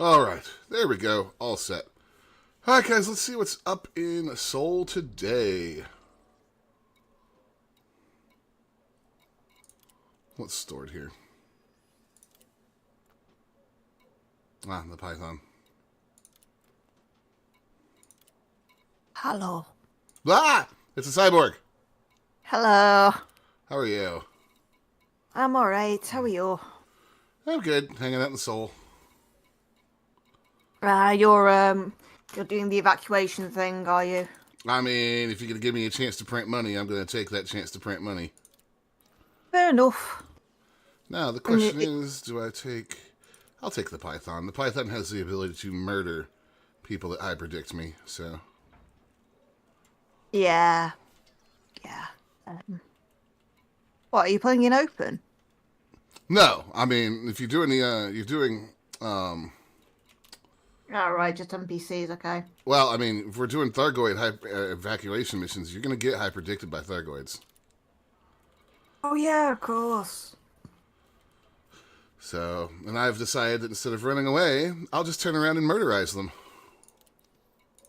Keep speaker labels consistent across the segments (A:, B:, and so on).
A: Alright, there we go. All set. Alright, guys, let's see what's up in Seoul today. What's stored here? Ah, the Python.
B: Hello.
A: Ah! It's a cyborg!
B: Hello.
A: How are you?
B: I'm alright. How are you?
A: I'm good. Hanging out in Seoul.
B: You're doing the evacuation thing, are you?
A: I mean, if you're going to give me a chance to print money, I'm going to take that chance to print money.
B: Fair enough.
A: Now, the question is, do I take... I'll take the Python. The Python has the ability to murder people that hyperdict me, so...
B: Yeah. What, are you playing in open?
A: No, I mean, if you're doing
B: Right, just NPCs, okay.
A: well, I mean, if we're doing Thargoid evacuation missions, you're going to get hyperdicted by Thargoids.
B: Oh yeah, of course.
A: So, and I've decided that instead of running away, I'll just turn around and murderize them.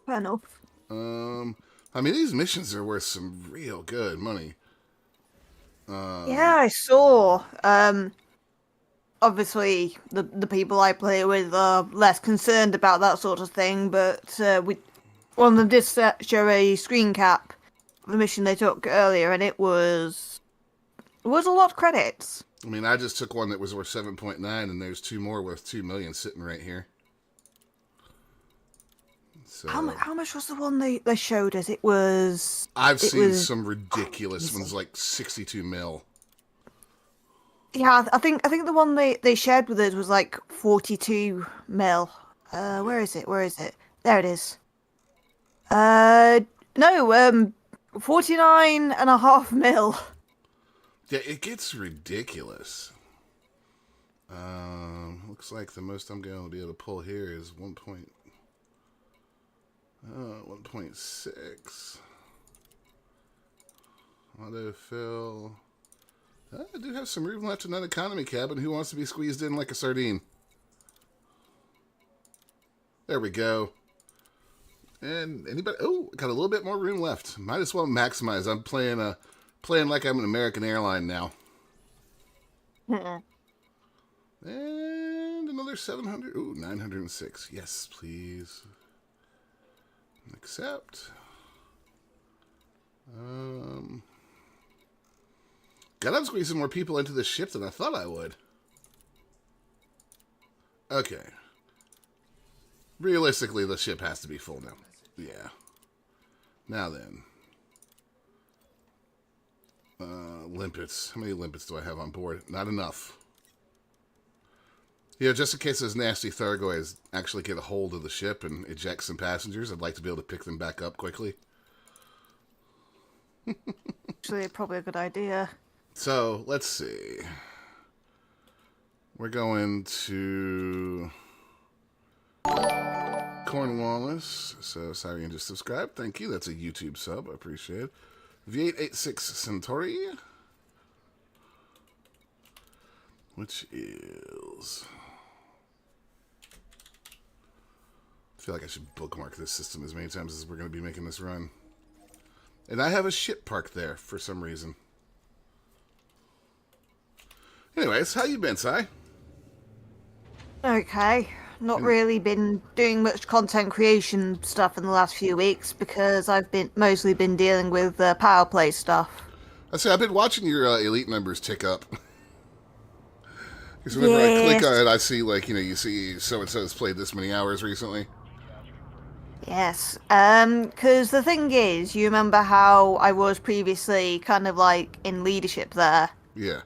B: Fair enough.
A: I mean, these missions are worth some real good money.
B: Yeah, I saw. Obviously, the people I play with are less concerned about that sort of thing, but one of them did show a screen cap of the mission they took earlier, and it was a lot of credits.
A: I mean, I just took one that was worth 7.9, and there's two more worth 2 million sitting right here. So,
B: how much was the one they showed us? It was...
A: I've seen some ridiculous ones, like 62 mil.
B: Yeah, I think the one they shared with us was like 42 mil. Where is it? There it is. No, 49.5 mil.
A: Yeah, it gets ridiculous. Looks like the most I'm going to be able to pull here is 1.6. Autofill. I do have some room left in that economy cabin. Who wants to be squeezed in like a sardine? There we go. And anybody? Oh, got a little bit more room left. Might as well maximize. I'm playing like I'm an American airline now. And another 700. Ooh, 906. Yes, please. Accept. God, I'm squeezing more people into this ship than I thought I would. Okay. Realistically, the ship has to be full now. Yeah. Now then. Limpets. How many limpets do I have on board? Not enough. You know, just in case those nasty Thargoids actually get a hold of the ship and eject some passengers, I'd like to be able to pick them back up quickly.
B: Actually, probably a good idea.
A: So, let's see. We're going to Cornwallis. So, sorry, and just subscribe. Thank you. That's a YouTube sub. I appreciate it. V886 Centauri. Which is... I feel like I should bookmark this system as many times as we're going to be making this run. And I have a ship parked there for some reason. Anyways, how you been, Si?
B: Okay. Not really been doing much content creation stuff in the last few weeks because I've mostly been dealing with power play stuff.
A: I say I've been watching your elite numbers tick up. Because whenever I click on it, I see you see so and so has played this many hours recently.
B: Yes. Because the thing is, you remember how I was previously kind of like in leadership there.
A: Yeah.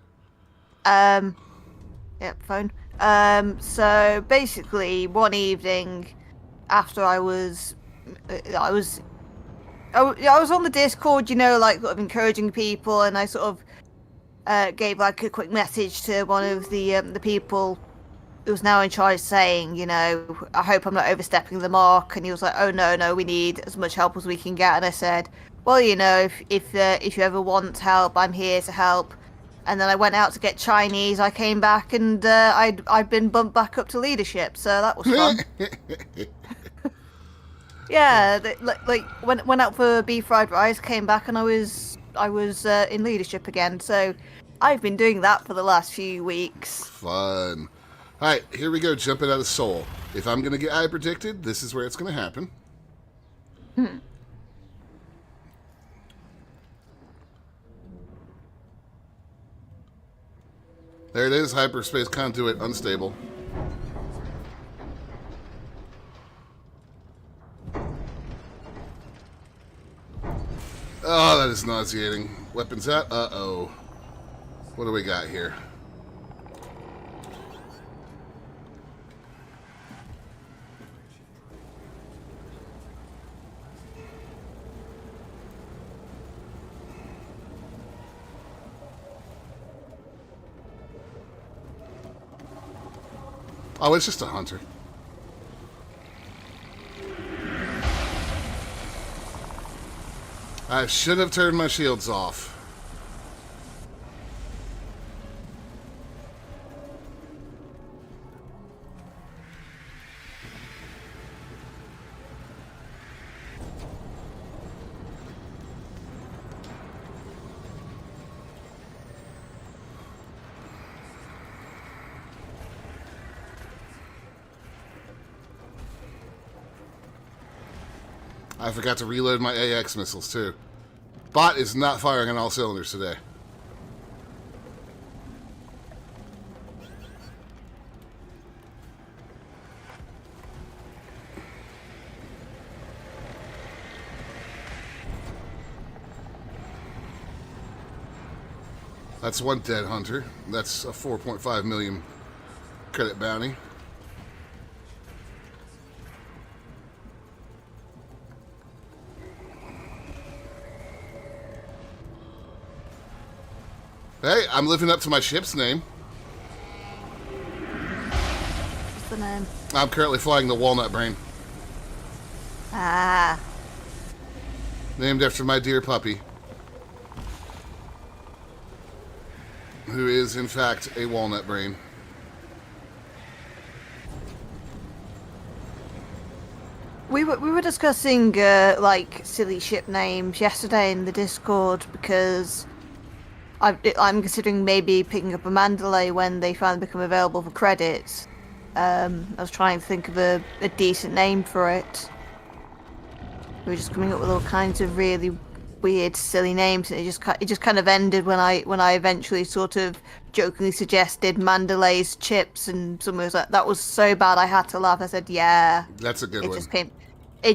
B: Yep, phone. So basically, one evening after I was on the Discord, like sort of encouraging people, and I sort of gave like a quick message to one of the people who was now in charge, saying, I hope I'm not overstepping the mark. And he was like, oh no, we need as much help as we can get. And I said, well, if you ever want help, I'm here to help. and then I went out to get Chinese. I came back and I'd been bumped back up to leadership, so that was fun. Yeah, like went out for beef fried rice, came back, and I was in leadership again. So I've been doing that for the last few weeks.
A: Fun. All right, here we go. Jumping out of Soul. If I'm gonna get eye predicted, this is where it's gonna happen.
B: Hmm.
A: There it is. Hyperspace conduit unstable. Oh, that is nauseating. Weapons out. Uh-oh. What do we got here? Oh, it's just a hunter. I should have turned my shields off. I forgot to reload my AX missiles, too. Bot is not firing on all cylinders today. That's one dead hunter. That's a 4.5 million credit bounty. Hey, I'm living up to my ship's name.
B: What's the name?
A: I'm currently flying the Walnut Brain,
B: Ah,
A: named after my dear puppy, who is, in fact, a Walnut Brain.
B: we were discussing like silly ship names yesterday in the Discord because I'm considering maybe picking up a Mandalay when they finally become available for credits. I was trying to think of a decent name for it. We were just coming up with all kinds of really weird, silly names, and it just kind of ended when I eventually sort of jokingly suggested Mandalay's chips, and someone was like, "That was so bad, I had to laugh." I said, "Yeah."
A: That's a good
B: It
A: one.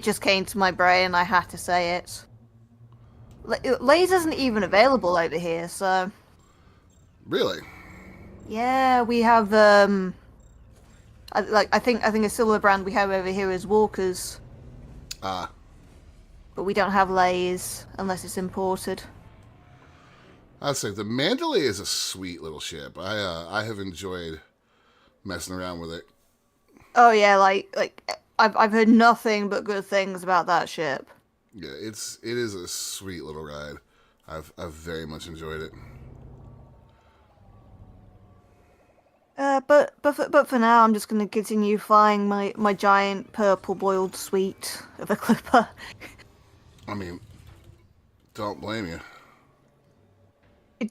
B: just came to my brain. I had to say it. Lay's isn't even available over here, so
A: Really?
B: yeah, we have I think a similar brand we have over here is Walkers,
A: Ah.
B: but we don't have Lay's unless it's imported.
A: I'd say the Mandalay is a sweet little ship. I have enjoyed messing around with it.
B: Oh yeah, I've heard nothing but good things about that ship.
A: Yeah, it is a sweet little ride. I've very much enjoyed it.
B: But for now, I'm just gonna continue flying my giant purple boiled sweet of a clipper.
A: I mean, don't blame you.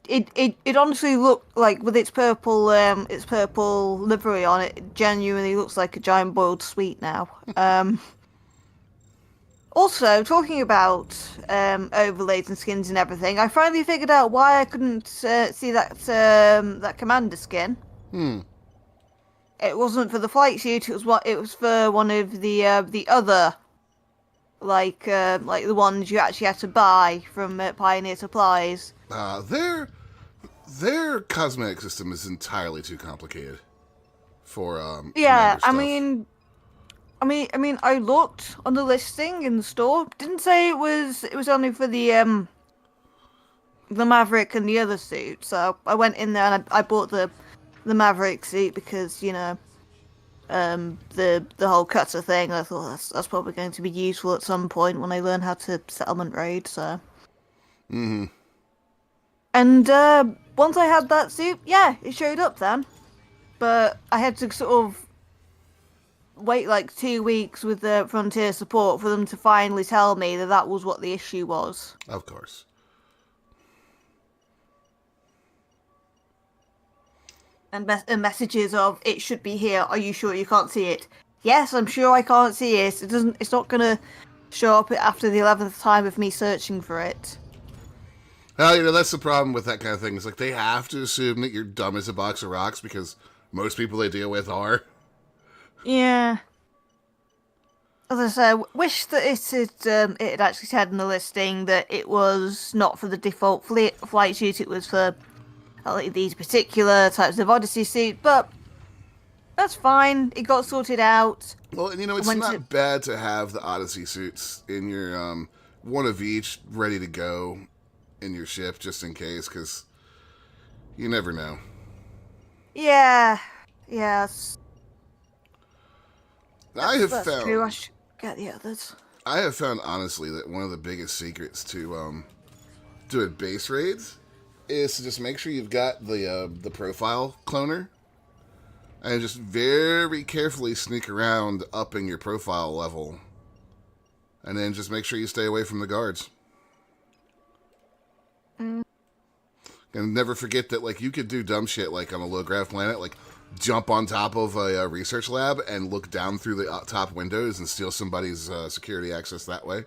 B: It honestly looked like with its purple livery on it, it genuinely looks like a giant boiled sweet now. Also, talking about overlays and skins and everything, I finally figured out why I couldn't see that commander skin.
A: Hmm.
B: It wasn't for the flight suit. It was for one of the other like the ones you actually had to buy from Pioneer Supplies.
A: Their cosmetic system is entirely too complicated for
B: Yeah,
A: commander stuff.
B: I looked on the listing in the store. Didn't say it was only for the Maverick and the other suit. So I went in there and I bought the Maverick suit because the whole cutter thing. I thought that's probably going to be useful at some point when I learn how to settlement raid. So
A: Mm-hmm.
B: and once I had that suit, yeah, it showed up then. But I had to sort of wait like 2 weeks with the Frontier support for them to finally tell me that that was what the issue was.
A: Of course.
B: And messages of it should be here. Are you sure you can't see it? Yes, I'm sure I can't see it. It doesn't. It's not gonna show up after the 11th time of me searching for it.
A: Well, you know, that's the problem with that kind of thing. It's like they have to assume that you're dumb as a box of rocks because most people they deal with are.
B: Yeah. As I say, wish that it had actually said in the listing that it was not for the default flight suit. It was for like these particular types of Odyssey suit, but that's fine. It got sorted out.
A: Well, and you know, it's not bad to have the Odyssey suits in your one of each ready to go in your ship just in case, because you never know.
B: Yeah. Yes.
A: That's
B: true. I should get the others.
A: I have found honestly that one of the biggest secrets to doing base raids is to just make sure you've got the profile cloner and just very carefully sneak around upping your profile level, and then just make sure you stay away from the guards. And never forget that, like, you could do dumb shit like on a low-grav planet, like jump on top of a research lab and look down through the top windows and steal somebody's security access that way.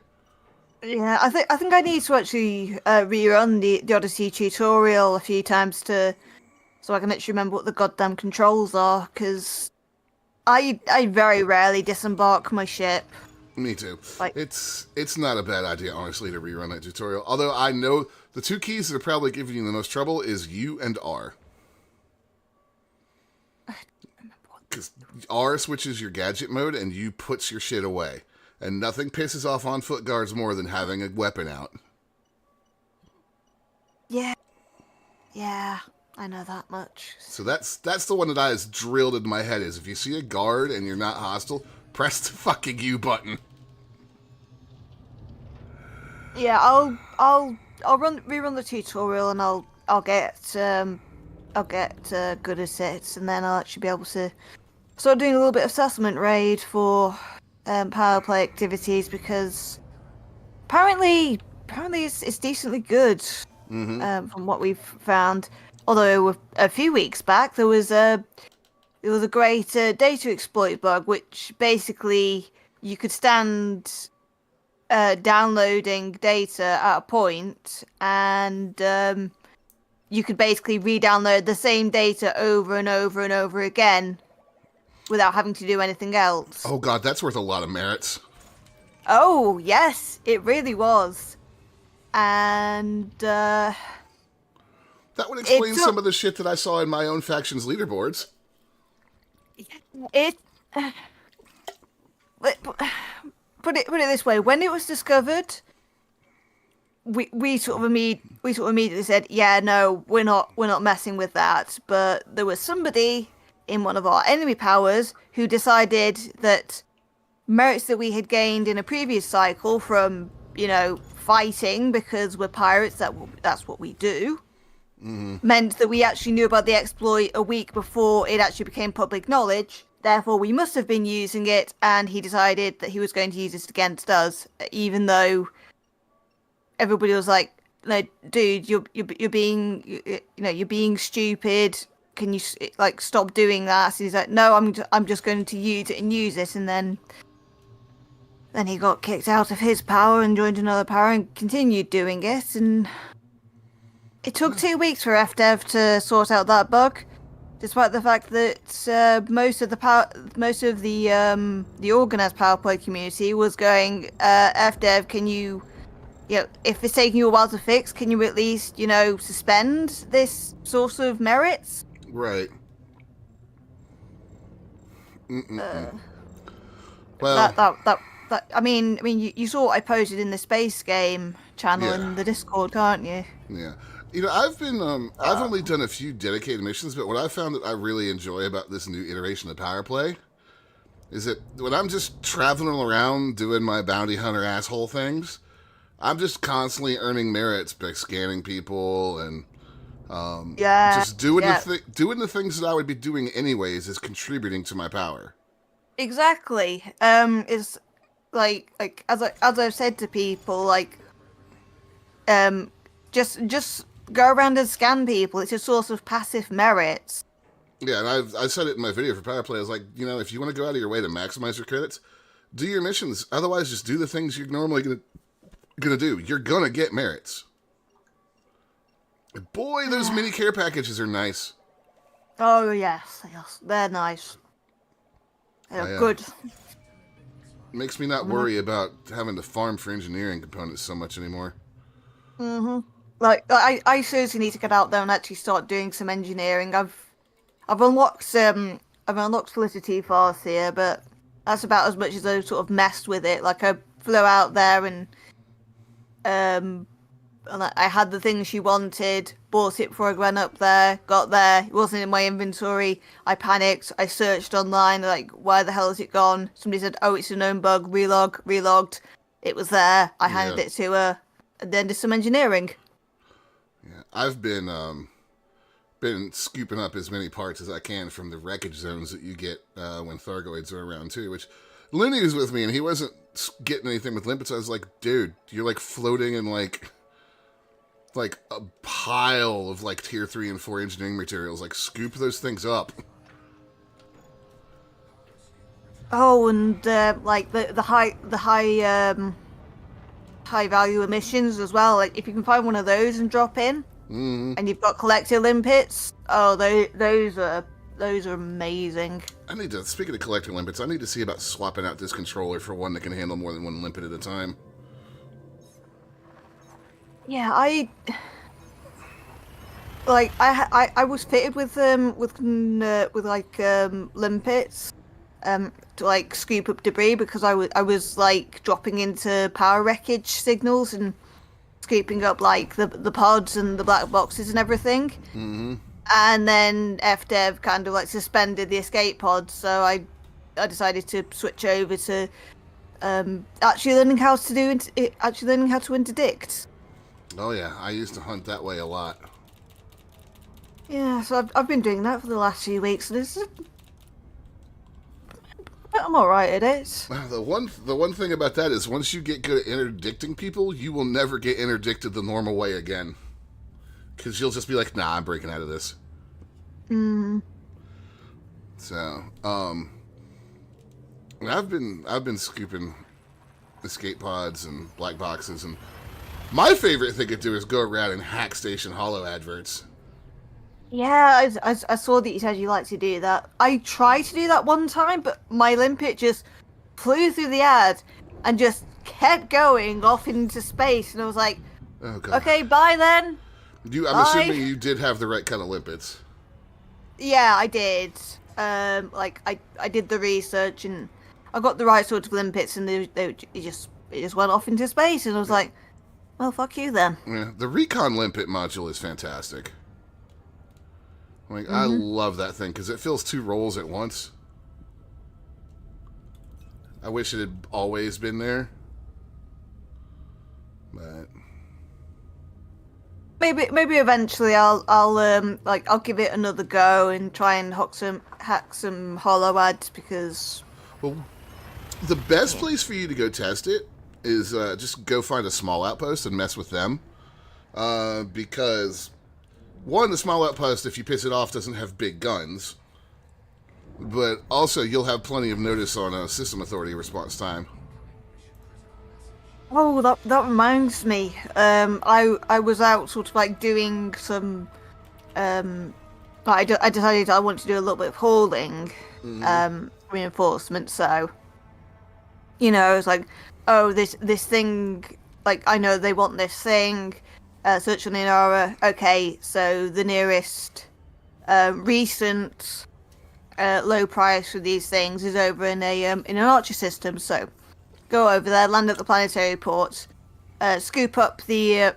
B: Yeah, I think I need to actually rerun the Odyssey tutorial a few times so I can actually remember what the goddamn controls are, because I very rarely disembark my ship.
A: Me too.
B: Like,
A: it's not a bad idea, honestly, to rerun that tutorial. Although I know the two keys that are probably giving you the most trouble is U and R. Because R switches your gadget mode and U puts your shit away. And nothing pisses off on foot guards more than having a weapon out.
B: Yeah. Yeah, I know that much.
A: So that's the one that I has drilled into my head is if you see a guard and you're not hostile, press the fucking U button.
B: Yeah, I'll rerun the tutorial and I'll get good at it, and then I'll actually be able to start doing a little bit of settlement raid for power play activities, because apparently it's decently good from what we've found. Although a few weeks back there was a great data exploit bug, which basically you could stand downloading data at a point, and you could basically re-download the same data over and over and over again without having to do anything else.
A: Oh god, that's worth a lot of merits.
B: Oh, yes, it really was. And
A: that would explain some of the shit that I saw in my own faction's leaderboards.
B: Put it this way: when it was discovered, we sort of immediately said, "Yeah, no, we're not messing with that." But there was somebody in one of our enemy powers who decided that merits that we had gained in a previous cycle from, fighting, because we're pirates, that's what we do, meant that we actually knew about the exploit a week before it actually became public knowledge. Therefore, we must have been using it, and he decided that he was going to use it against us, even though everybody was like, "No, dude, you're being stupid. Can you stop doing that?" So he's like, "No, I'm just going to use it and use it," and then he got kicked out of his power and joined another power and continued doing it, and it took 2 weeks for FDev to sort out that bug, despite the fact that most of the organized power play community was going, FDev, can you, if it's taking you a while to fix, can you at least, suspend this source of merits?
A: Right. Well,
B: that I mean, you saw what I posted in the Space Game channel in the Discord, can't you?
A: Yeah. I've been, I've only done a few dedicated missions, but what I found that I really enjoy about this new iteration of Power Play is that when I'm just traveling around doing my bounty hunter asshole things, I'm just constantly earning merits by scanning people and
B: Yeah,
A: Just doing
B: yeah,
A: doing the things that I would be doing anyways is contributing to my power.
B: exactly. It's like as I've said to people, like um, just go around and scan people. It's a source of passive merits.
A: Yeah, and I said it in my video for Power Play. I was like, if you want to go out of your way to maximize your credits, do your missions. Otherwise, just do the things you're normally gonna do. You're gonna get merits. Boy, those mini care packages are nice.
B: Oh yes, yes, they're nice. They're good.
A: Makes me not worry about having to farm for engineering components so much anymore.
B: Like I seriously need to get out there and actually start doing some engineering. I've unlocked Felicity Farseer, but that's about as much as I've sort of messed with it. Like I flew out there and I had the thing she wanted, bought it before I went up there, got there, it wasn't in my inventory. I panicked, I searched online, like, where the hell has it gone? Somebody said, oh, it's a known bug, relogged. It was there, I handed it to her, and then did some engineering.
A: Yeah, I've been scooping up as many parts as I can from the wreckage zones that you get when Thargoids are around too, which Looney was with me and he wasn't getting anything with limpets. I was like, dude, you're like floating in like a pile of like tier 3 and 4 engineering materials. Like, scoop those things up.
B: Oh, and like the high value emissions as well. Like if you can find one of those and drop in, and you've got collector limpets, oh, those are amazing.
A: Speaking of collector limpets, I need to see about swapping out this controller for one that can handle more than one limpet at a time.
B: Yeah, I was fitted with limpets to like scoop up debris because I was like dropping into power wreckage signals and scooping up like the pods and the black boxes and everything.
A: Mm-hmm.
B: And then FDev kind of like suspended the escape pods, so I decided to switch over to actually learning how to interdict.
A: Oh yeah, I used to hunt that way a lot.
B: Yeah, so I've been doing that for the last few weeks. I'm all right at it.
A: The one thing about that is once you get good at interdicting people, you will never get interdicted the normal way again. Because you'll just be like, nah, I'm breaking out of this. So, I've been scooping escape pods and black boxes, and my favorite thing to do is go around and hack Station Hollow adverts.
B: Yeah, I saw that you said you like to do that. I tried to do that one time, but my limpet just flew through the ad and just kept going off into space, and I was like,
A: oh, God.
B: Okay, bye then.
A: I'm assuming you did have the right kind of limpets.
B: Yeah, I did. I did the research and I got the right sort of limpets, and it just went off into space, and I was like, well, fuck you then.
A: Yeah, the Recon Limpet module is fantastic. Like, I love that thing because it fills 2 roles at once. I wish it had always been there, but
B: maybe eventually I'll give it another go and try and hack some hollow ads because.
A: Well, the best place for you to go test it is just go find a small outpost and mess with them, because. One, the small outpost, if you piss it off, doesn't have big guns. But also, you'll have plenty of notice on System Authority response time.
B: Oh, that reminds me. I was out sort of like doing some. I decided I wanted to do a little bit of hauling, reinforcement. So, I was like, oh, this thing. Like, I know they want this thing. Search on Inara. Okay, so the nearest recent low price for these things is over in an Archer system. So go over there, land at the planetary port, scoop up the.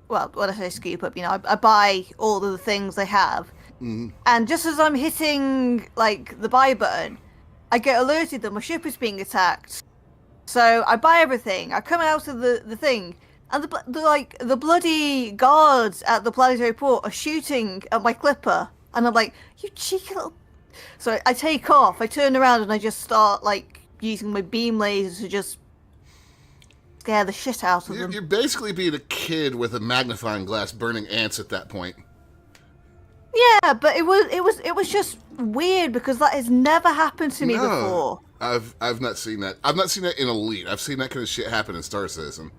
B: Well, when I say scoop up, I buy all of the things they have, and just as I'm hitting like the buy button, I get alerted that my ship is being attacked. So I buy everything. I come out of the thing. and the bloody guards at the planetary port are shooting at my clipper, and I'm like, you cheeky little. So I take off, I turn around, and I just start like using my beam lasers to just scare the shit out of them.
A: You're basically being a kid with a magnifying glass burning ants at that point.
B: Yeah, but it was just weird because that has never happened to me before.
A: I've not seen that. I've not seen that in Elite. I've seen that kind of shit happen in Star Citizen.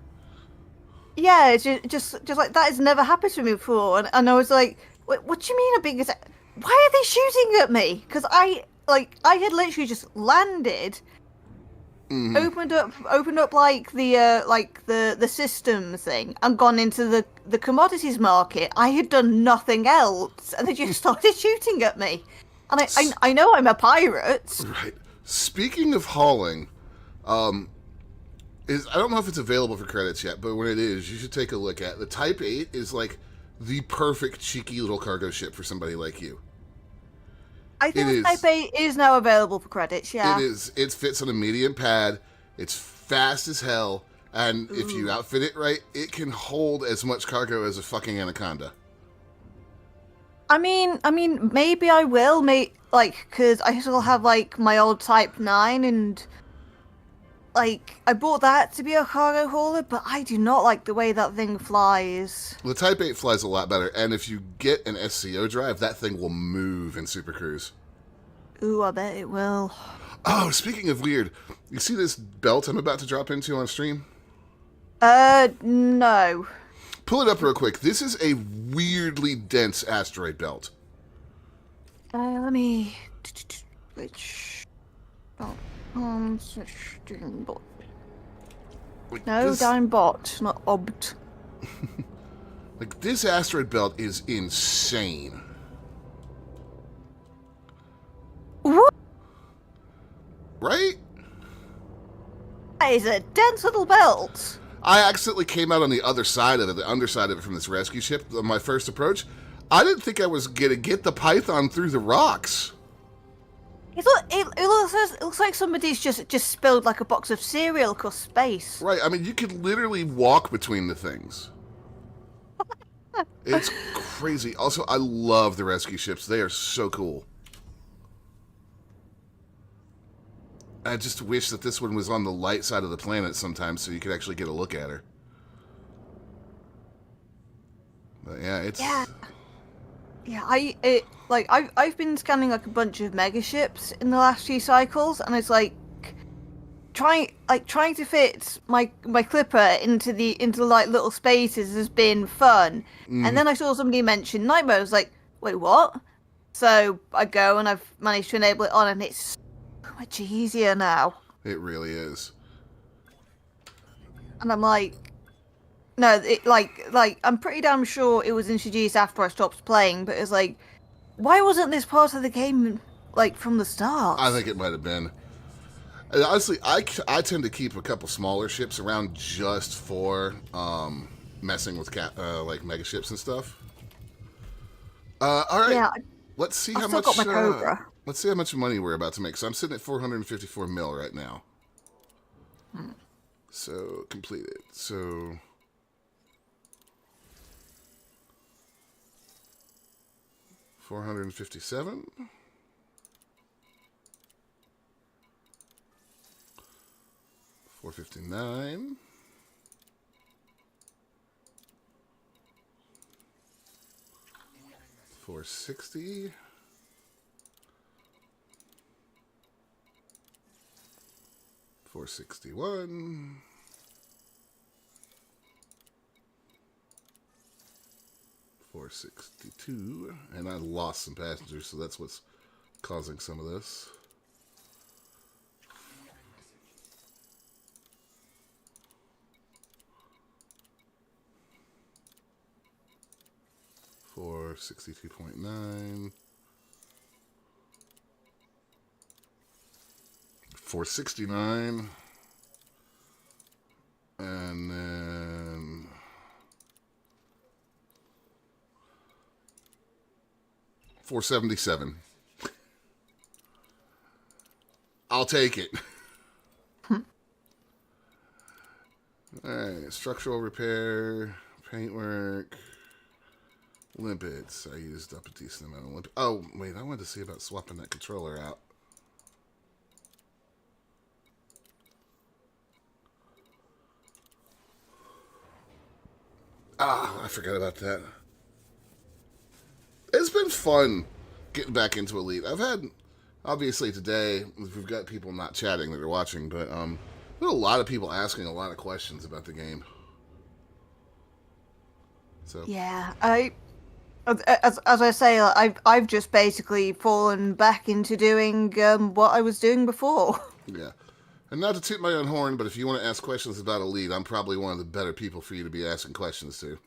B: Yeah, it's just like that has never happened to me before, and I was like, what do you mean I'm being attacked? Why are they shooting at me? Because I had literally just landed, opened up like the systems thing, and gone into the commodities market. I had done nothing else, and they just started shooting at me. And I know I'm a pirate.
A: Right. Speaking of hauling, I don't know if it's available for credits yet, but when it is, you should take a look at. The Type 8 is like the perfect cheeky little cargo ship for somebody like you.
B: I think Type 8 is now available for credits, yeah.
A: It is. It fits on a medium pad. It's fast as hell. And if you outfit it right, it can hold as much cargo as a fucking Anaconda.
B: I mean, maybe I will, because I still have, like, my old Type 9, and, like, I bought that to be a cargo hauler, but I do not like the way that thing flies.
A: The Type 8 flies a lot better, and if you get an SCO drive, that thing will move in Super Cruise.
B: Ooh, I bet it will.
A: Oh, speaking of weird, you see this belt I'm about to drop into on stream?
B: No.
A: Pull it up real quick. This is a weirdly dense asteroid belt.
B: Let me... Which... Oh, stream bot. No, down bot, not obt.
A: Like, this asteroid belt is insane.
B: What?
A: Right?
B: That is a dense little belt.
A: I accidentally came out on the other side of it, the underside of it from this rescue ship on my first approach. I didn't think I was going to get the Python through the rocks.
B: It looks like somebody's just spilled like a box of cereal across space.
A: Right, I mean, you could literally walk between the things. It's crazy. Also, I love the rescue ships. They are so cool. I just wish that this one was on the light side of the planet sometimes so you could actually get a look at her. But yeah, it's...
B: Yeah, I've been scanning like a bunch of mega ships in the last few cycles, and it's like trying to fit my clipper into like little spaces has been fun. And then I saw somebody mention night mode. I was like, wait, what? So I go and I've managed to enable it on, and it's so much easier now.
A: It really is.
B: And I'm like, no, I'm pretty damn sure it was introduced after I stopped playing, but it's like, why wasn't this part of the game, like, from the start?
A: I think it might have been. And honestly, I tend to keep a couple smaller ships around just for messing with like mega ships and stuff. All right,
B: Yeah,
A: let's see
B: I've
A: how
B: still
A: much.
B: got my Cobra.
A: Let's see how much money we're about to make. So I'm sitting at 454 mil right now. So completed. So. $457. $459. $460. $461. $462, and I lost some passengers, so that's what's causing some of this. $462.9. $469. And then $477. I'll take it. All right. structural repair, paintwork, limpets. I used up a decent amount of limpet. Oh, wait, I wanted to see about swapping that controller out. Ah, I forgot about that. It's been fun getting back into Elite. I've had, obviously today, we've got people not chatting that are watching, but there are a lot of people asking a lot of questions about the game. So
B: Yeah, as I say, I've just basically fallen back into doing what I was doing before.
A: yeah. And not to toot my own horn, but if you want to ask questions about Elite, I'm probably one of the better people for you to be asking questions to.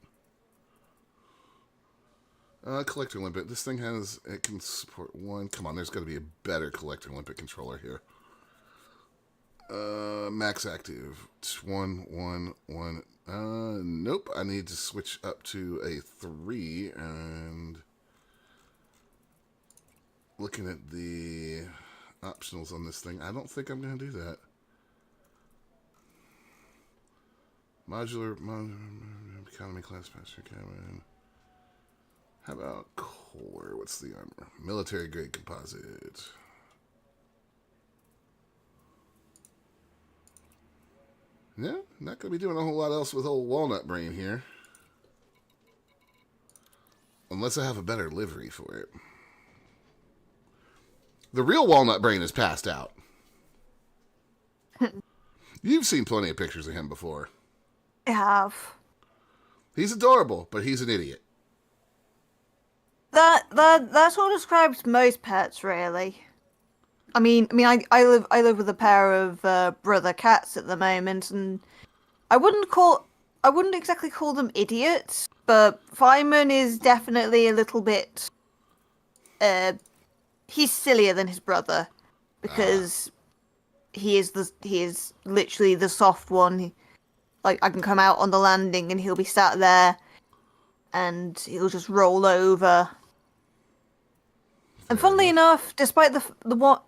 A: Collector limpet. This thing it can support one. Come on, there's got to be a better collector limpet controller here. Max active. It's 111. Nope. I need to switch up to a 3 and looking at the optionals on this thing, I don't think I'm going to do that. Modular economy class master cabin. How about core? What's the armor? Military grade composite. No, not going to be doing a whole lot else with old Walnut Brain here. Unless I have a better livery for it. The real Walnut Brain is passed out. You've seen plenty of pictures of him before.
B: I have.
A: He's adorable, but he's an idiot.
B: That sort of describes most pets, really. I live with a pair of brother cats at the moment, and I wouldn't exactly call them idiots, but Feynman is definitely a little bit. He's sillier than his brother because he is literally the soft one. Like, I can come out on the landing and he'll be sat there, and he'll just roll over. And funnily enough, despite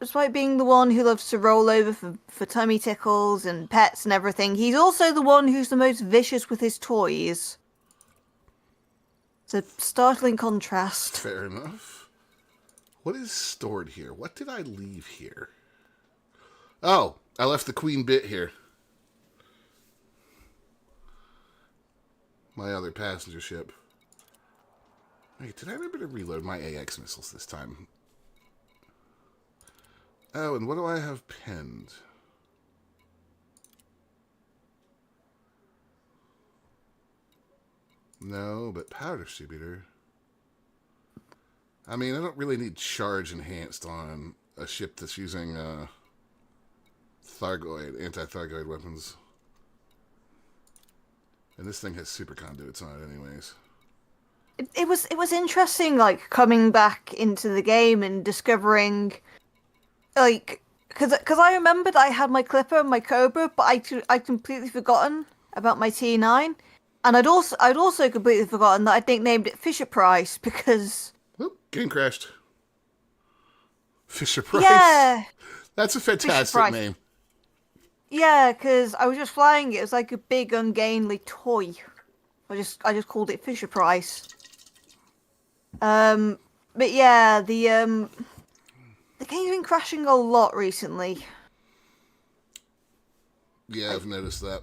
B: despite being the one who loves to roll over for tummy tickles and pets and everything, he's also the one who's the most vicious with his toys. It's a startling contrast.
A: Fair enough. What is stored here? What did I leave here? Oh, I left the queen bit here. My other passenger ship. Wait, did I remember to reload my AX missiles this time? Oh, and what do I have penned? No, but powder distributor. I mean, I don't really need charge enhanced on a ship that's using anti-Thargoid weapons. And this thing has super conduits on it anyways.
B: It was interesting, like, coming back into the game and discovering, like, because I remembered I had my Clipper and my Cobra, but I'd completely forgotten about my T9, and I'd also completely forgotten that I'd nicknamed it Fisher Price because.
A: Oop, game crashed. Fisher Price.
B: Yeah.
A: That's a fantastic name.
B: Yeah, because I was just flying it. It was like a big, ungainly toy. I just called it Fisher Price. But yeah, the game's been crashing a lot recently.
A: Yeah, I've noticed that.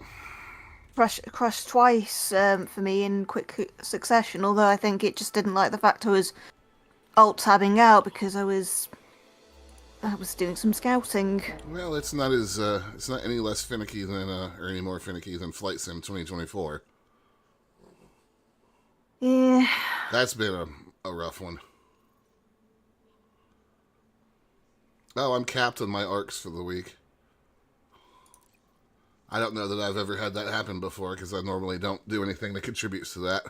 B: Crashed twice for me in quick succession. Although I think it just didn't like the fact I was alt-tabbing out because I was doing some scouting.
A: Well, it's not any less finicky than or any more finicky than Flight Sim 2024.
B: Yeah.
A: That's been a rough one. Oh, I'm capped on my arcs for the week. I don't know that I've ever had that happen before because I normally don't do anything that contributes to that.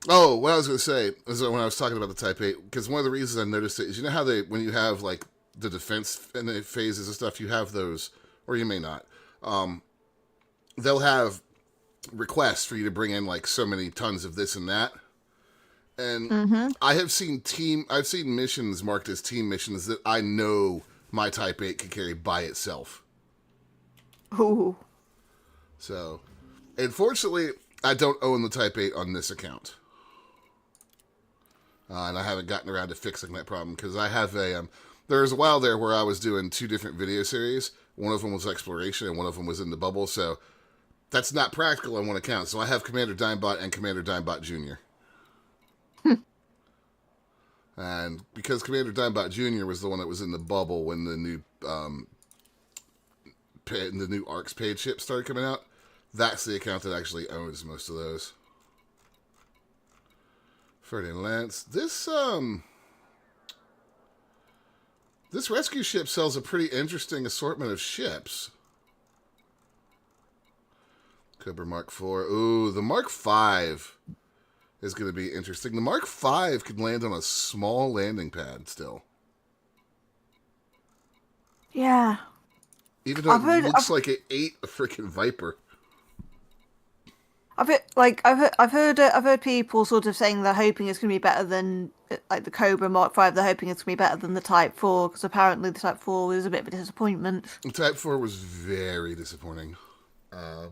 A: Oh, what I was going to say is when I was talking about the Type 8, because one of the reasons I noticed it is, you know how when you have, like, the defense and the phases and stuff, you have those, or you may not. They'll have requests for you to bring in, like, so many tons of this and that. And I've seen missions marked as team missions that I know my Type 8 could carry by itself.
B: Ooh.
A: So, unfortunately, I don't own the Type 8 on this account. And I haven't gotten around to fixing that problem because I have a... there was a while there where I was doing 2 different video series. One of them was exploration and one of them was in the bubble, so that's not practical on one account. So I have Commander Dimebot and Commander Dimebot Jr. And because Commander Dimebot Jr. was the one that was in the bubble when the new Arcs paid ship started coming out, that's the account that actually owns most of those. Ferdinand Lance. This rescue ship sells a pretty interesting assortment of ships. Cobra Mark IV. Ooh, the Mark V is going to be interesting. The Mark V could land on a small landing pad still.
B: Yeah.
A: Even though it looks like it ate a freaking Viper.
B: I've heard people sort of saying they're hoping it's going to be better than like the Cobra Mark V. They're hoping it's going to be better than the Type 4 because apparently the Type 4 was a bit of a disappointment.
A: The Type 4 was very disappointing. No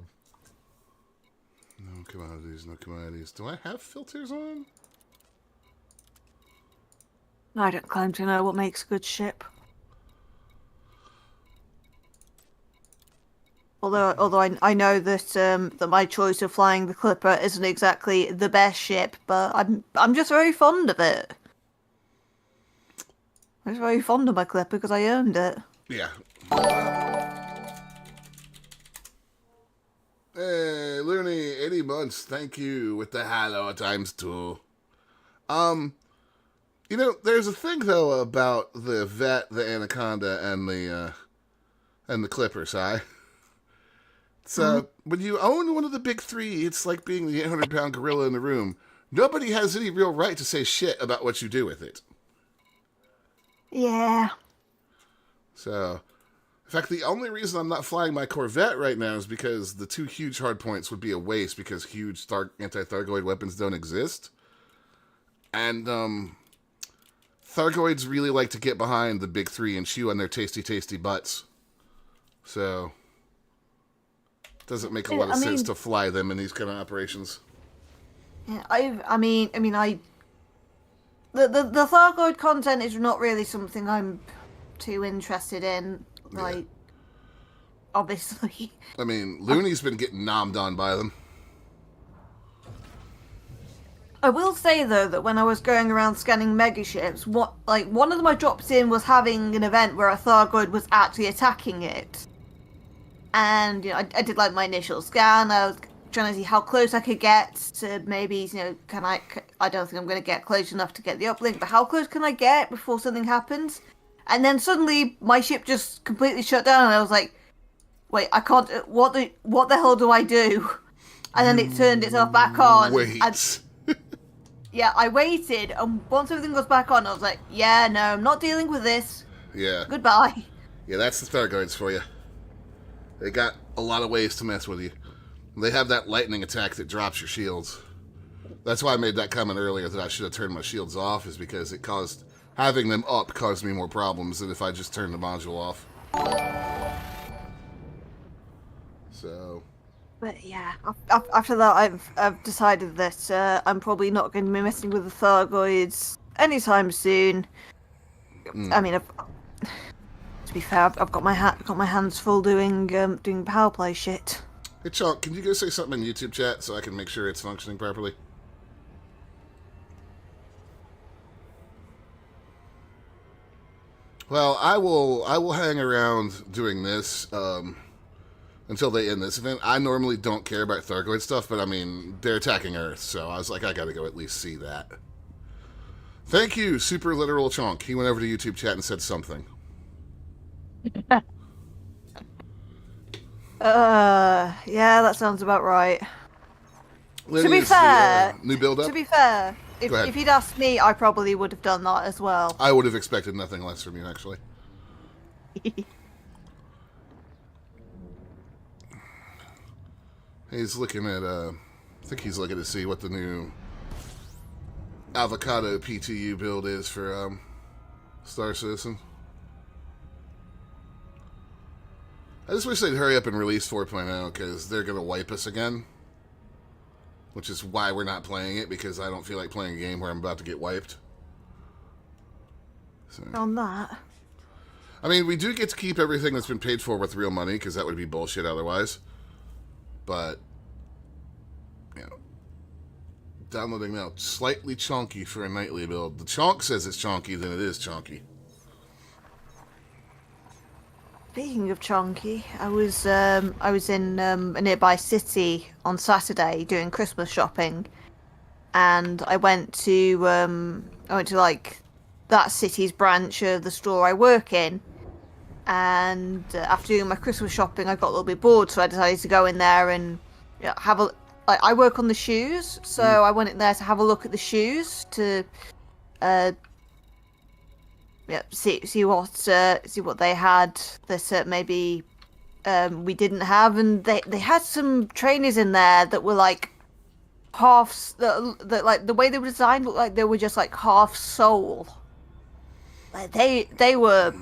A: commodities, no commodities. Do I have filters on?
B: I don't claim to know what makes a good ship. Although I know that that my choice of flying the Clipper isn't exactly the best ship, but I'm just very fond of it. I was very fond of my Clipper because I earned it.
A: Yeah. Hey, Looney, 80 months. Thank you with the hello ×2. You know, there's a thing though about the Vet, the Anaconda, and the Clipper, Si. So, when you own one of the big 3, it's like being the 800-pound gorilla in the room. Nobody has any real right to say shit about what you do with it.
B: Yeah.
A: So, in fact, the only reason I'm not flying my Corvette right now is because the 2 huge hardpoints would be a waste because huge anti-Thargoid weapons don't exist. And, Thargoids really like to get behind the big 3 and chew on their tasty, tasty butts. So... doesn't make a lot of sense to fly them in these kind of operations.
B: Yeah, the Thargoid content is not really something I'm too interested in. Like, obviously.
A: I mean, Looney's been getting nommed on by them.
B: I will say though that when I was going around scanning megaships, one of them I dropped in was having an event where a Thargoid was actually attacking it. And, you know, I did, like, my initial scan. I was trying to see how close I could get to maybe, you know, I don't think I'm going to get close enough to get the uplink, but how close can I get before something happens? And then suddenly my ship just completely shut down and I was like, wait, I can't, what the hell do I do? And then it turned itself back on.
A: Wait.
B: Yeah, I waited, and once everything was back on, I was like, yeah, no, I'm not dealing with this.
A: Yeah.
B: Goodbye.
A: Yeah, that's the Thargoids for you. They got a lot of ways to mess with you. They have that lightning attack that drops your shields. That's why I made that comment earlier that I should have turned my shields off, is because having them up caused me more problems than if I just turned the module off. So...
B: But yeah, after that, I've decided that I'm probably not going to be messing with the Thargoids anytime soon. I mean, to be fair, I've got my hands full doing power play shit.
A: Hey, Chunk, can you go say something in YouTube chat so I can make sure it's functioning properly? Well, I will hang around doing this until they end this event. I normally don't care about Thargoid stuff, but I mean, they're attacking Earth, so I was like, I gotta go at least see that. Thank you, Super Literal Chunk. He went over to YouTube chat and said something.
B: Yeah, that sounds about right.
A: Lenny,
B: to be fair,
A: new build up.
B: To be fair, if you'd asked me, I probably would have done that as well.
A: I would have expected nothing less from you, actually. He's looking at, I think he's looking to see what the new avocado PTU build is for Star Citizen. I just wish they'd hurry up and release 4.0 because they're going to wipe us again. Which is why we're not playing it, because I don't feel like playing a game where I'm about to get wiped. So.
B: On that.
A: I mean, we do get to keep everything that's been paid for with real money, because that would be bullshit otherwise. But, you know, downloading now, slightly chunky for a nightly build. The chonk says it's chunky, then it is chunky.
B: Speaking of chunky, I was in a nearby city on Saturday doing Christmas shopping, and I went to like that city's branch of the store I work in, and after doing my Christmas shopping, I got a little bit bored, so I decided to go in there and have a. I work on the shoes, so I went in there to have a look at the shoes to see what they had that maybe we didn't have, and they had some trainers in there that were like half that like the way they were designed looked like they were just like half sole. Like they were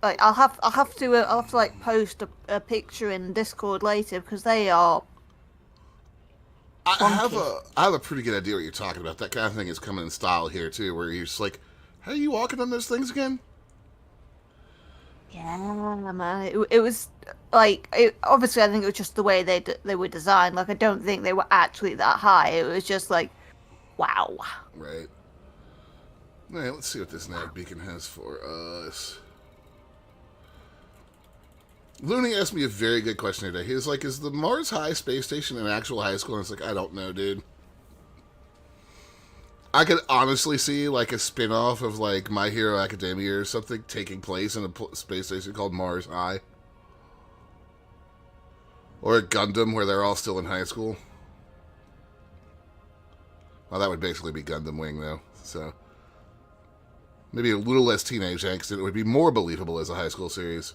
B: like I'll have to like post a picture in Discord later because they are.
A: I have a pretty good idea what you're talking about. That kind of thing is coming in style here too, where you're just like, how are you walking on those things again?
B: Yeah, man. It was like obviously I think it was just the way they were designed. Like I don't think they were actually that high. It was just like, wow.
A: Right. All right, let's see what this nav beacon has for us. Looney asked me a very good question today. He was like, is the Mars High space station an actual high school? And I was like, I don't know, dude. I could honestly see like a spin-off of like My Hero Academia or something taking place in a space station called Mars High. Or a Gundam where they're all still in high school. Well, that would basically be Gundam Wing, though. So maybe a little less teenage angst, and it would be more believable as a high school series.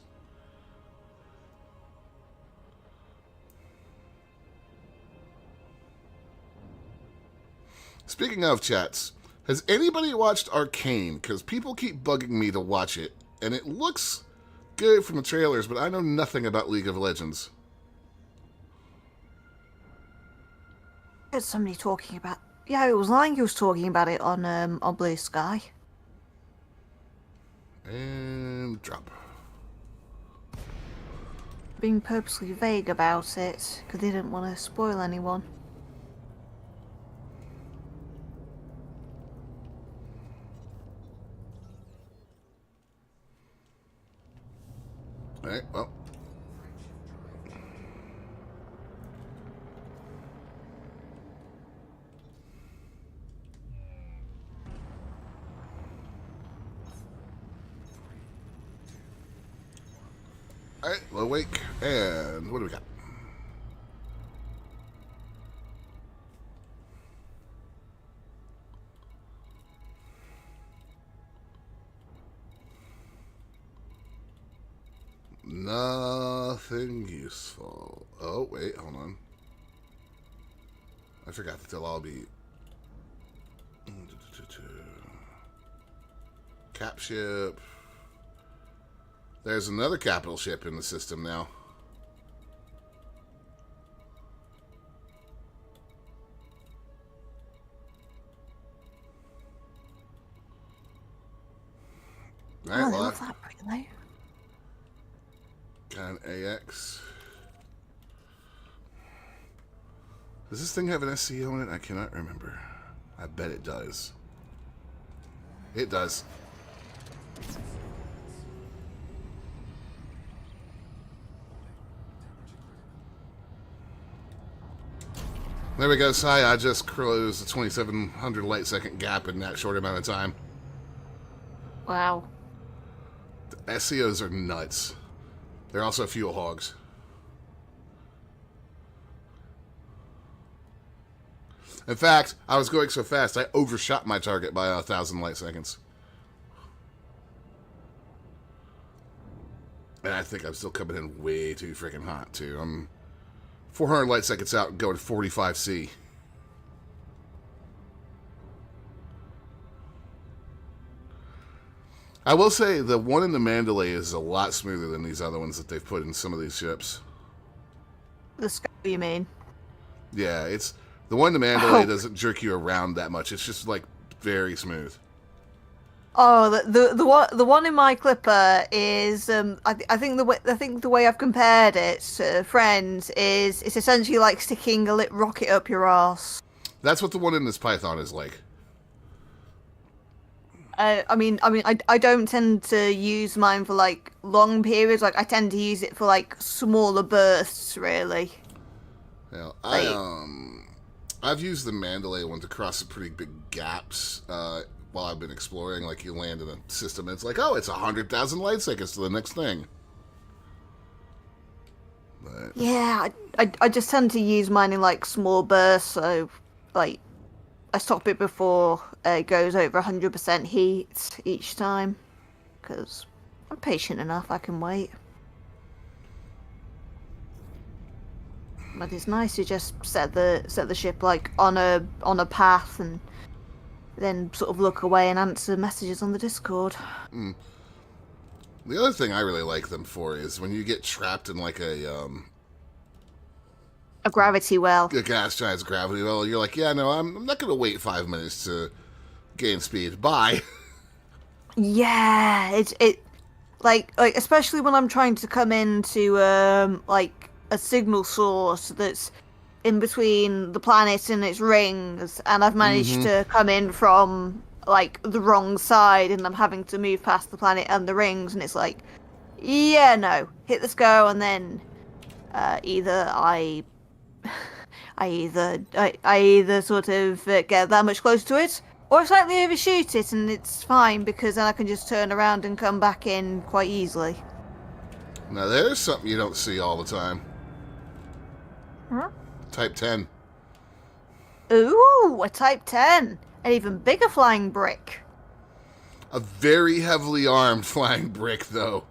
A: Speaking of chats, has anybody watched Arcane? Because people keep bugging me to watch it, and it looks good from the trailers, but I know nothing about League of Legends.
B: There's somebody talking about. Yeah, it was Lang who was talking about it on Blue Sky.
A: And drop.
B: Being purposely vague about it because they didn't want to spoil anyone.
A: Alright, well. Alright, low wake, and what do we got? Nothing useful. Oh, wait, hold on. I forgot that they'll all be... Cap ship. There's another capital ship in the system now. Alright,
B: Oh, they
A: well,
B: look that pretty though.
A: Got an AX. Does this thing have an SCO in it? I cannot remember. I bet it does. It does. There we go, Sai. I just closed the 2,700 light second gap in that short amount of time.
B: Wow.
A: The SCOs are nuts. They're also fuel hogs. In fact, I was going so fast, I overshot my target by 1,000 light seconds. And I think I'm still coming in way too freaking hot, too. I'm 400 light seconds out and going 45C. I will say the one in the Mandalay is a lot smoother than these other ones that they've put in some of these ships.
B: The scope, you mean?
A: Yeah, it's the one in the Mandalay
B: Oh,
A: doesn't jerk you around that much. It's just like very smooth.
B: oh, the one in my clipper is I think the way I've compared it to Friends is it's essentially like sticking a lit rocket up your ass.
A: That's what the one in this Python is like.
B: I don't tend to use mine for like long periods. Like I tend to use it for like smaller bursts, really.
A: Yeah,
B: Like,
A: I've used the Mandalay one to cross some pretty big gaps while I've been exploring. Like you land in a system, and it's like, oh, it's 100,000 light seconds to the next thing. But
B: yeah, I just tend to use mine in like small bursts. So, like, I stop it before it goes over 100% heat each time, because I'm patient enough. I can wait. But it's nice to just set the ship like on a path and then sort of look away and answer messages on the Discord.
A: the other thing I really like them for is when you get trapped in like
B: A gravity well.
A: a gas giant's gravity well, you're like, yeah, no, I'm not going to wait 5 minutes to gain speed. Bye.
B: Yeah, it like especially when I'm trying to come into like a signal source that's in between the planet and its rings, and I've managed to come in from like the wrong side, and I'm having to move past the planet and the rings, and it's like, yeah, no, hit the go, and then either I either sort of get that much closer to it, or I slightly overshoot it, and it's fine because then I can just turn around and come back in quite easily.
A: Now, there's something you don't see all the time.
B: Huh?
A: Type 10.
B: Ooh, a Type 10, an even bigger flying brick.
A: A very heavily armed flying brick, though.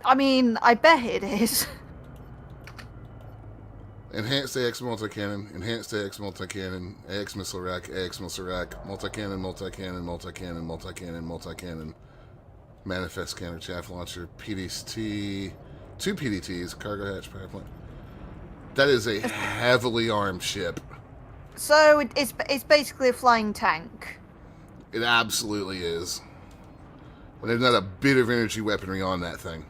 B: I mean, I bet it is.
A: Enhanced AX multi-cannon, enhanced AX multi-cannon, AX missile rack, AX missile rack, multi-cannon, multi-cannon, multi-cannon, multi-cannon, multi-cannon, manifest cannon, chaff launcher, PDT, 2 PDTs, cargo hatch, power plant. That is a heavily armed ship.
B: So it's basically a flying tank.
A: It absolutely is. And there's not a bit of energy weaponry on that thing.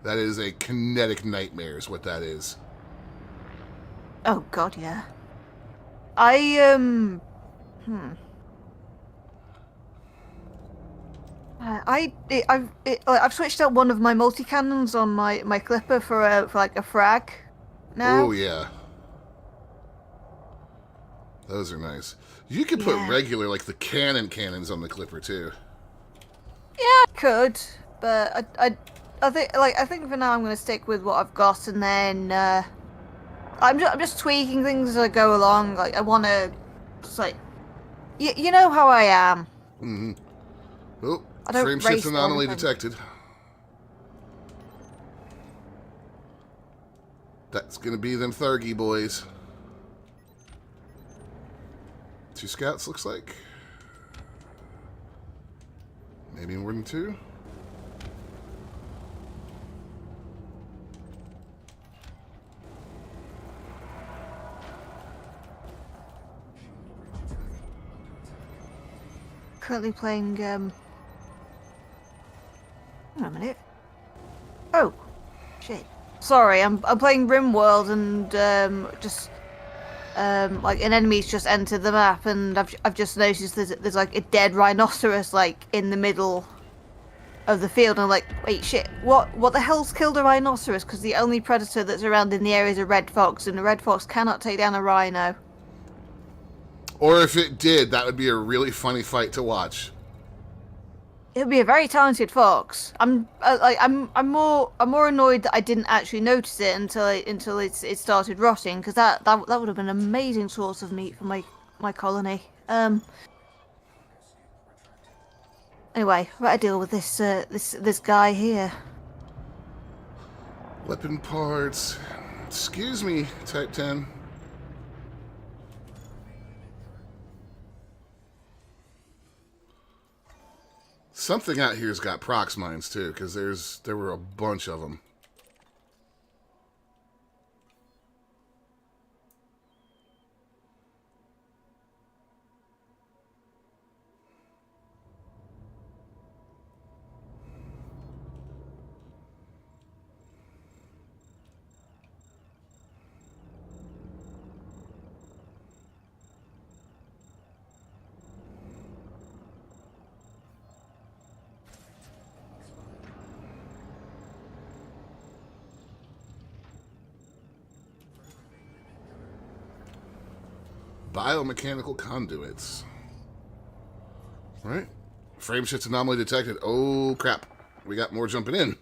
A: That is a kinetic nightmare is what that is.
B: Oh god, yeah. I've switched out one of my multi cannons on my clipper for like a frag now.
A: Oh yeah, those are nice. You could put
B: Yeah.
A: regular like the cannons on the clipper too.
B: Yeah, I could, but I think for now I'm gonna stick with what I've got, and then I'm just tweaking things as I go along. Like I want to, like, you know how I am.
A: Mm-hmm. Oh,
B: I don't
A: frame
B: race
A: shift
B: or
A: anomaly
B: anything.
A: detected. That's gonna be them Thargy boys. 2 scouts looks like. Maybe more than 2.
B: Currently playing. Hang on a minute. Oh, shit. Sorry, I'm playing RimWorld, and just like an enemy's just entered the map, and I've just noticed there's like a dead rhinoceros like in the middle of the field, and I'm like, wait, shit, what the hell's killed a rhinoceros? Because the only predator that's around in the area is a red fox, and a red fox cannot take down a rhino.
A: Or if it did, that would be a really funny fight to watch.
B: It'll be a very talented fox. I'm more annoyed that I didn't actually notice it until it started rotting, because that would have been an amazing source of meat for my colony. Anyway, I better deal with this guy here.
A: Weapon parts. Excuse me, Type 10. Something out here's got prox mines too, because there were a bunch of them. Biomechanical conduits. Right? Frame shift anomaly detected. Oh, crap. We got more jumping in.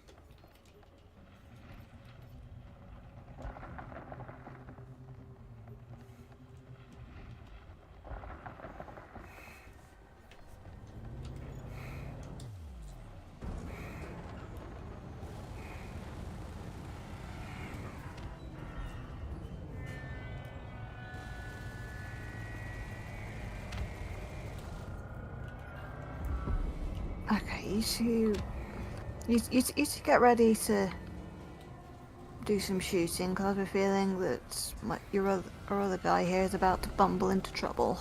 B: Okay, you two get ready to do some shooting, because I have a feeling that our other guy here is about to bumble into trouble.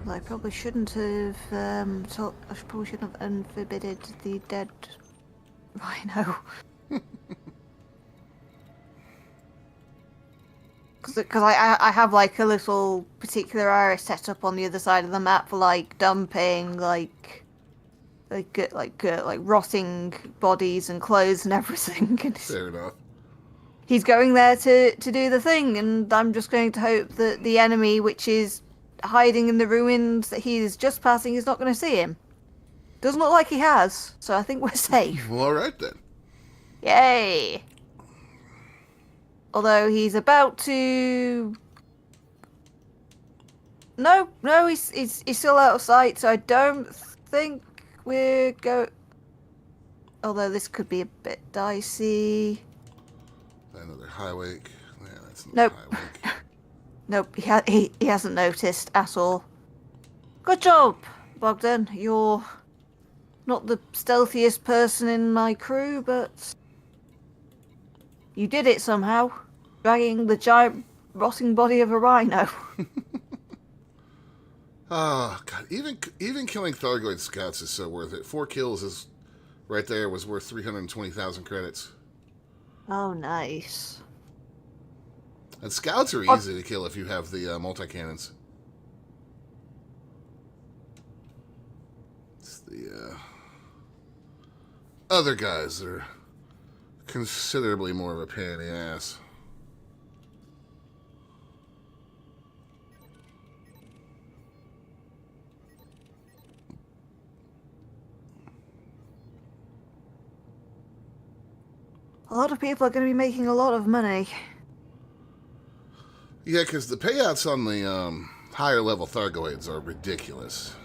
B: I probably shouldn't have I probably shouldn't have unforbidden the dead rhino. Because I have like a little particular area set up on the other side of the map for like dumping like rotting bodies and clothes and everything. And
A: Fair enough.
B: he's going there to do the thing, and I'm just going to hope that the enemy, which is hiding in the ruins that he's just passing, is not going to see him. Doesn't look like he has, so I think we're safe.
A: Well, all right then.
B: Yay! Although he's about to. No, he's still out of sight, so I don't think we're Although this could be a bit dicey.
A: Another highway. Yeah, that's not
B: Nope.
A: highway.
B: Nope, he hasn't noticed at all. Good job, Bogdan. You're not the stealthiest person in my crew, but you did it somehow, dragging the giant rotting body of a rhino.
A: Oh god, even killing Thargoid scouts is so worth it. 4 kills is right there was worth 320,000 credits.
B: Oh, nice.
A: And scouts are easy to kill if you have the multi-cannons. It's the other guys that are considerably more of a pain in the ass.
B: A lot of people are going to be making a lot of money.
A: Yeah, because the payouts on the higher level Thargoids are ridiculous.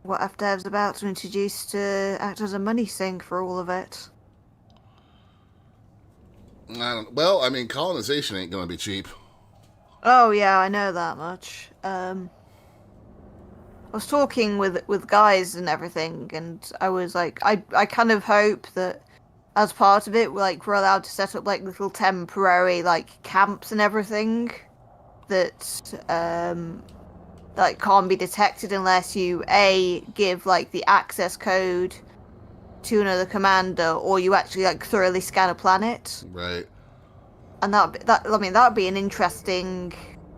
B: What Avdev's about to introduce to act as a money sink for all of it.
A: Well, I mean, colonization ain't going to be cheap.
B: Oh yeah, I know that much. I was talking with guys and everything, and I was like, I kind of hope that as part of it, like we're allowed to set up like little temporary like camps and everything that like can't be detected unless you give like the access code to another commander, or you actually like thoroughly scan a planet.
A: Right.
B: And that would be an interesting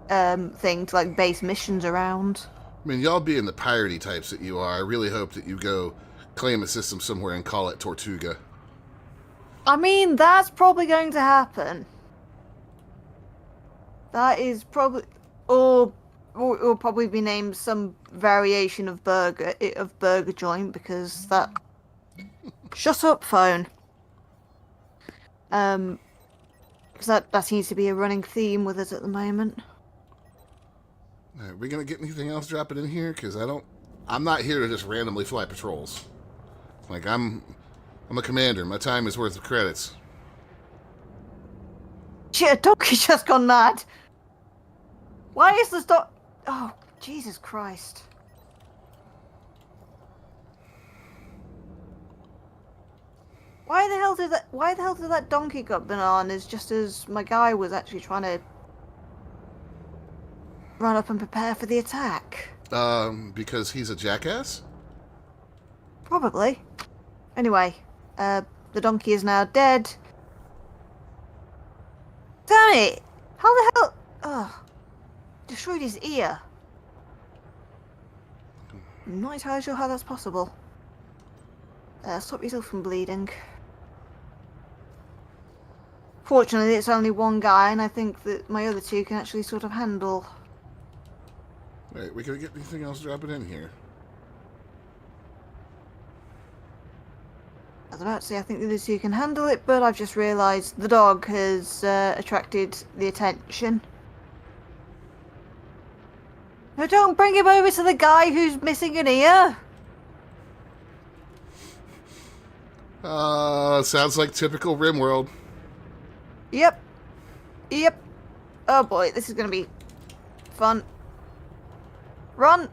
B: thing to like base missions around.
A: I mean, y'all being the piratey types that you are, I really hope that you go claim a system somewhere and call it Tortuga.
B: I mean, that's probably going to happen. That is probably, or it'll probably be named some variation of burger joint, because that. Shut up, phone. Because that seems to be a running theme with us at the moment.
A: Are we gonna get anything else dropping in here? Because I'm not here to just randomly fly patrols. Like I'm a commander. My time is worth the credits.
B: Shit, a donkey's just gone mad. Why is this dog? Oh, Jesus Christ! Why the hell did that donkey got bananas just as my guy was actually trying to run up and prepare for the attack?
A: Because he's a jackass?
B: Probably. Anyway, the donkey is now dead. Damn it! How the hell? Ugh. Destroyed his ear. I'm not entirely sure how that's possible. Stop yourself from bleeding. Fortunately, it's only one guy, and I think that my other two can actually sort of handle.
A: Wait, we gonna get anything else dropping in here?
B: I was about to say I think the other two can handle it, but I've just realised the dog has attracted the attention. No, don't bring him over to the guy who's missing an ear!
A: Sounds like typical RimWorld.
B: Yep. Yep. Oh boy, this is gonna be fun. Run!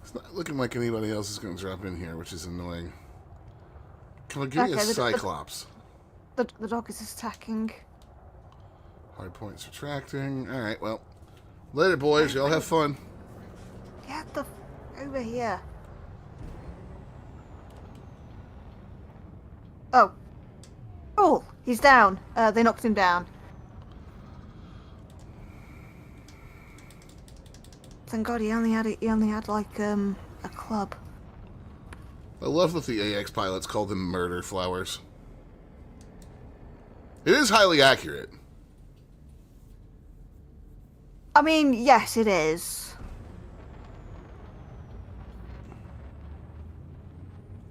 A: It's not looking like anybody else is gonna drop in here, which is annoying. Come on, give me a
B: Okay,
A: Cyclops.
B: The dog is attacking.
A: Hard points retracting. Alright, well. Later, boys. Y'all have fun.
B: Get the over here. Oh. Oh, he's down. They knocked him down. Thank God he only had like a club.
A: I love that the AX pilots call them murder flowers. It is highly accurate.
B: I mean, yes, it is.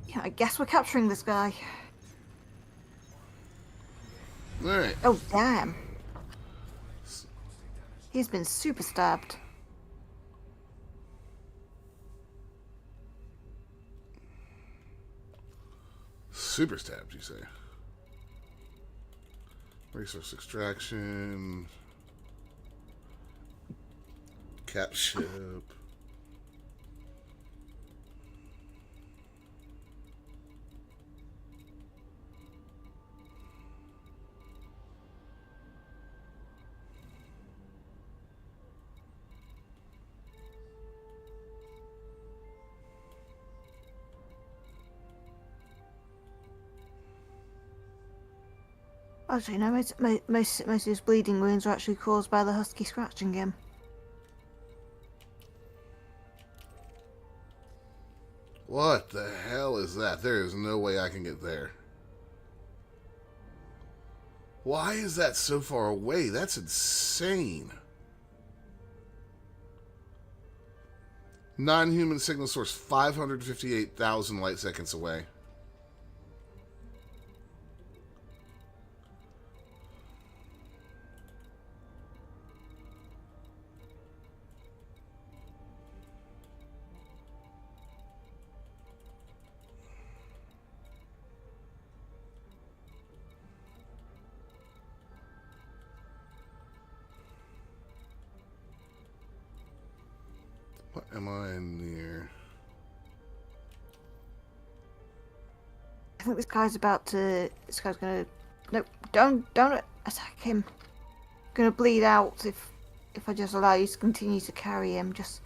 B: Yeah, I guess we're capturing this guy.
A: Alright.
B: Oh, damn. He's been super stabbed.
A: Super stabbed, you say? Resource extraction. Cap ship.
B: Actually, no, most of his bleeding wounds are actually caused by the husky scratching him.
A: What the hell is that? There is no way I can get there. Why is that so far away? That's insane. Non-human signal source 558,000 light seconds away. What am I near?
B: I think this guy's gonna. No, don't attack him. Gonna bleed out if I just allow you to continue to carry him. Just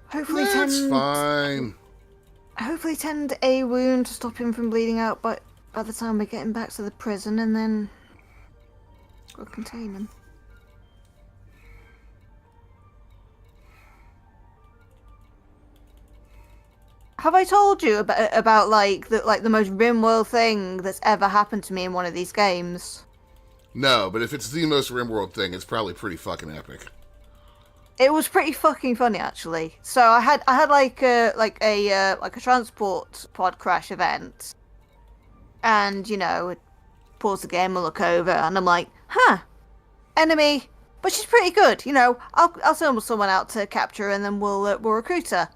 B: hopefully
A: That's fine.
B: Hopefully tend a wound to stop him from bleeding out. But by the time we get him back to the prison, and then we'll contain him. Have I told you about like the most RimWorld thing that's ever happened to me in one of these games?
A: No, but if it's the most RimWorld thing, it's probably pretty fucking epic.
B: It was pretty fucking funny, actually. So I had like a transport pod crash event, and you know, pause the game and look over, and I'm like, huh, enemy, but she's pretty good. You know, I'll send someone out to capture her, and then we'll recruit her.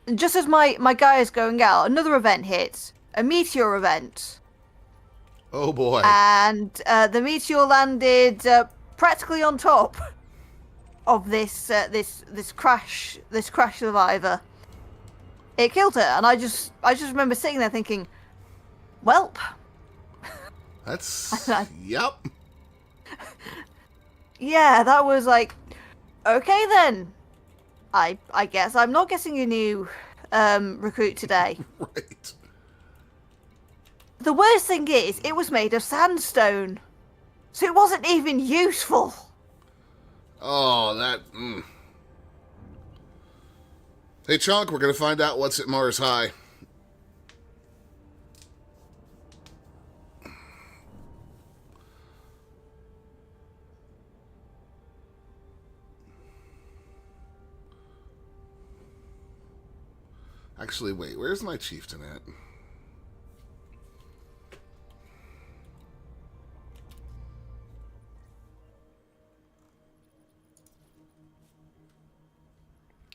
B: And just as my guy is going out, another event hits, a meteor event.
A: Oh boy.
B: and the meteor landed practically on top of this crash survivor. It killed her, and I just remember sitting there thinking, "Welp."
A: That's yep.
B: Yeah, that was like, okay then. I guess I'm not getting a new recruit today.
A: Right.
B: The worst thing is, it was made of sandstone, so it wasn't even useful.
A: Oh, that. Hey, Chunk, we're gonna find out what's at Mars High. Actually, wait, where's my chieftain at?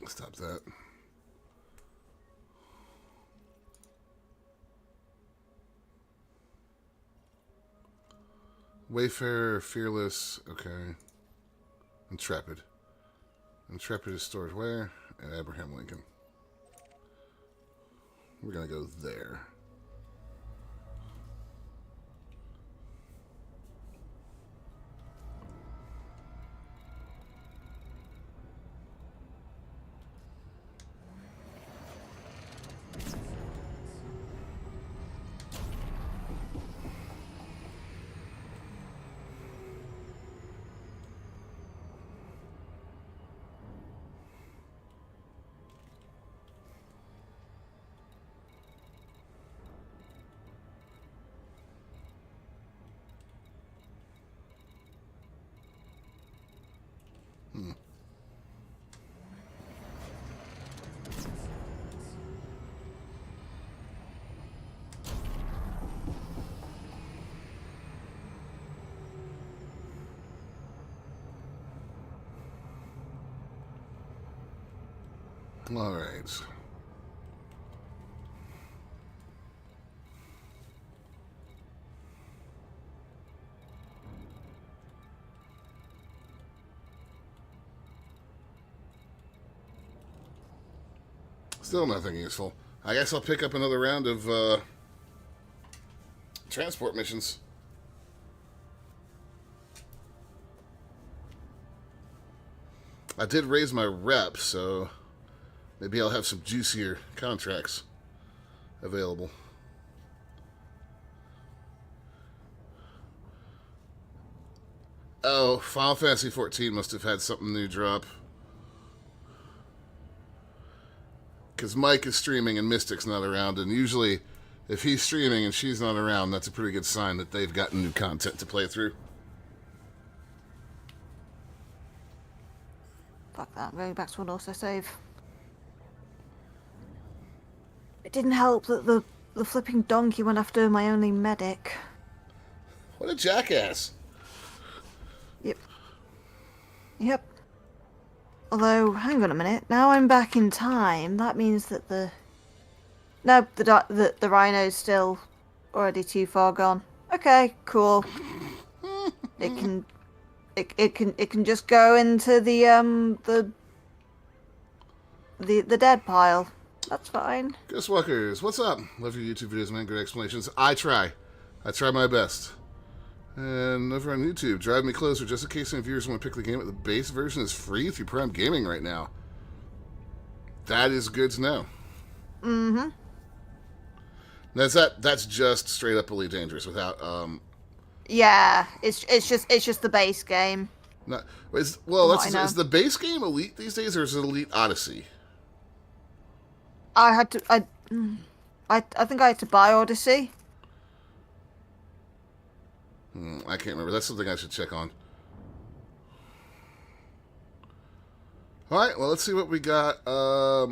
A: Stop that. Wayfarer, Fearless, okay. Intrepid. Intrepid is stored where? At Abraham Lincoln. We're gonna go there. All right. Still nothing useful. I guess I'll pick up another round of transport missions. I did raise my rep, so maybe I'll have some juicier contracts available. Oh, Final Fantasy 14 must have had something new drop. Because Mike is streaming and Mystic's not around, and usually if he's streaming and she's not around, that's a pretty good sign that they've gotten new content to play through.
B: Fuck that, I'm going back to an autosave. It didn't help that the flipping donkey went after my only medic.
A: What a jackass.
B: Yep. Yep. Although, hang on a minute. Now I'm back in time. That means that the rhino's still already too far gone. Okay, cool. It can just go into the dead pile. That's fine.
A: Ghostwalkers, what's up? Love your YouTube videos, man. Good explanations. I try my best. And over on YouTube, Drive Me Closer, just in case any viewers want to pick the game up. The base version is free through Prime Gaming right now. That is good to know.
B: Mm-hmm.
A: That's just straight up Elite Dangerous without
B: Yeah, it's just the base game.
A: not is the base game Elite these days, or is it Elite Odyssey?
B: I think I had to buy Odyssey.
A: I can't remember. That's something I should check on. Alright, well, let's see what we got at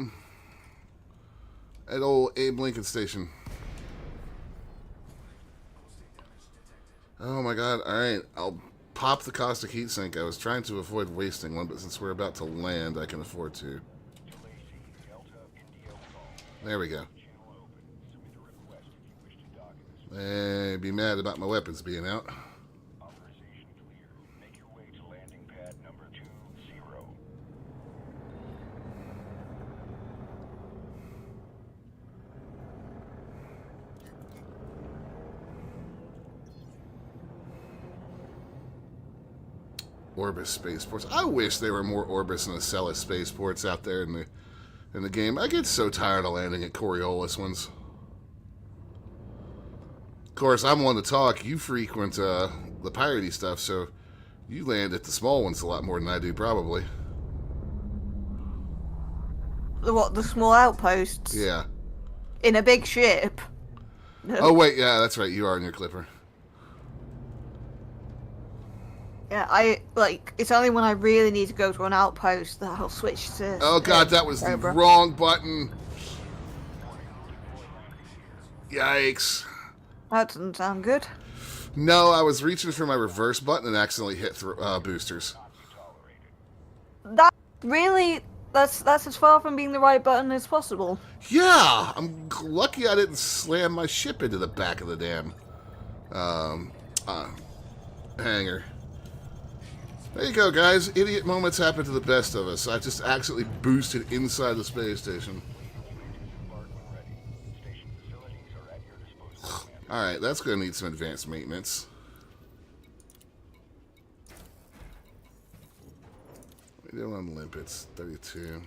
A: old Abe Lincoln Station. Oh my god, alright. I'll pop the caustic heat sink. I was trying to avoid wasting one, but since we're about to land, I can afford to. There we go. Be mad about my weapons being out.
C: Authorization clear. Make your way to landing pad number 20.
A: Orbis spaceports. I wish there were more Orbis and Acela spaceports out there in the game. I get so tired of landing at Coriolis ones. Of course, I'm one to talk. You frequent the piratey stuff, so you land at the small ones a lot more than I do, probably.
B: What, the small outposts?
A: Yeah.
B: In a big ship?
A: Oh, wait, yeah, that's right. You are in your Clipper.
B: Yeah, it's only when I really need to go to an outpost that I'll switch to...
A: Oh, God, that was the wrong button. Yikes.
B: That doesn't sound good.
A: No, I was reaching for my reverse button and accidentally hit boosters.
B: That really... That's as far from being the right button as possible.
A: Yeah, I'm lucky I didn't slam my ship into the back of the damn hangar. There you go, guys. Idiot moments happen to the best of us. I just accidentally boosted inside the space station. Alright, that's going to need some advanced maintenance. What are we doing on limpets? 32.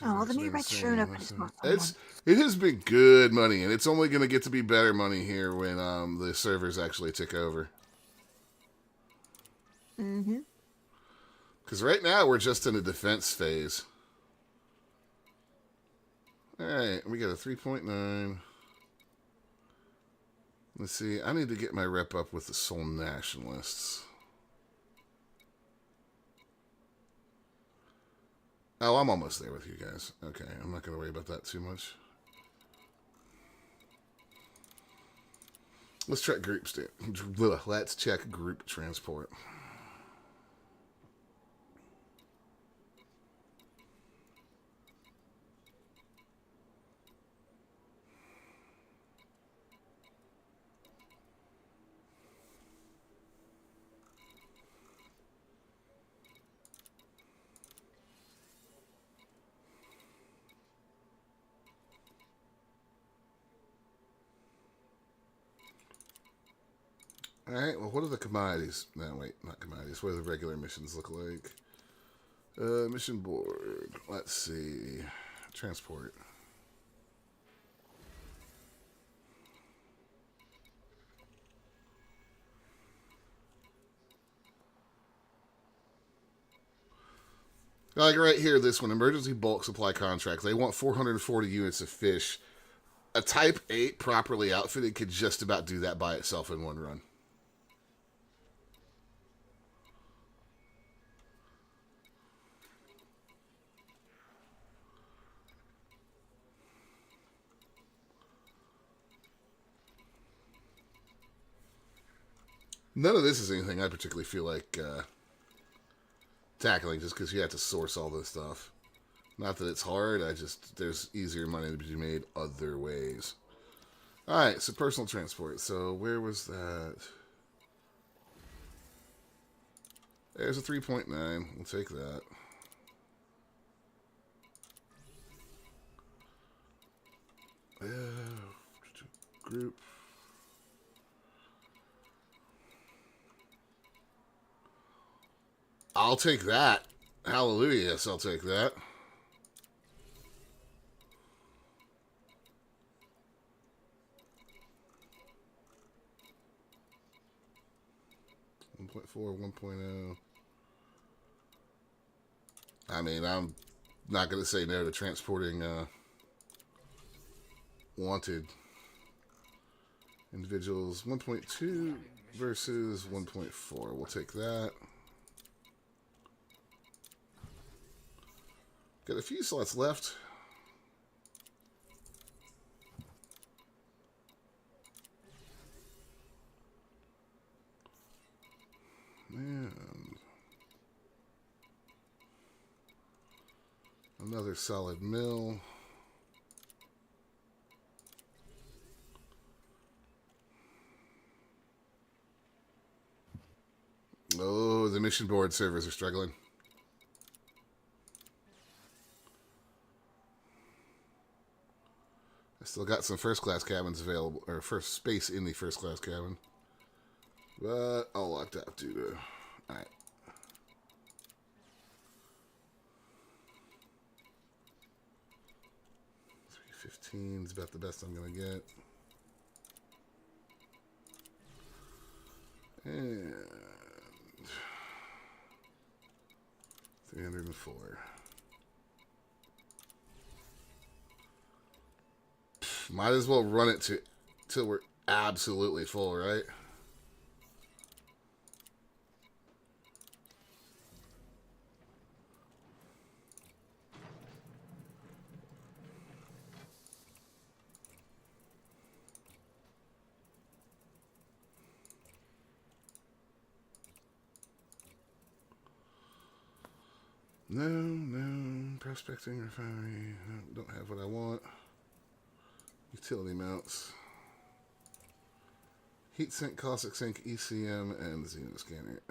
B: Oh, the new red showing up is not fun.
A: It has been good money, and it's only going to get to be better money here when the servers actually tick over.
B: Mm-hmm.
A: Because right now we're just in a defense phase. Alright, we got a 3.9. Let's see, I need to get my rep up with the Soul Nationalists. Oh, I'm almost there with you guys. Okay, I'm not going to worry about that too much. Let's check Let's check group transport. Alright, well, what are the commodities? No, wait, not commodities. What do the regular missions look like? Mission board. Let's see. Transport. Like right here, this one, emergency bulk supply contract. They want 440 units of fish. A Type 8 properly outfitted could just about do that by itself in one run. None of this is anything I particularly feel like tackling, just because you have to source all this stuff. Not that it's hard, there's easier money to be made other ways. Alright, so personal transport. So where was that? There's a 3.9. We'll take that. Group. I'll take that. Hallelujah, yes, I'll take that. .4, 1.0. I mean, I'm not going to say no to transporting wanted individuals. 1.2 versus 1.4. We'll take that. Got a few slots left. And Another solid mill. Oh, the mission board servers are struggling. I still got some first class cabins available, or first space in the first class cabin. But all locked out due to... Alright. $315 is about the best I'm going to get. And... 304. Might as well run it till we're absolutely full, right? No, prospecting refinery. Don't have what I want. Utility mounts. Heat sink, caustic sink, ECM, and the Xeno scanner.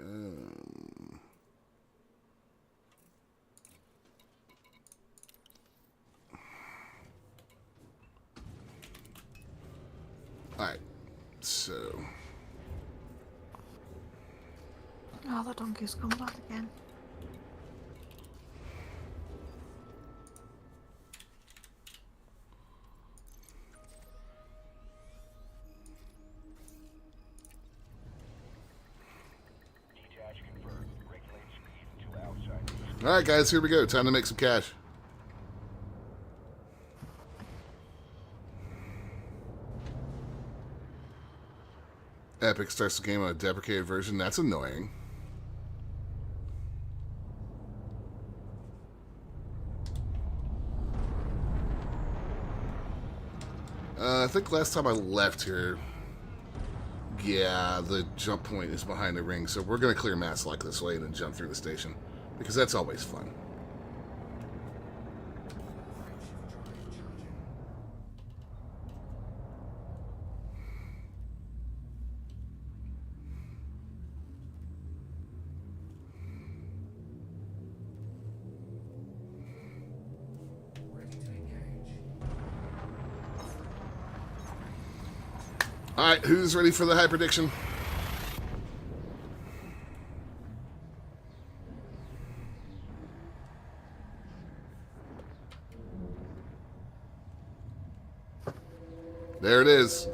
A: Alright, so.
B: Oh, the donkey's come back again.
C: Detach confirmed. Regulate speed until outside.
A: Alright, guys, here we go. Time to make some cash. Epic starts the game on a deprecated version. That's annoying. I think last time I left here, yeah, the jump point is behind the ring, so we're going to clear mass like this way and then jump through the station, because that's always fun. Alright, who's ready for the high prediction? There it is.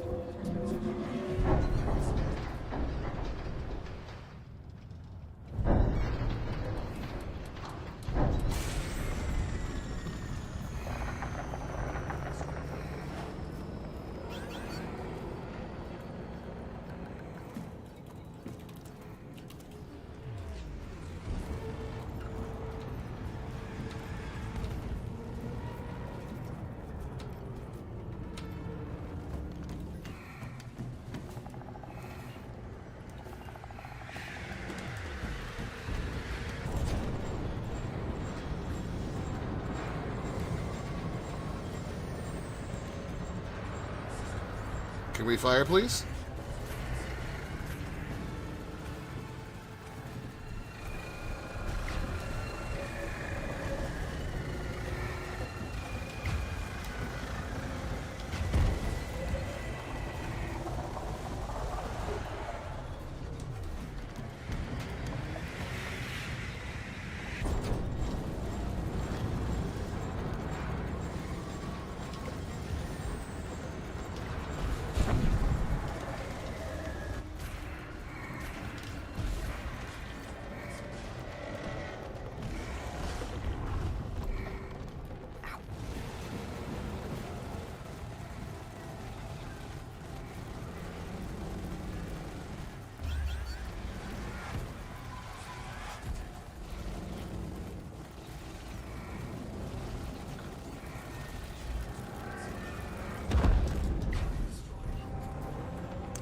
A: Can we fire, please?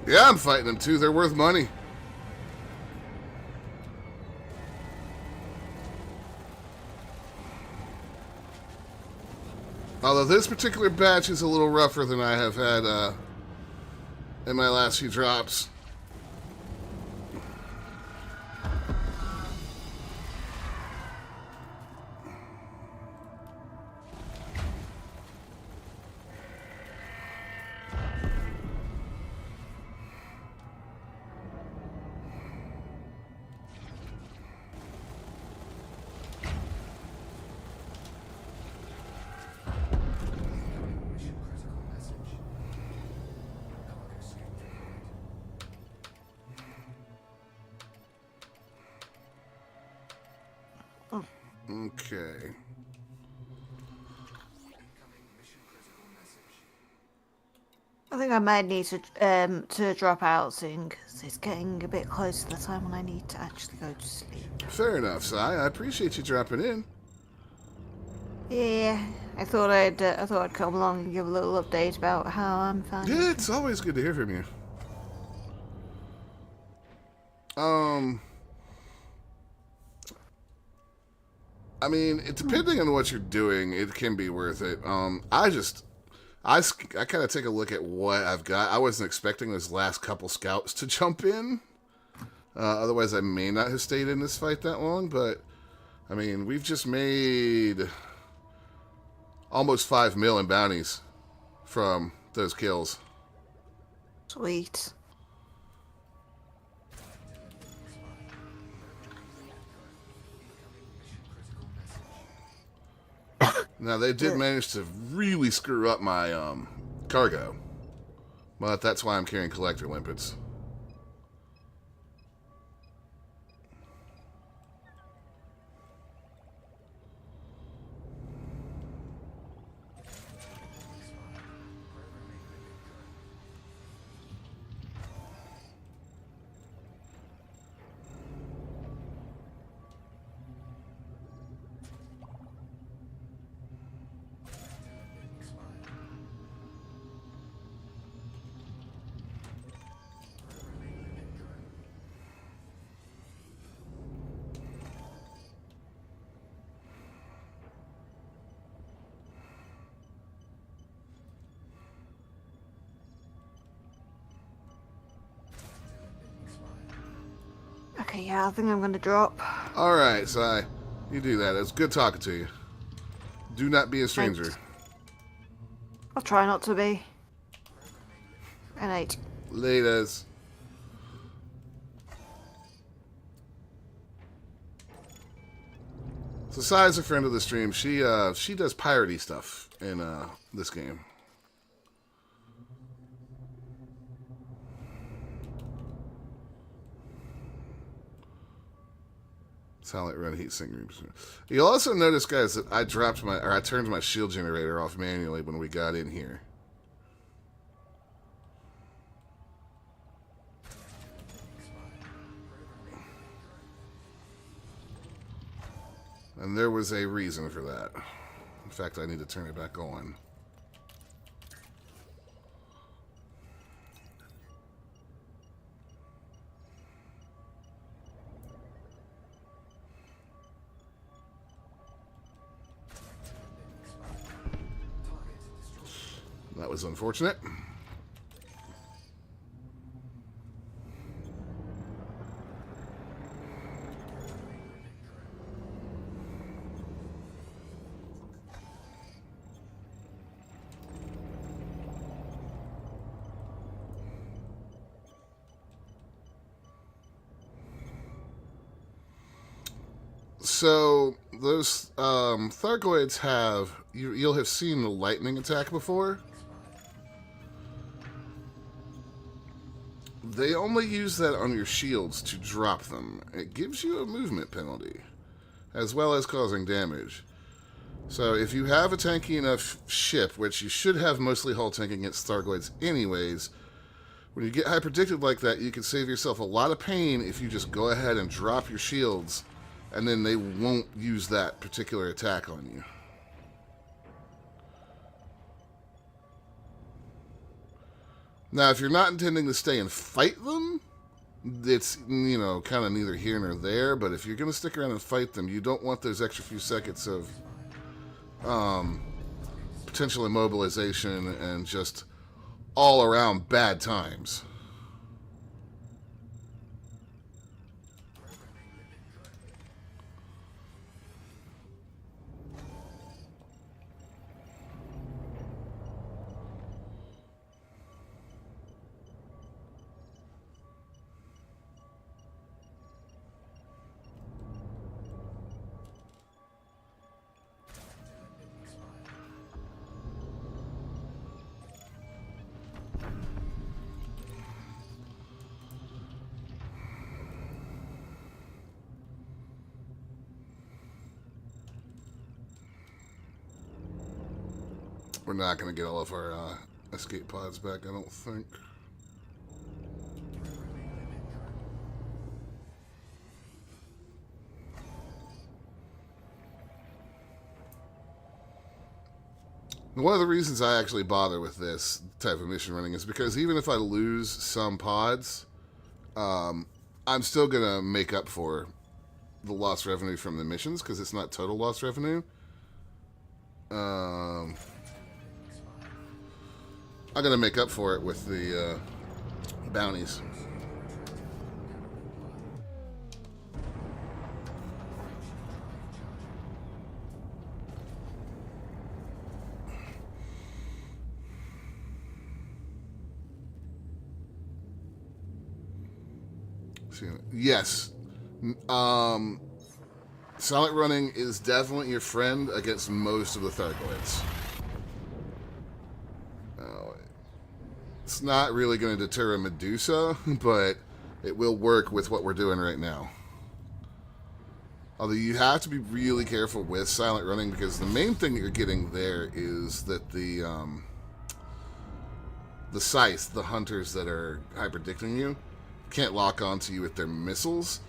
A: Yeah, I'm fighting them too. They're worth money. So this particular batch is a little rougher than I have had in my last few drops. Okay.
B: I think I might need to drop out soon because it's getting a bit close to the time when I need to actually go to sleep.
A: Fair enough, Si. I appreciate you dropping in.
B: Yeah, I thought I'd come along and give a little update about how I'm finding.
A: Yeah, it's always good to hear from you. I mean, depending on what you're doing, it can be worth it. I kind of take a look at what I've got. I wasn't expecting those last couple scouts to jump in. Otherwise, I may not have stayed in this fight that long. But, I mean, we've just made almost 5 mil in bounties from those kills.
B: Sweet.
A: Now, they did manage to really screw up my cargo. But that's why I'm carrying collector limpets.
B: Okay, yeah, I think I'm gonna drop.
A: Alright, Si. You do that. It's good talking to you. Do not be a stranger.
B: Thanks. I'll try not to be. Good night.
A: Laters. So Sai's a friend of the stream. She does piratey stuff in this game. Silent run heat sink rooms. You'll also notice, guys, that I turned my shield generator off manually when we got in here. And there was a reason for that. In fact, I need to turn it back on. That was unfortunate. So those Thargoids have you'll have seen the lightning attack before. They only use that on your shields to drop them. It gives you a movement penalty, as well as causing damage. So if you have a tanky enough ship, which you should have mostly hull tanking against Thargoids anyways, when you get hyperdicted like that, you can save yourself a lot of pain if you just go ahead and drop your shields, and then they won't use that particular attack on you. Now, if you're not intending to stay and fight them, it's, you know, kind of neither here nor there. But if you're going to stick around and fight them, you don't want those extra few seconds of potential immobilization and just all around bad times. We're not going to get all of our escape pods back, I don't think. One of the reasons I actually bother with this type of mission running is because even if I lose some pods, I'm still going to make up for the lost revenue from the missions because it's not total lost revenue. I'm going to make up for it with the bounties. Yes. Silent running is definitely your friend against most of the Thargoids. It's not really going to deter a Medusa, but it will work with what we're doing right now. Although you have to be really careful with silent running because the main thing that you're getting there is that the scythe, the hunters that are hyperdicting you, can't lock onto you with their missiles.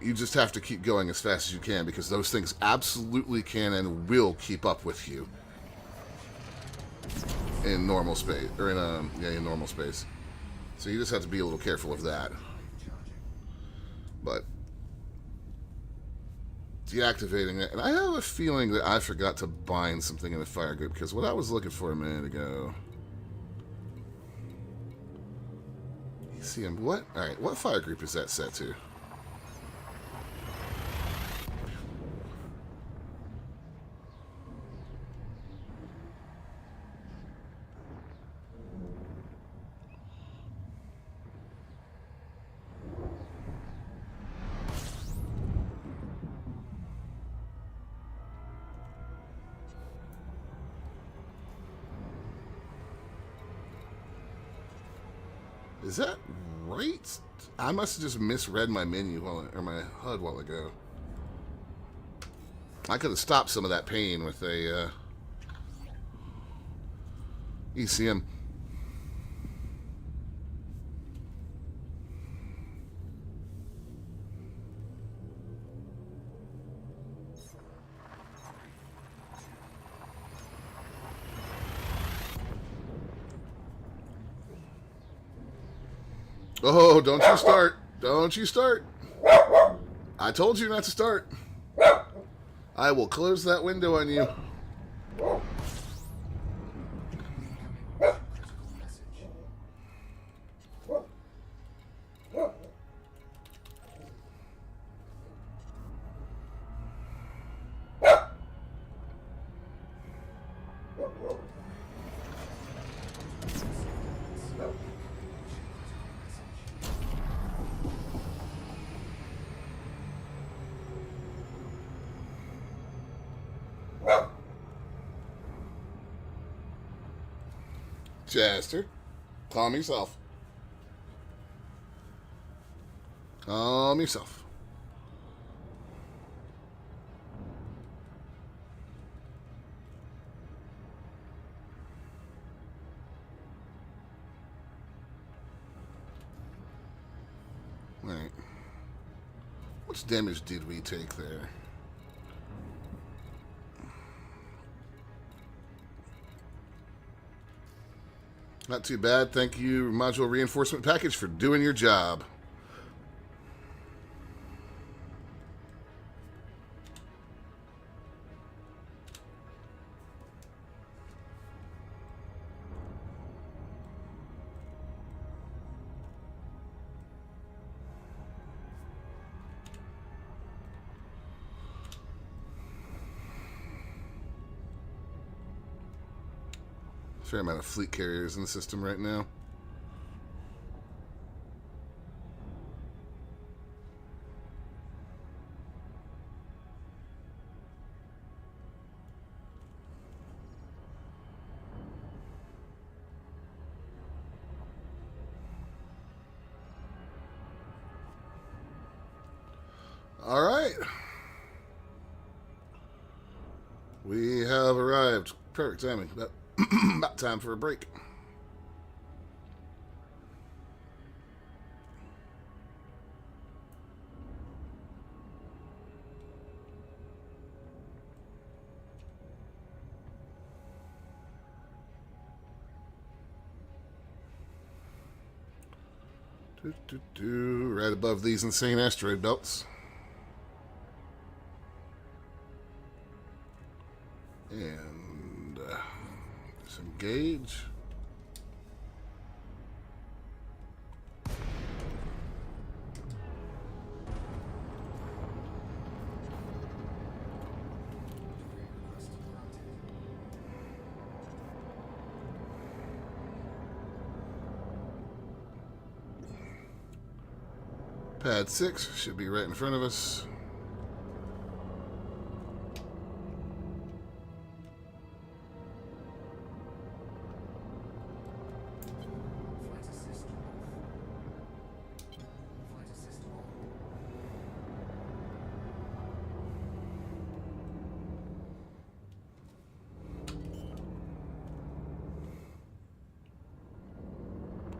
A: You just have to keep going as fast as you can because those things absolutely can and will keep up with you in normal space, or in normal space. So you just have to be a little careful of that. But deactivating it, and I have a feeling that I forgot to bind something in the fire group because what I was looking for a minute ago. See him. What? All right. What fire group is that set to? Is that right? I must have just misread my menu or my HUD while ago. I could have stopped some of that pain with a ECM. Oh, don't you start. Don't you start. I told you not to start. I will close that window on you. Chester, calm yourself. Calm yourself. All right. How much damage did we take there? Not too bad. Thank you, Module Reinforcement Package, for doing your job. Fair amount of fleet carriers in the system right now. All right. We have arrived. Perfect timing. About time for a break. Right above these insane asteroid belts. And disengage. Pad 6 should be right in front of us.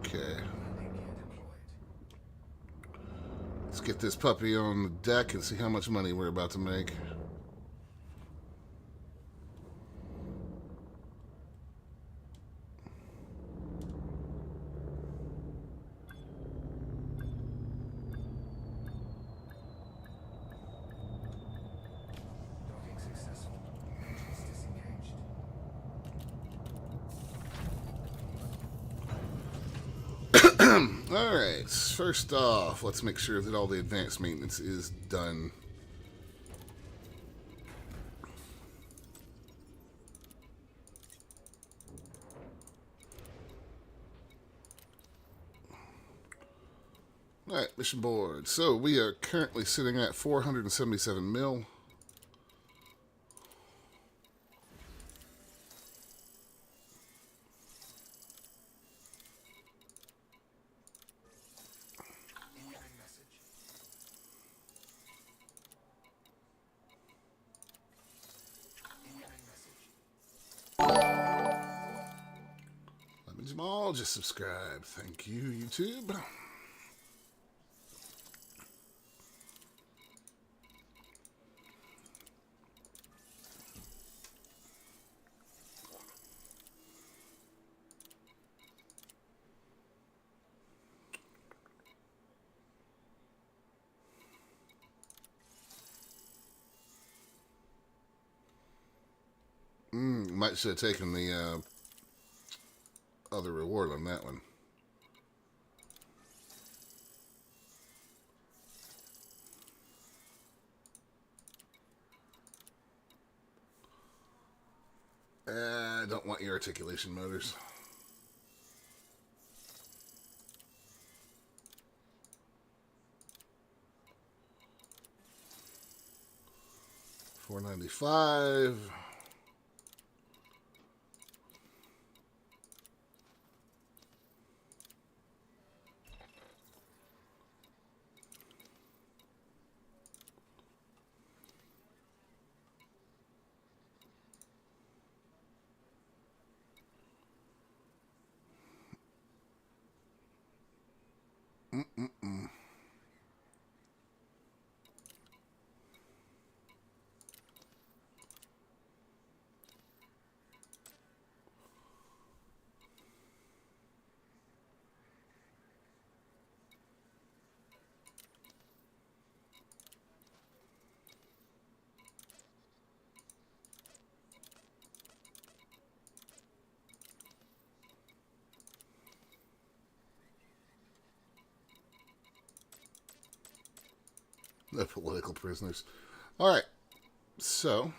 A: Okay. Let's get this puppy on the deck and see how much money we're about to make. Alright, first off, let's make sure that all the advanced maintenance is done. Alright, mission board. So we are currently sitting at 477 mil. Lemon Jamal just subscribed. Thank you, YouTube. Might should have taken the other reward on that one. I don't want your articulation motors. $495. The political prisoners. All right. So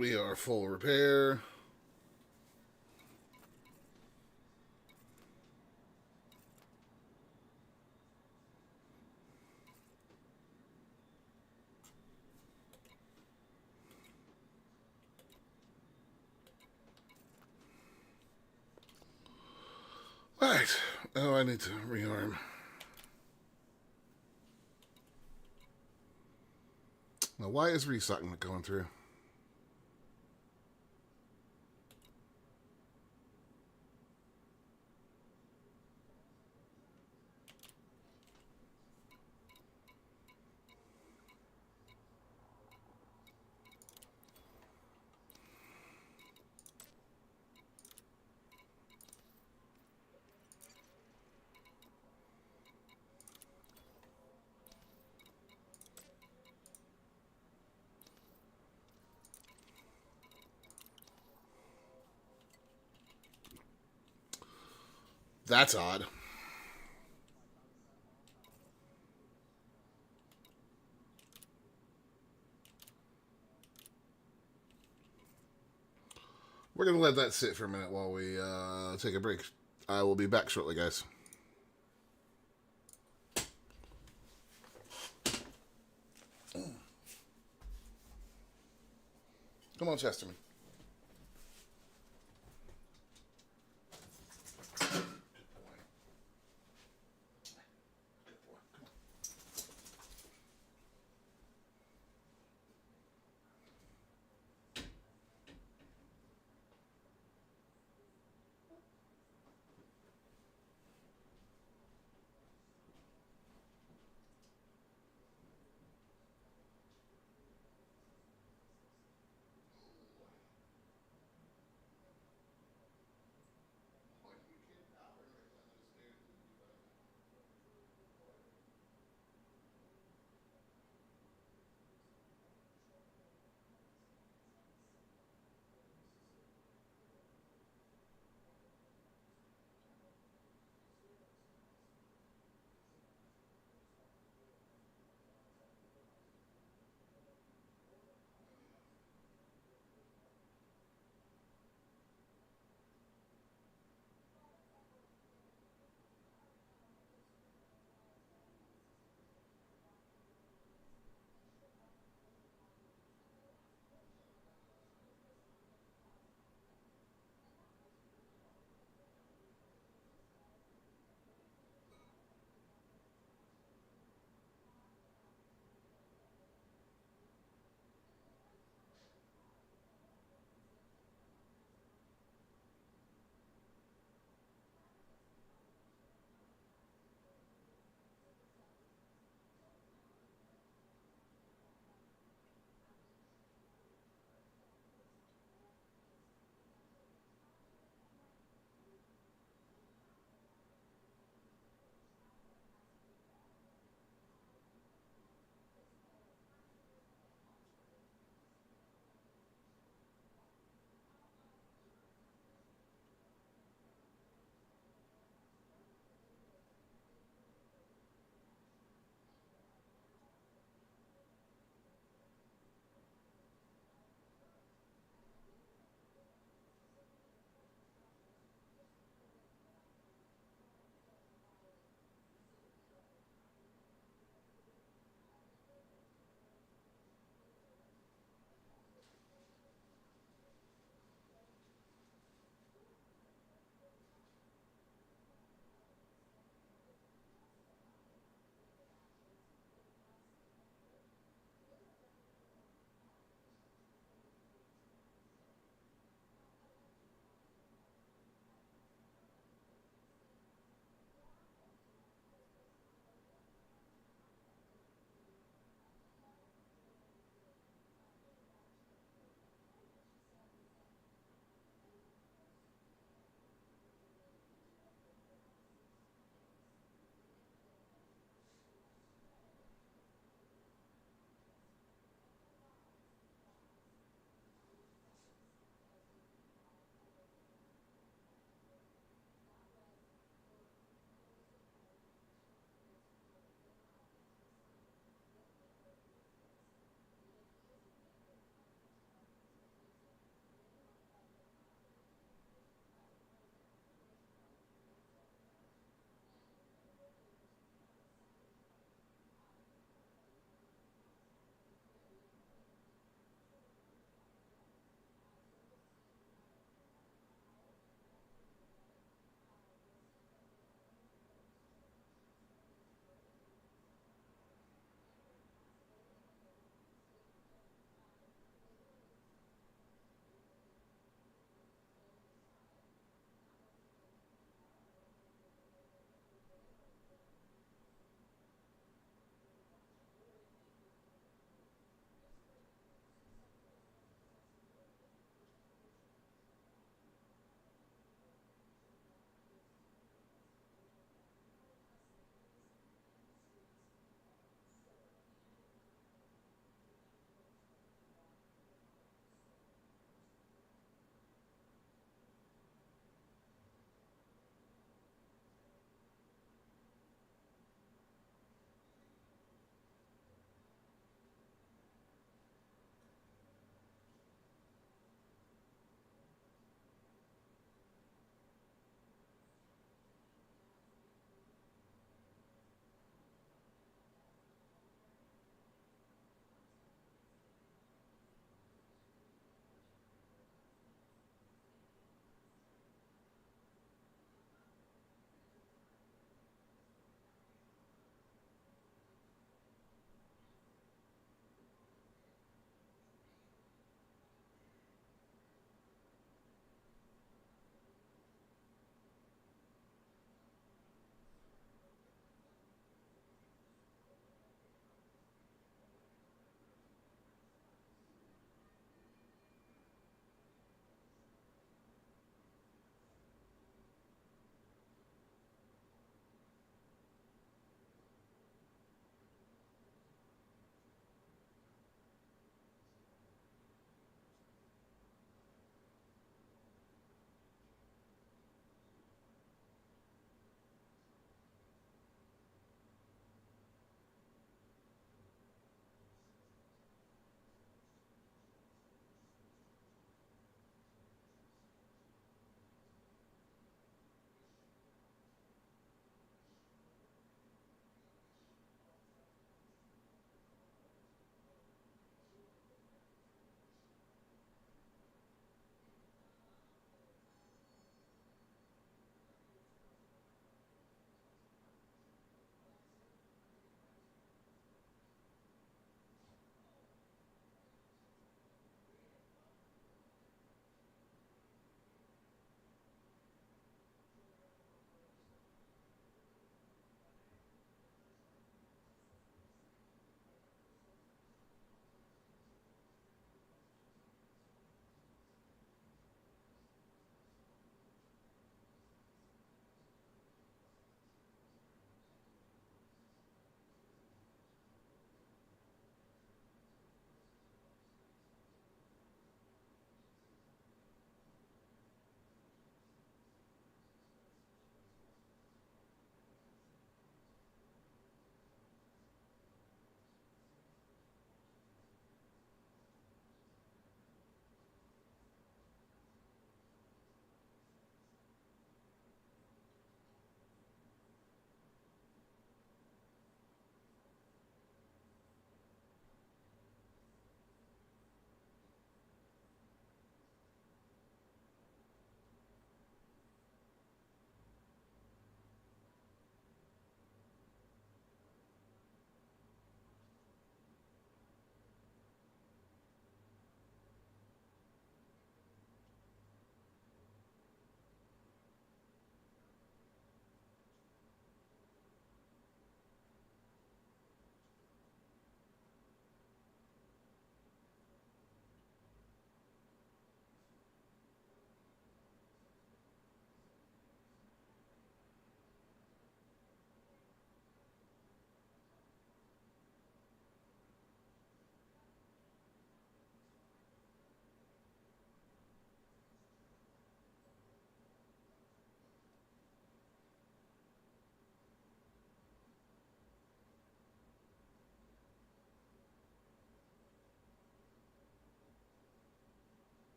A: We are full repair. Alright. Oh, I need to rearm. Now, why is restocking not going through? That's odd. We're going to let that sit for a minute while we take a break. I will be back shortly, guys. Come on, Chesterman.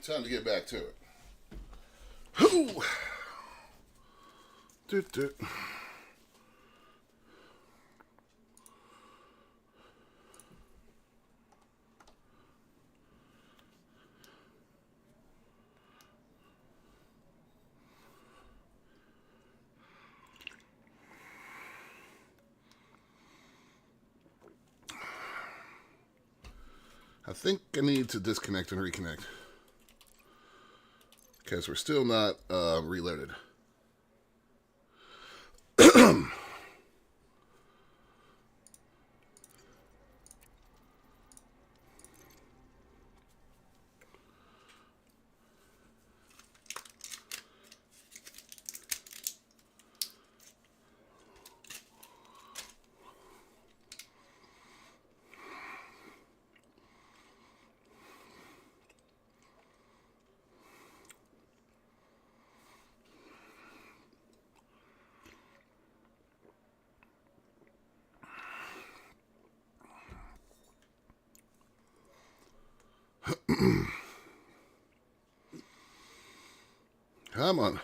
A: Time to get back to it. Hoo! Doot, doot. I think I need to disconnect and reconnect because we're still not reloaded. Come on.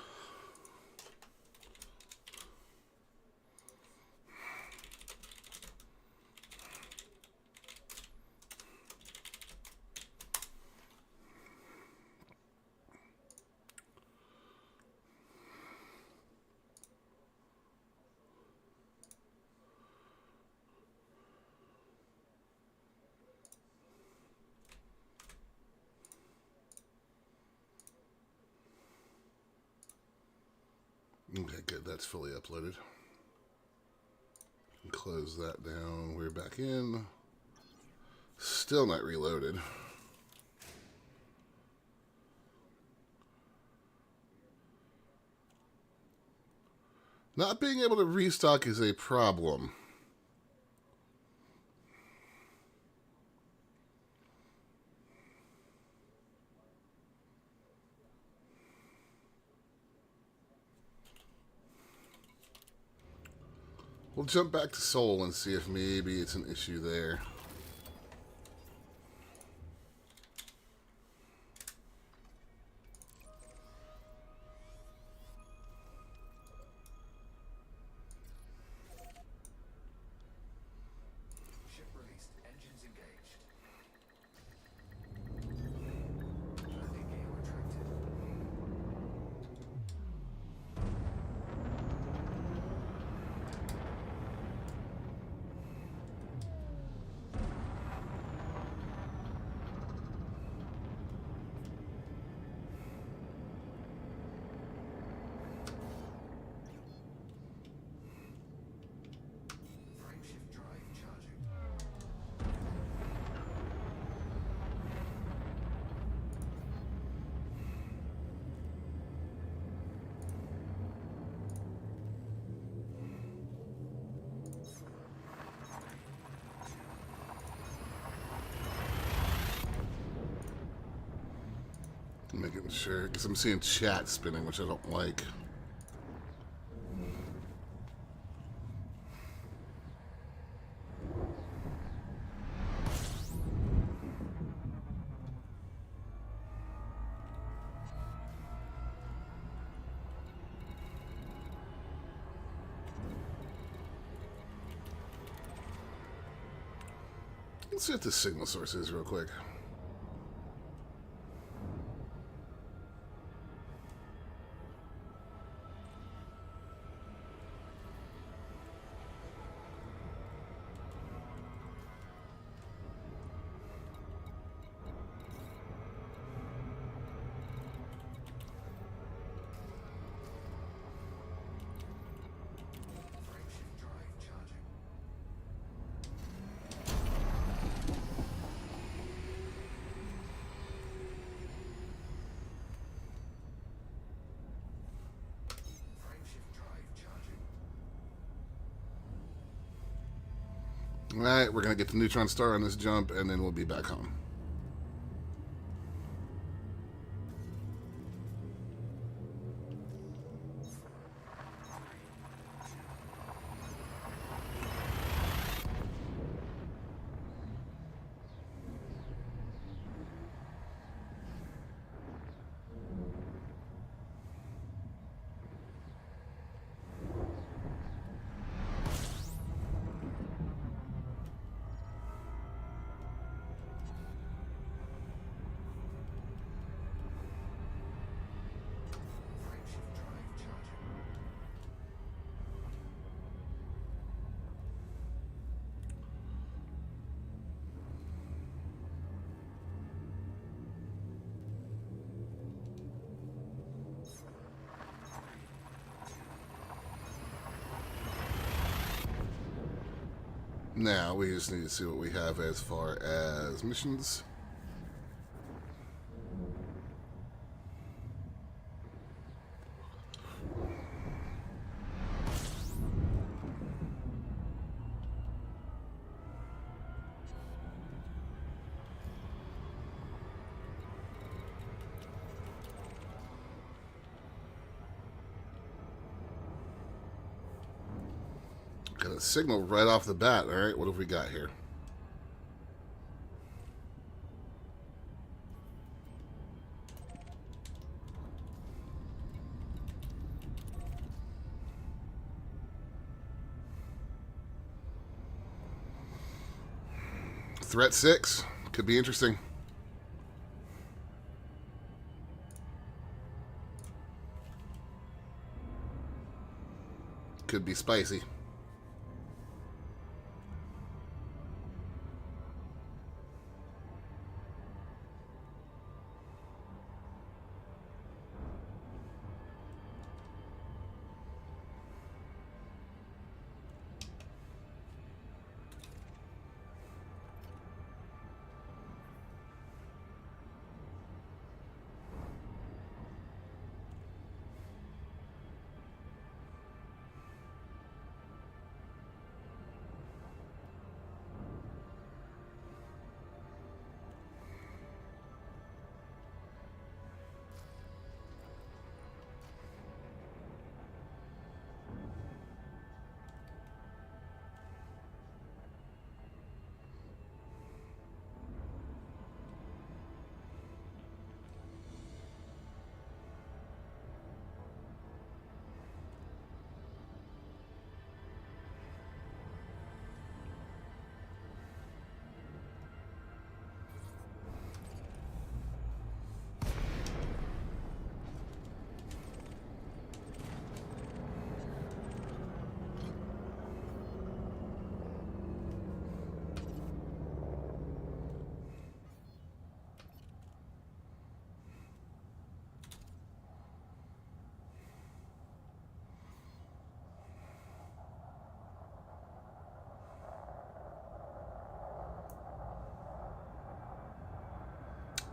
A: Okay, good. That's fully uploaded. Close that down. We're back in. Still not reloaded. Not being able to restock is a problem. We'll jump back to Seoul and see if maybe it's an issue there.
C: Ship released. Engines engaged. Landing gear retracted. Frameshift drive charging.
A: Making sure, because I'm seeing chat spinning, which I don't like. Let's see what the signal source is real quick.
C: Frameshift drive charging. Frameshift drive charging.
A: Alright, we're going to get the neutron star on this jump, and then we'll be back home. Now we just need to see what we have as far as missions. Got a signal right off the bat. All right, what have we got here? Threat 6 could be interesting. Could be spicy.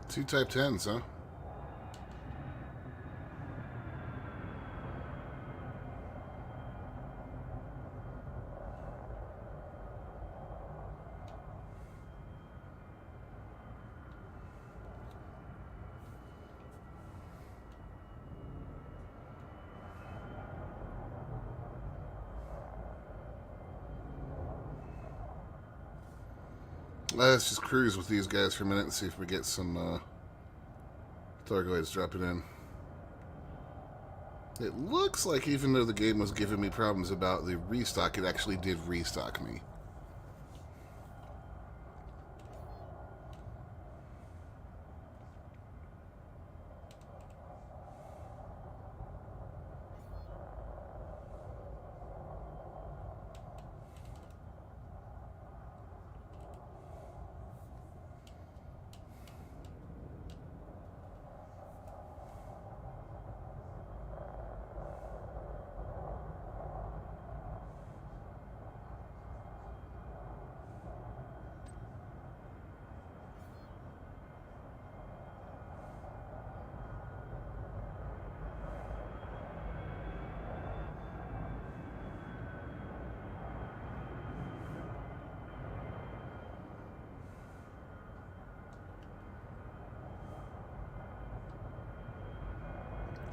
A: Two Type 10s, huh? Let's just cruise with these guys for a minute and see if we get some Targoids dropping in. It looks like even though the game was giving me problems about the restock, it actually did restock me.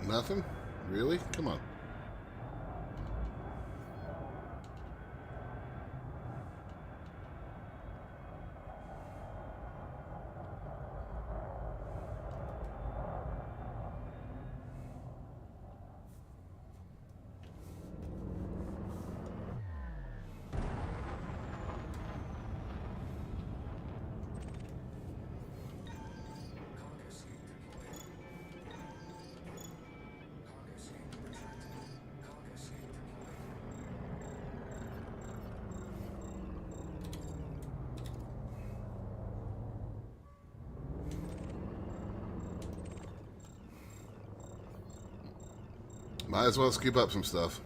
A: Nothing? Really? Come on. Might as well scoop up some stuff.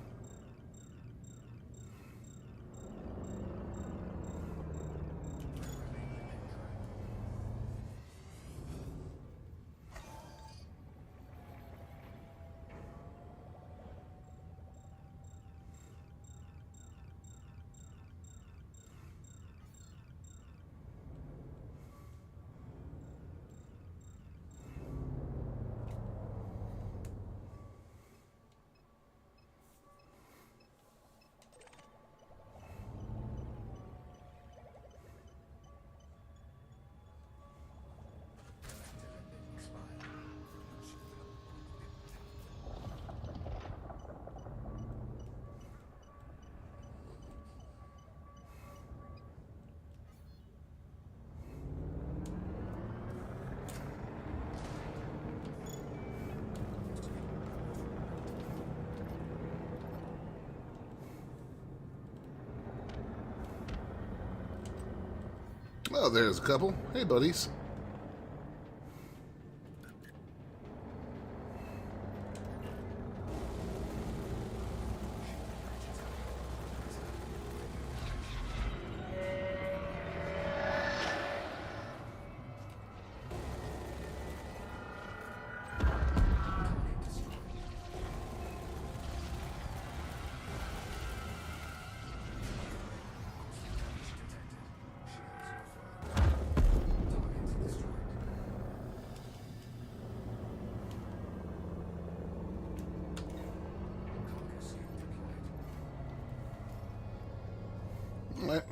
A: Oh, there's a couple. Hey, buddies. All right.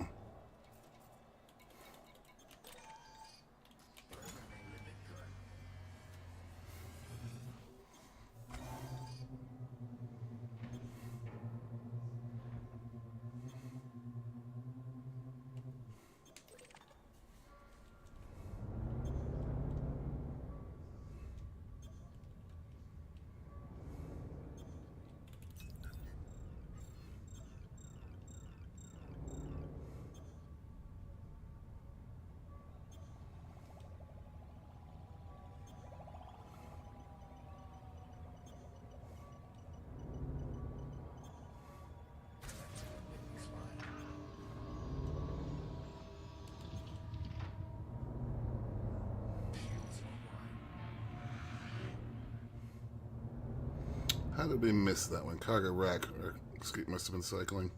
A: How did we miss that one? Cargo rack. Or, excuse, must have been cycling.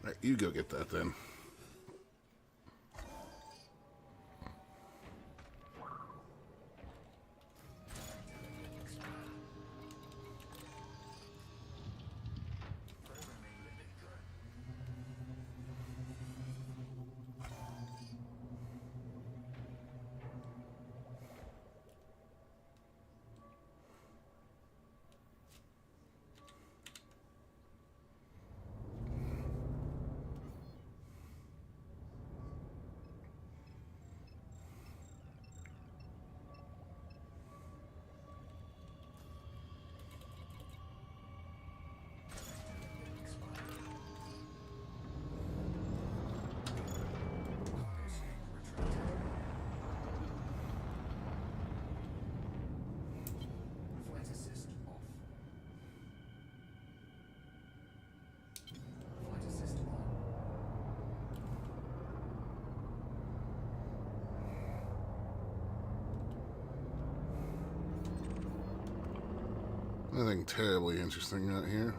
A: All right, you go get that then. Nothing terribly interesting out here.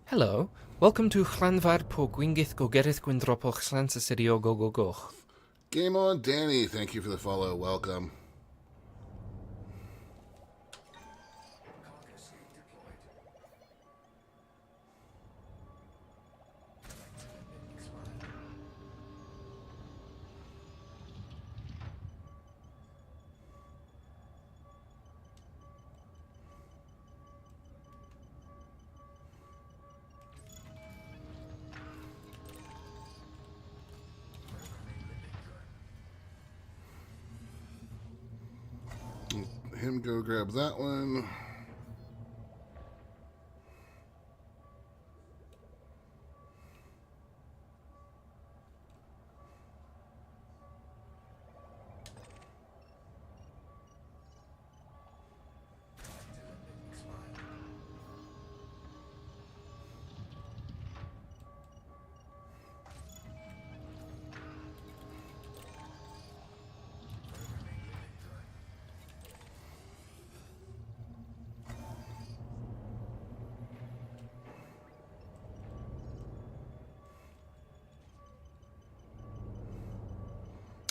D: Hello, welcome to Llanfair po Gwyngyth Gogerydd Gwyndrapwch Llantysirio Gogogoch.
A: Game on, Danny. Thank you for the follow. Welcome. Him go grab that one.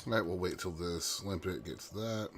A: Alright, we'll wait till this limpet gets that.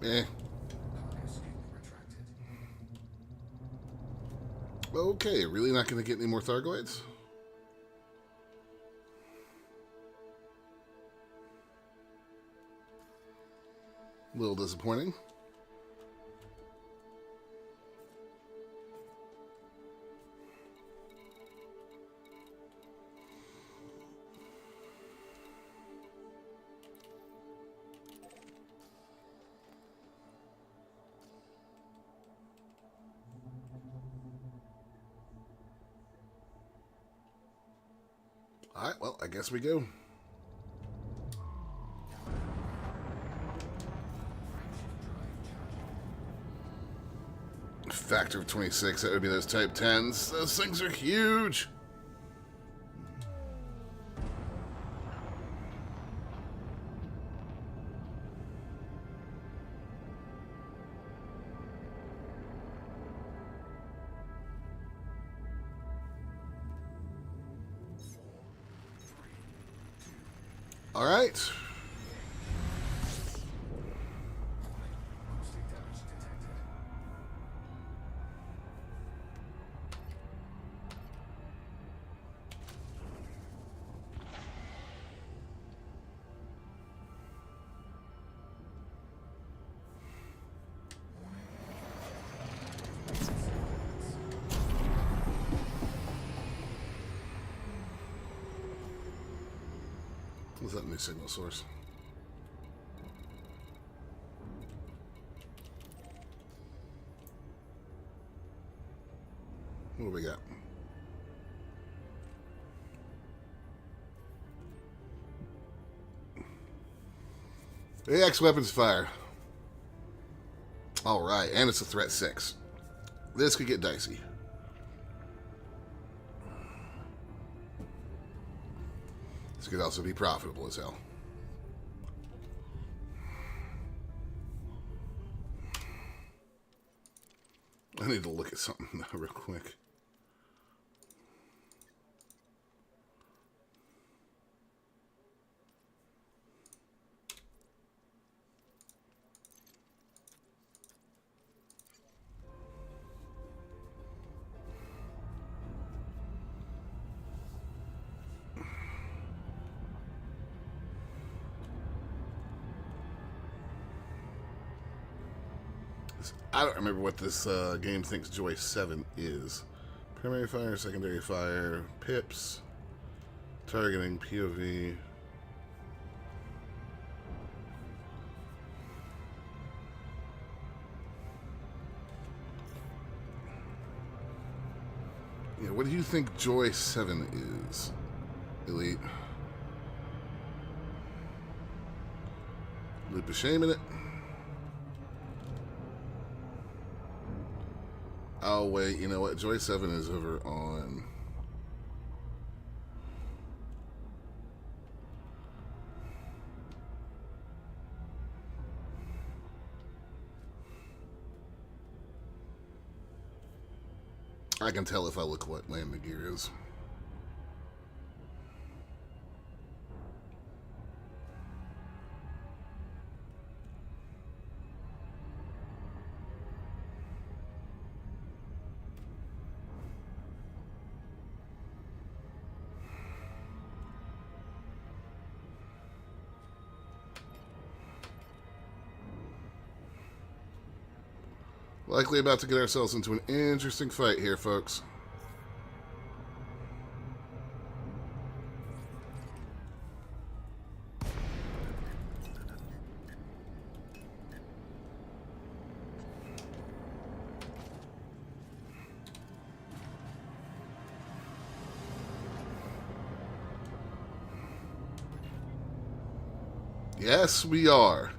A: Eh. Okay, really not going to get any more Thargoids? A little disappointing. Alright, well, I guess we go. Factor of 26, that would be those Type 10s. Those things are huge! Alright. What's that new signal source? What do we got? AX weapons fire. Alright, and it's a threat 6. This could get dicey. This could also be profitable as hell. I need to look at something real quick. I don't remember what this game thinks Joy 7 is. Primary fire, secondary fire, pips, targeting, POV. Yeah, what do you think Joy 7 is? Elite. Leap of shame in it. Oh, wait, you know what? Joy 7 is over on... I can tell if I look what land the gear is. Likely about to get ourselves into an interesting fight here, folks. Yes, we are.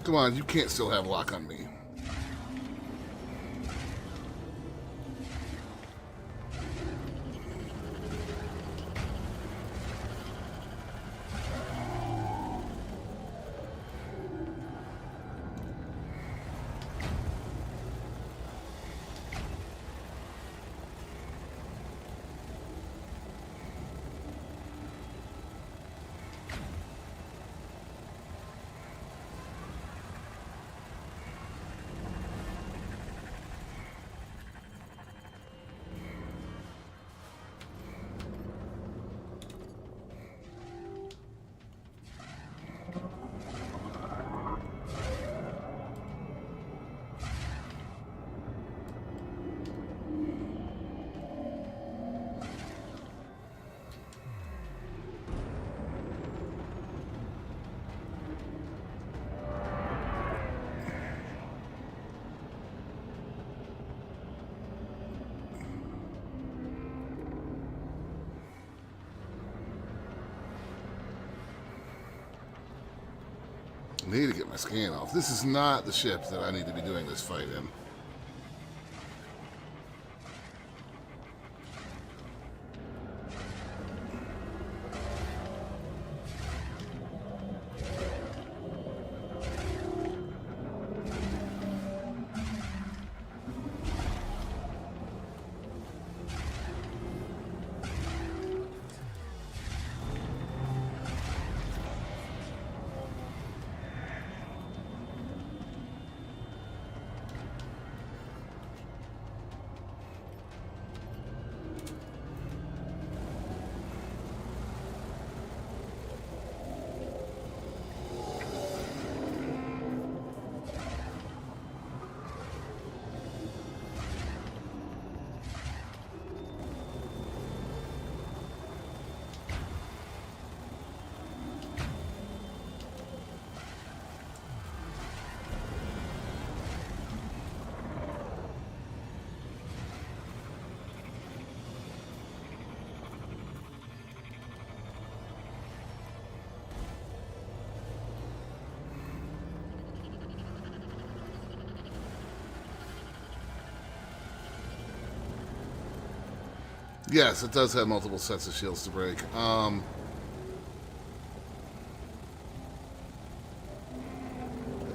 A: Come on, you can't still have lock on me. I need to get my scan off. This is not the ship that I need to be doing this fight in. Yes, it does have multiple sets of shields to break.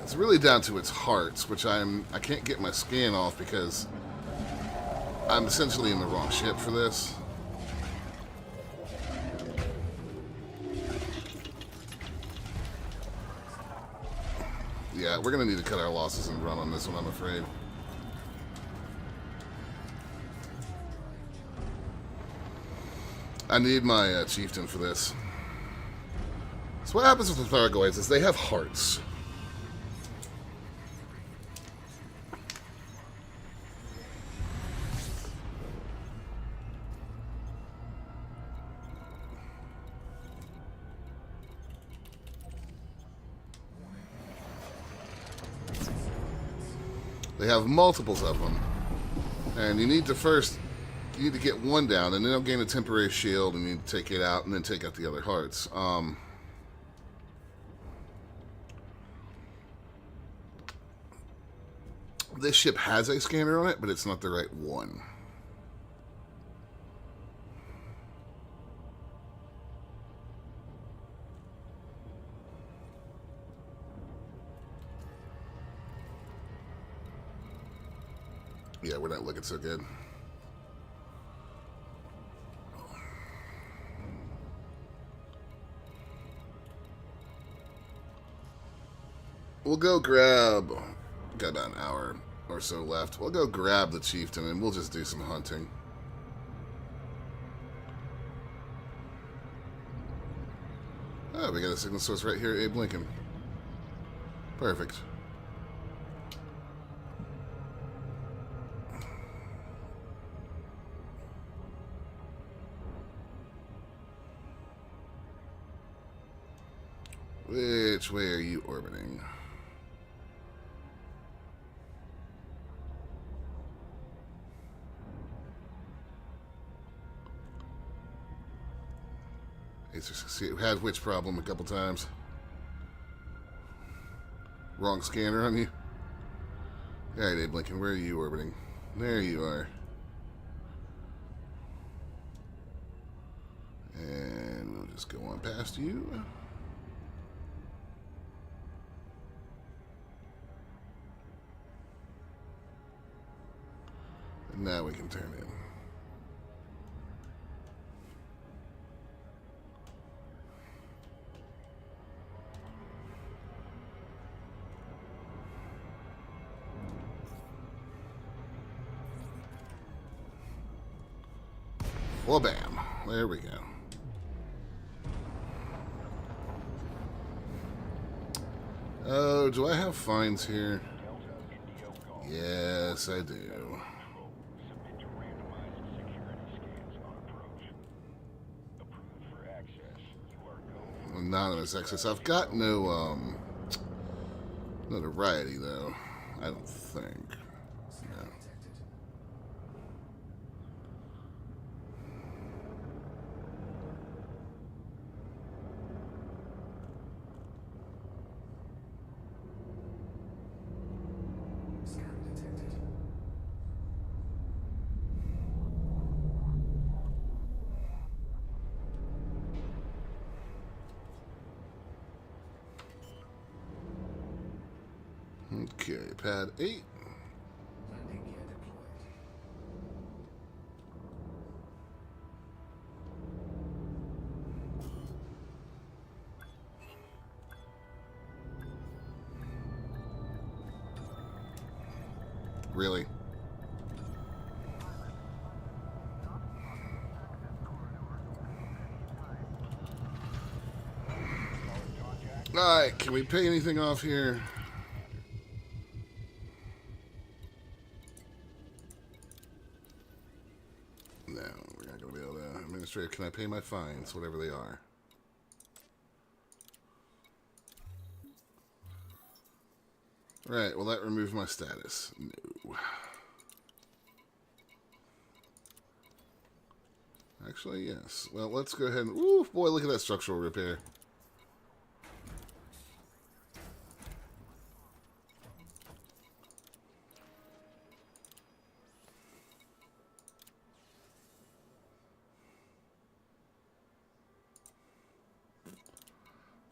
A: It's really down to its hearts, which I can't get my scan off because I'm essentially in the wrong ship for this. Yeah, we're gonna need to cut our losses and run on this one, I'm afraid. I need my chieftain for this. So what happens with the Thargoids is they have hearts. They have multiples of them. And you need to get one down, and then they'll gain a temporary shield, and you need to take it out, and then take out the other hearts. This ship has a scanner on it, but it's not the right one. Yeah, we're not looking so good. We'll go grab... Got about an hour or so left. We'll go grab the chieftain and we'll just do some hunting. Oh, we got a signal source right here, Abe Lincoln. Perfect. Which way are you orbiting? We've had which problem a couple times. Wrong scanner on you. Alright, Abe Lincoln, where are you orbiting? There you are. And we'll just go on past you. And now we can turn in. Well, bam. There we go. Oh, do I have fines here? Yes, I do.
C: Submit to randomized security scans on approach. Approved for access. You are go.
A: Anonymous access. I've got no notoriety though. I don't think. No. Okay, pad 8.
E: Landing gear deployed.
A: Really? Alright, can we pay anything off here? No, we're not going to be able to. Administrator, can I pay my fines, whatever they are? Right, will that remove my status? No. Actually, yes. Well, let's go ahead and... Ooh, boy, look at that structural repair.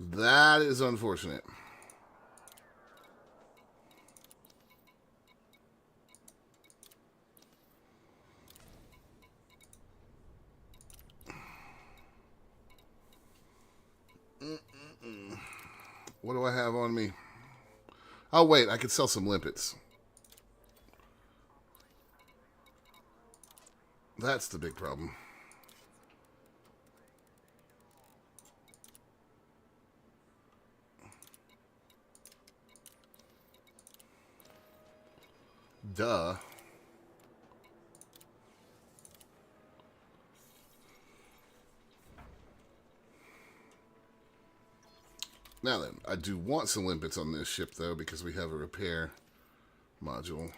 A: That is unfortunate. What do I have on me? Oh, wait, I could sell some limpets. That's the big problem. Duh. Now then, I do want some limpets on this ship, though, because we have a repair module.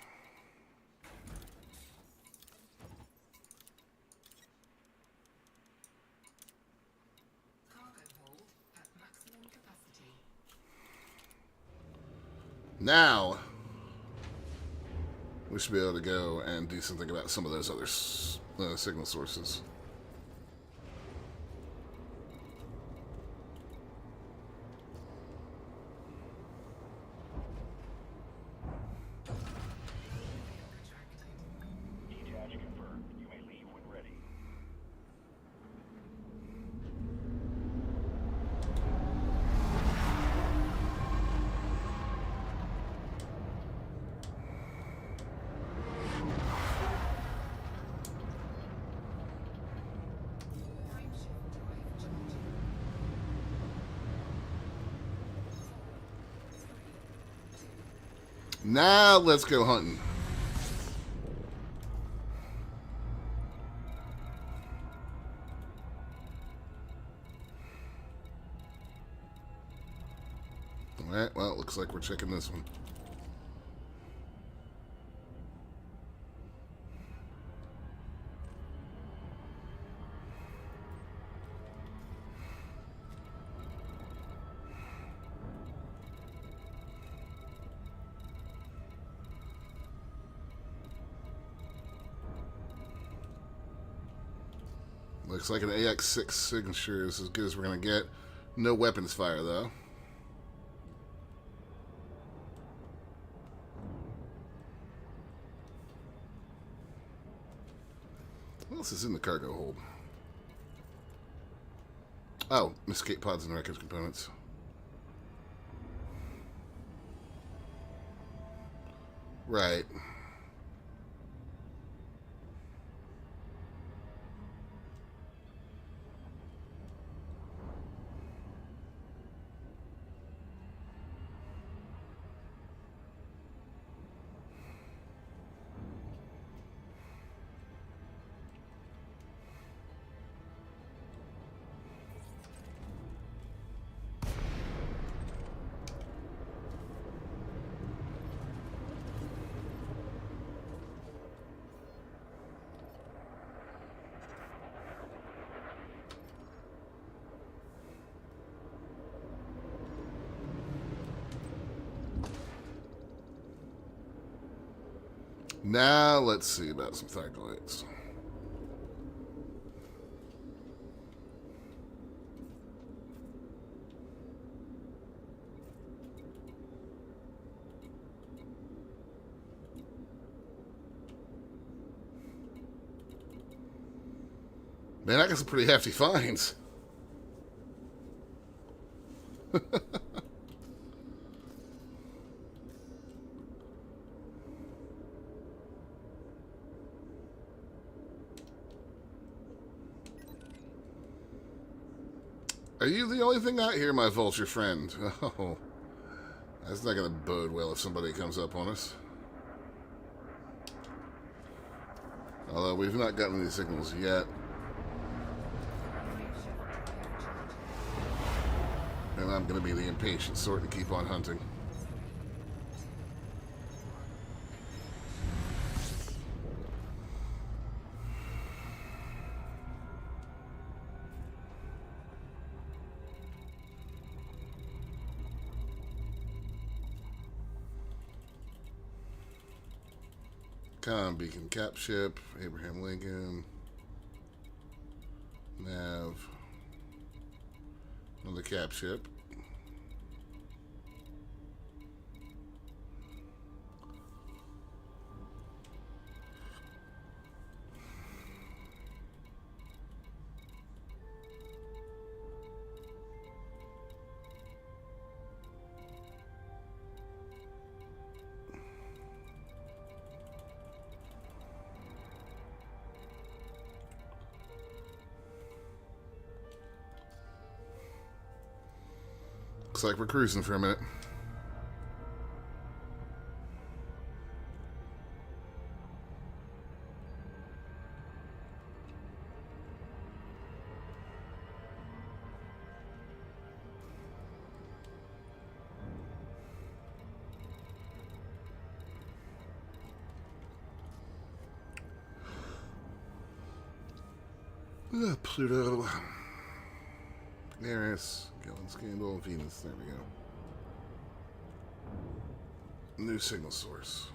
E: Cargo hold at maximum capacity.
A: Now, we should be able to go and do something about some of those other signal sources.
C: Detach confirmed. You may leave when ready.
E: Frameshift drive charging.
A: Now, let's go hunting. Alright, well, it looks like we're checking this one. Looks like an AX6 signature is as good as we're going to get. No weapons fire, though. What else is in the cargo hold? Oh, escape pods and wreckage components. Right. Now let's see about some Thargoids. Man, I got some pretty hefty finds. Are you the only thing out here, my vulture friend? Oh, that's not going to bode well if somebody comes up on us. Although we've not gotten any signals yet. And I'm going to be the impatient sort to keep on hunting. Con beacon cap ship, Abraham Lincoln, nav, another cap ship. Looks like we're cruising for a minute. Pluto, Eris, Gillen Scandal, Venus. There we go. New signal source.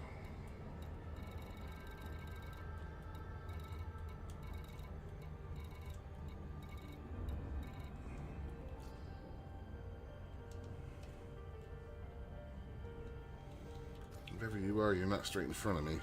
A: Wherever you are, you're not straight in front of me.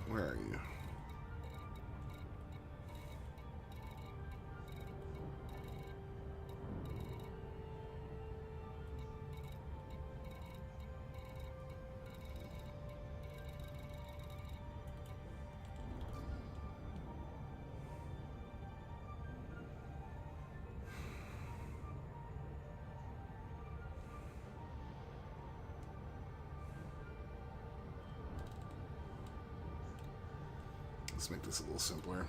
A: Where are you? Let's make this a little simpler.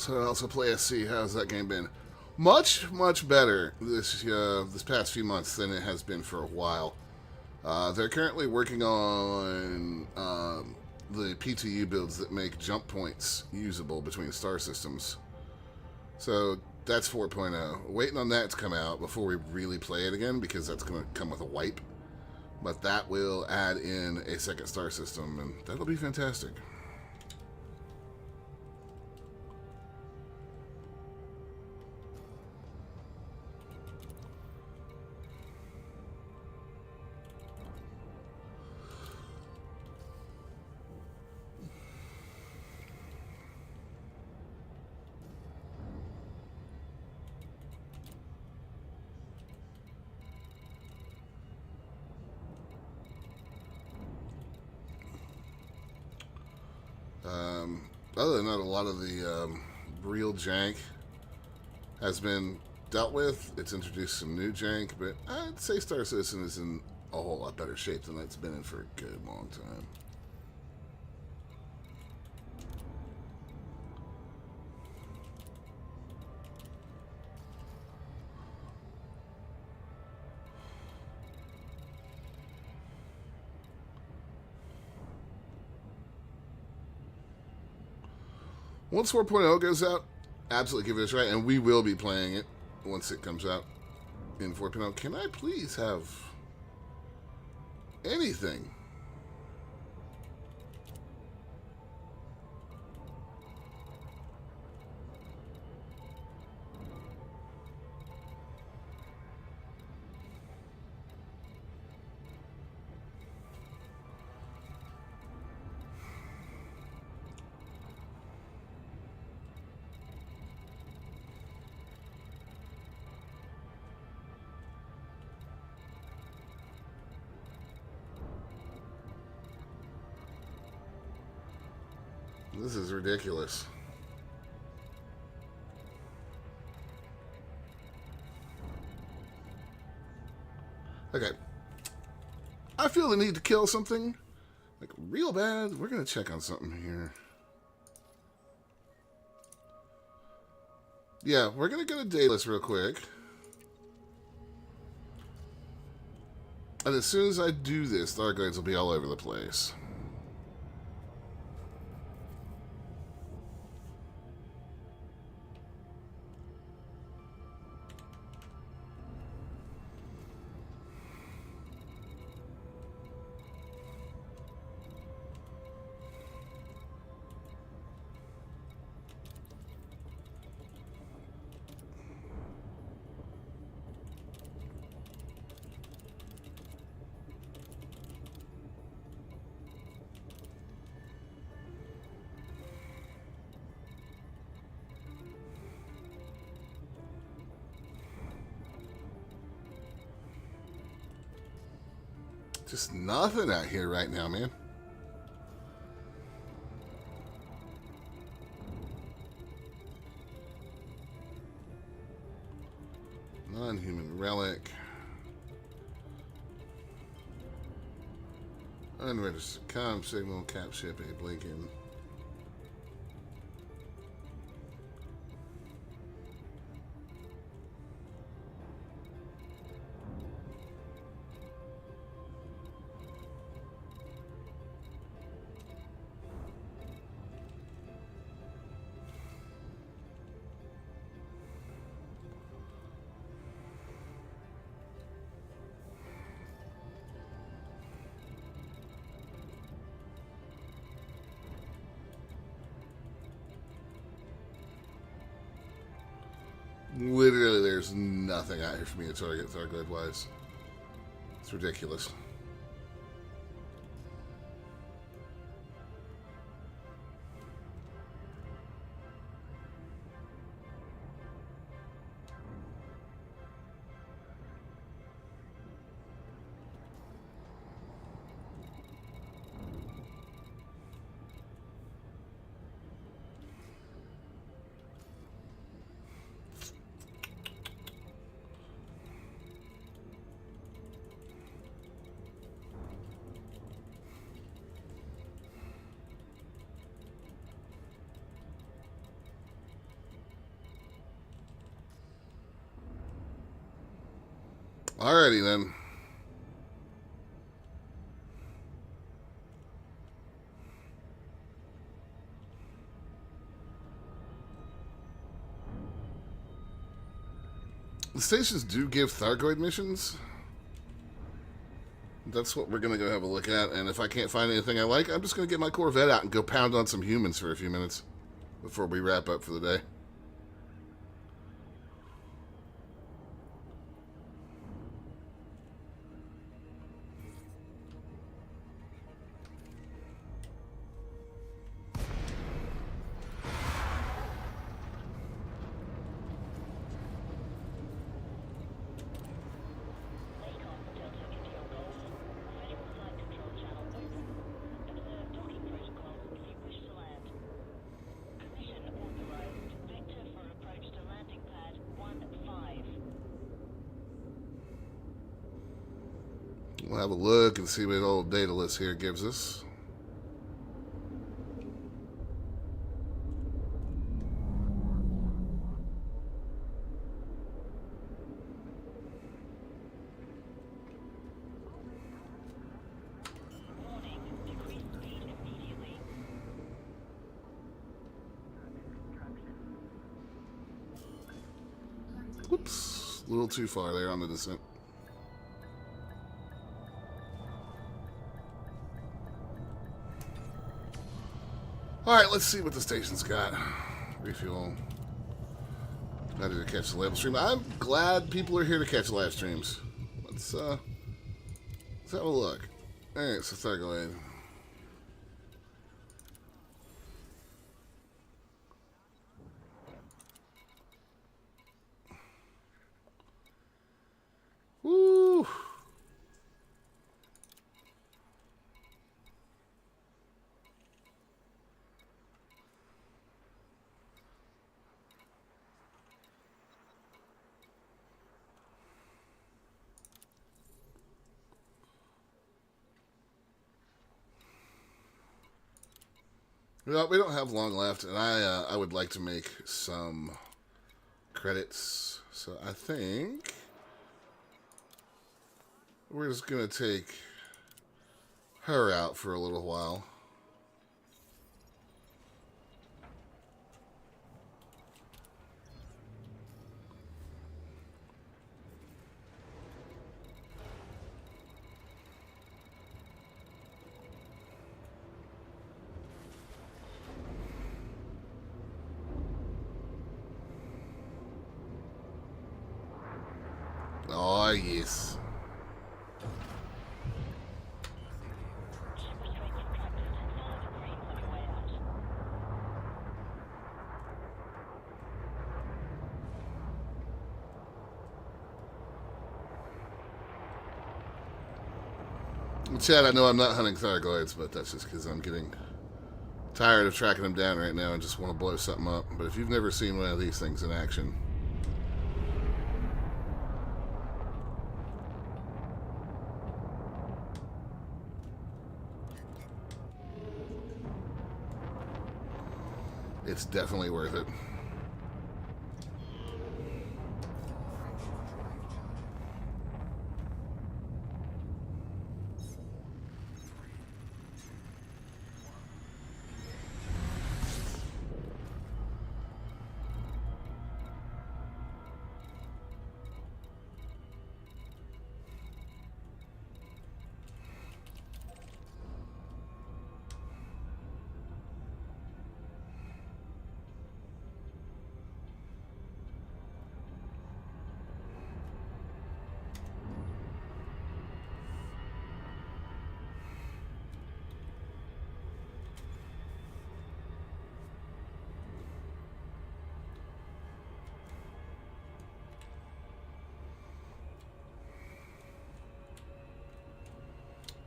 A: So I also play SC. How's that game been? Much better this past few months than it has been for a while. They're currently working on the PTU builds that make jump points usable between star systems. So that's 4.0. Waiting on that to come out before we really play it again, because that's going to come with a wipe. But that will add in a second star system, and that'll be fantastic. Other than that, a lot of the real jank has been dealt with. It's introduced some new jank, but I'd say Star Citizen is in a whole lot better shape than it's been in for a good long time. Once 4.0 goes out, absolutely give it a try, and we will be playing it once it comes out in 4.0. Can I please have anything? This is ridiculous. Okay. I feel the need to kill something. Like, real bad. We're going to check on something here. Yeah, we're going to go to Daedalus real quick. And as soon as I do this, the Argoids will be all over the place. Just nothing out here right now, man. Non-human relic. Unregistered comm signal, cap ship, a blinking. Literally, there's nothing out here for me to target Thargoid-wise. It's ridiculous. Alrighty then. The stations do give Thargoid missions. That's what we're going to go have a look at. And if I can't find anything I like, I'm just going to get my Corvette out and go pound on some humans for a few minutes before we wrap up for the day. We'll have a look and see what old data list here gives us. Whoops, a little too far there on the descent. Alright, let's see what the station's got. Refuel. Ready to catch the live stream. I'm glad people are here to catch live streams. Let's have a look. Alright, so start going. Woo! Well, we don't have long left, and I would like to make some credits. So I think we're just going to take her out for a little while. Oh, yes. Chad, I know I'm not hunting Thargoids, but that's just because I'm getting tired of tracking them down right now and just want to blow something up. But if you've never seen one of these things in action, it's definitely worth it.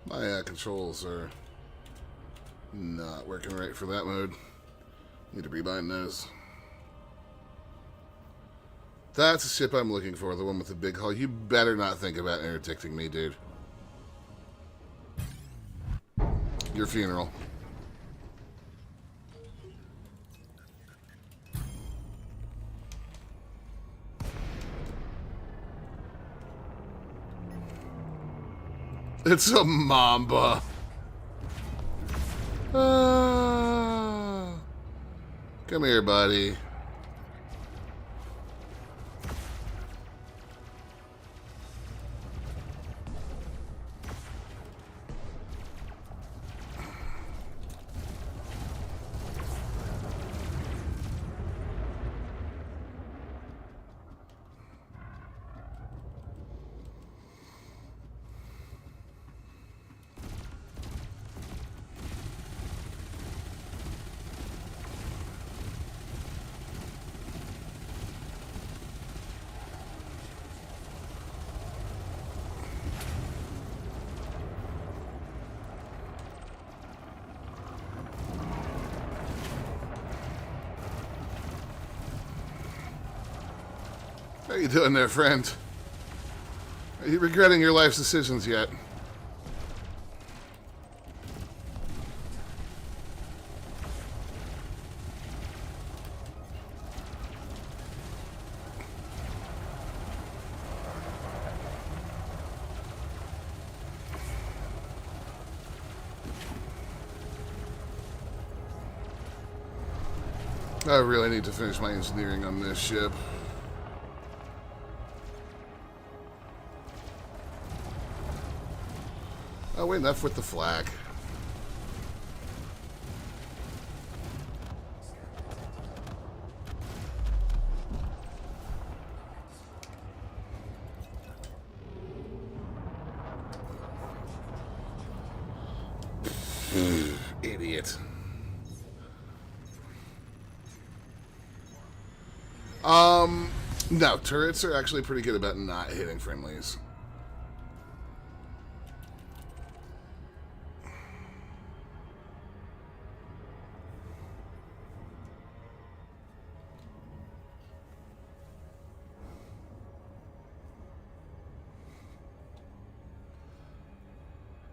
A: My controls are not working right for that mode. Need to rebind those. That's the ship I'm looking for, the one with the big hull. You better not think about interdicting me, dude. Your funeral. It's a mamba. Ah. Come here, buddy. How you doing there, friend? Are you regretting your life's decisions yet? I really need to finish my engineering on this ship. Oh, enough with the flag. Idiot. No, turrets are actually pretty good about not hitting friendlies.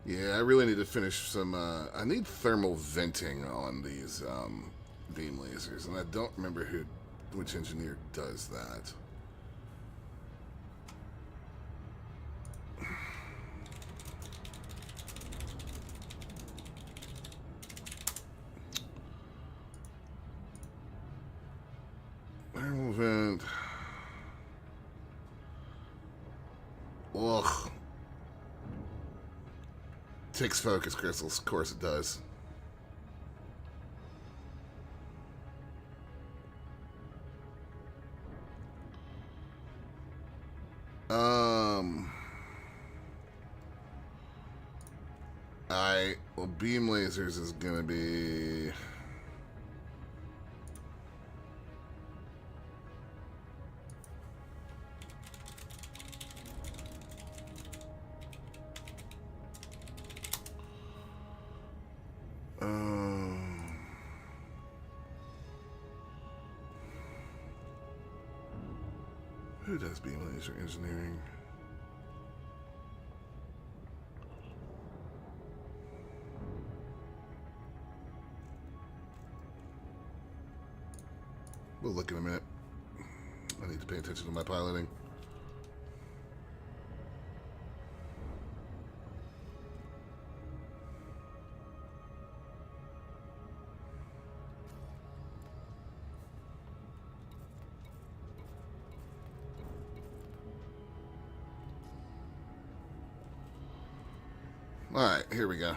A: Yeah, I really need to finish some, I need thermal venting on these, beam lasers, and I don't remember which engineer does that. Thermal vent. Ugh. Takes focus crystals, of course it does. Well, beam lasers is gonna be. Who does beam laser engineering? We'll look in a minute. I need to pay attention to my piloting. Alright, here we go.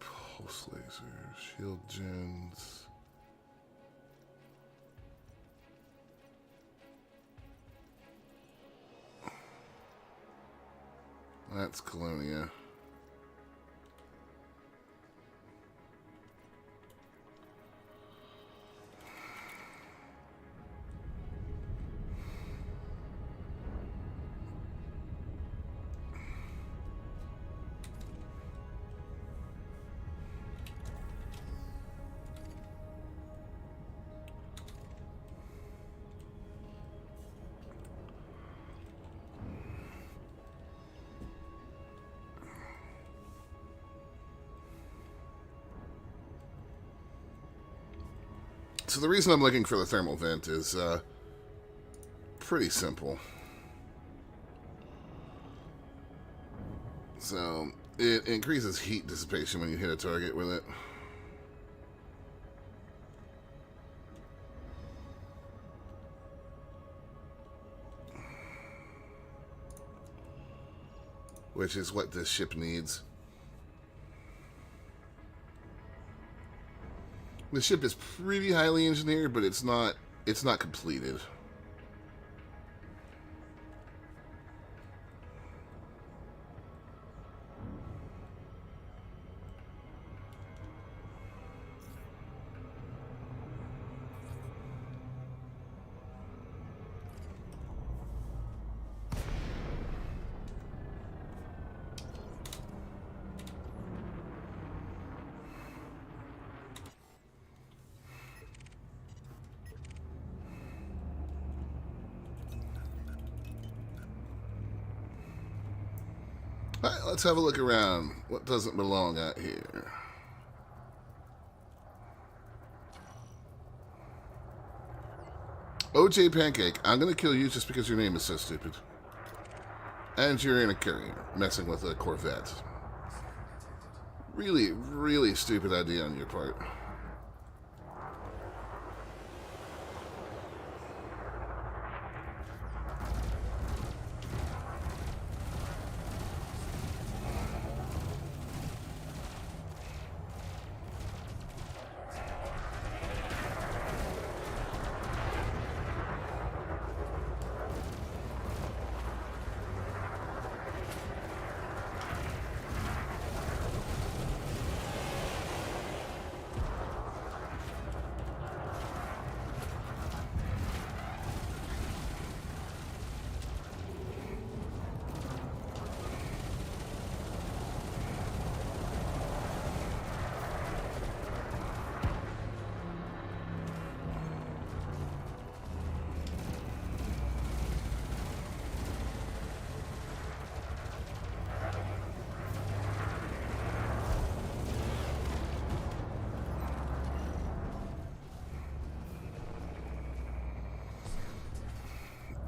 A: Pulse laser, shield gens. That's Colonia. So the reason I'm looking for the thermal vent is pretty simple. So it increases heat dissipation when you hit a target with it. Which is what this ship needs. The ship is pretty highly engineered, but it's not completed. Alright, let's have a look around. What doesn't belong out here? OJ Pancake, I'm gonna kill you just because your name is so stupid. And you're in a carrier, messing with a Corvette. Really, really stupid idea on your part.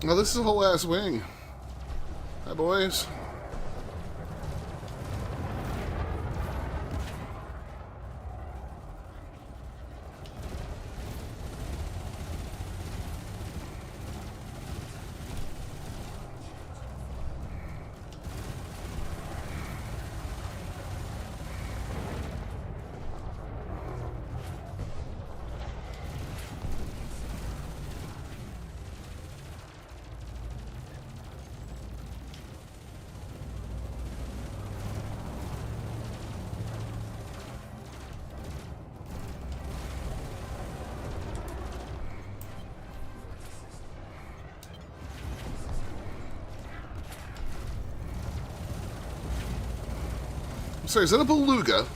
A: Oh, this is a whole ass wing. Hi, boys. I'm sorry, is that a beluga?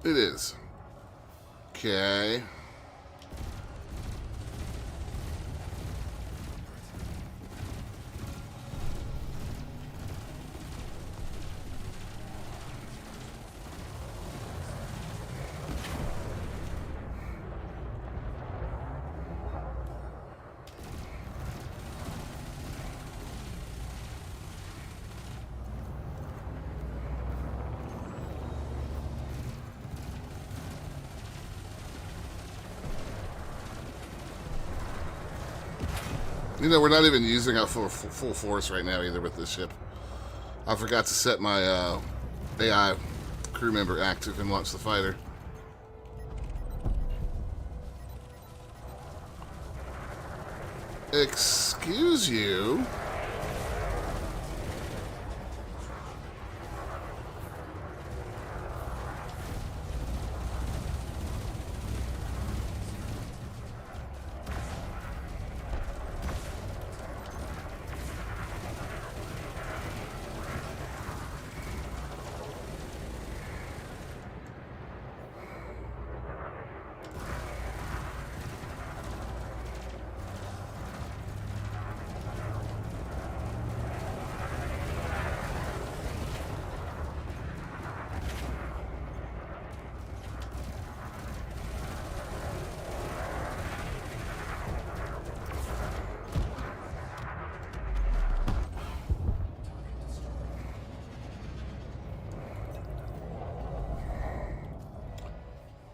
A: It is. Okay. You know, we're not even using our full force right now either with this ship. I forgot to set my AI crew member active and launch the fighter. Excuse you?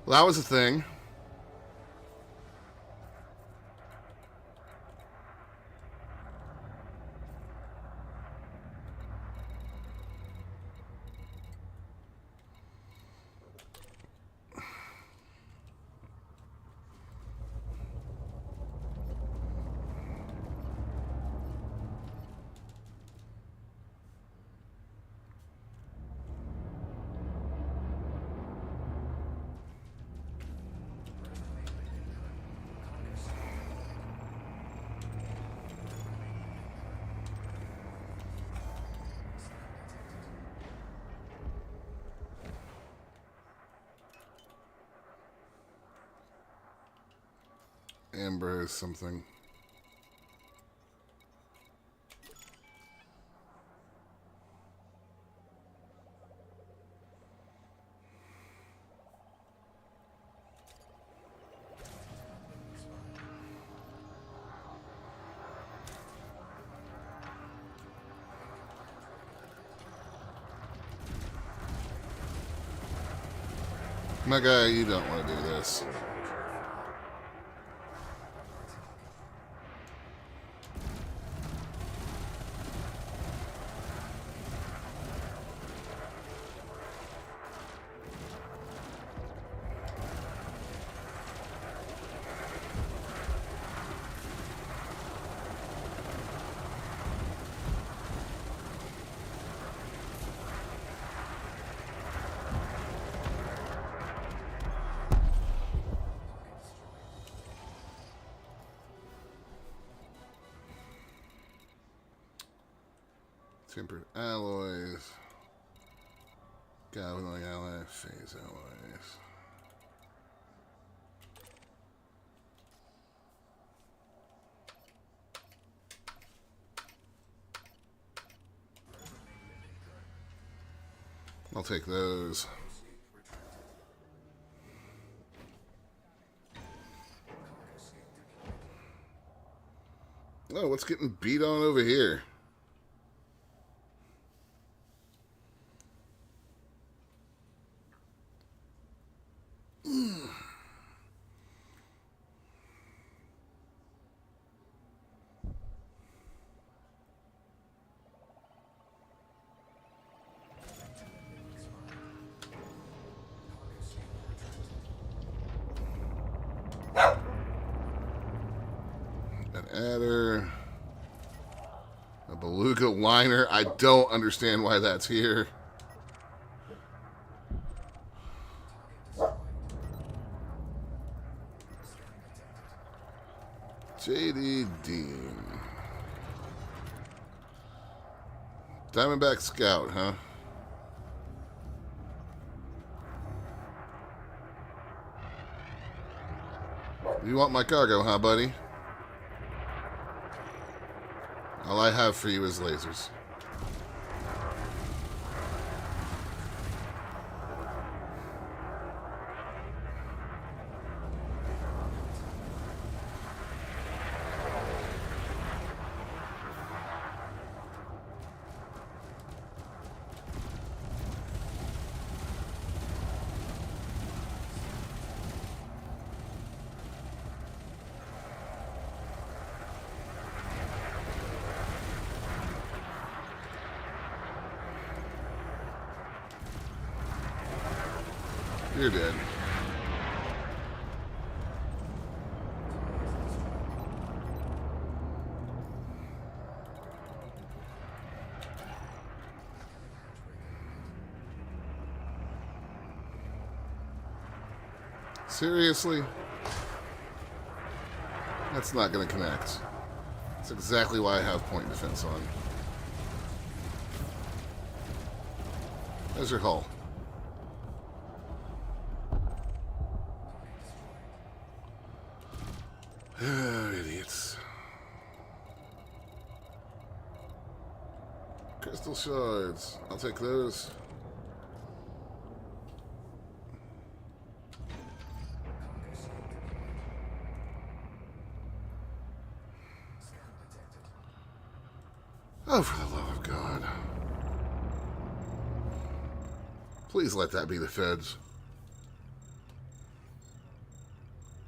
A: Well, that was a thing. Amber is something. My guy, you don't want to do this. Tempered alloys. Galvanizing alloy. Phase alloys. I'll take those. Oh, what's getting beat on over here? An adder. A beluga liner. I don't understand why that's here. J.D. Dean. Diamondback Scout, huh? You want my cargo, huh, buddy? All I have for you is lasers. You're dead. Seriously? That's not going to connect. That's exactly why I have point defense on. There's your hull. Idiots. Crystal shards. I'll take those. Oh, for the love of God. Please let that be the feds.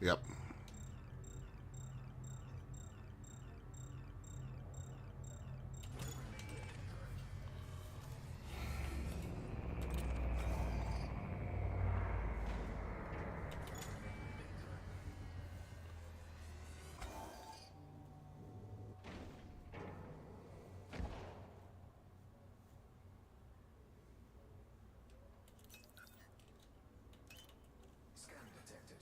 A: Yep.
E: Scan detected.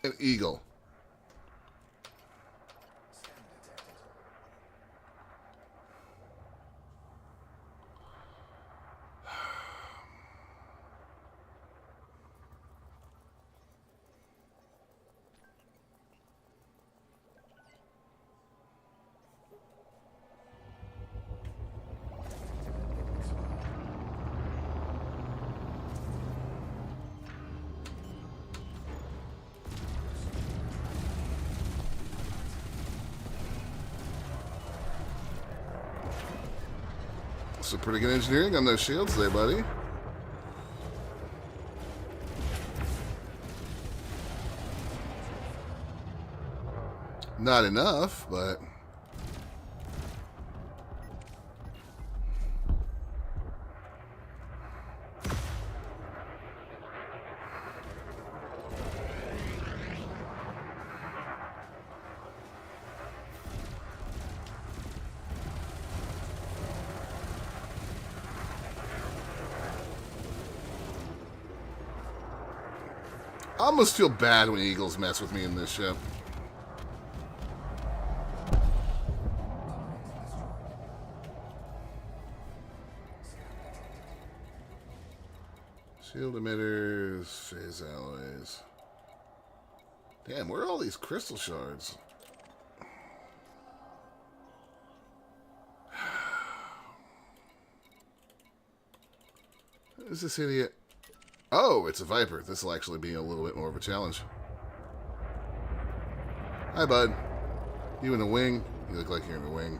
A: An eagle.
E: Scan detected.
A: Some pretty good engineering on those shields there, buddy. Not enough, but... I almost feel bad when eagles mess with me in this ship. Shield emitters, phase alloys. Damn, where are all these crystal shards? Who's this idiot? Oh, it's a Viper. This will actually be a little bit more of a challenge. Hi, bud. You in a wing? You look like you're in a wing.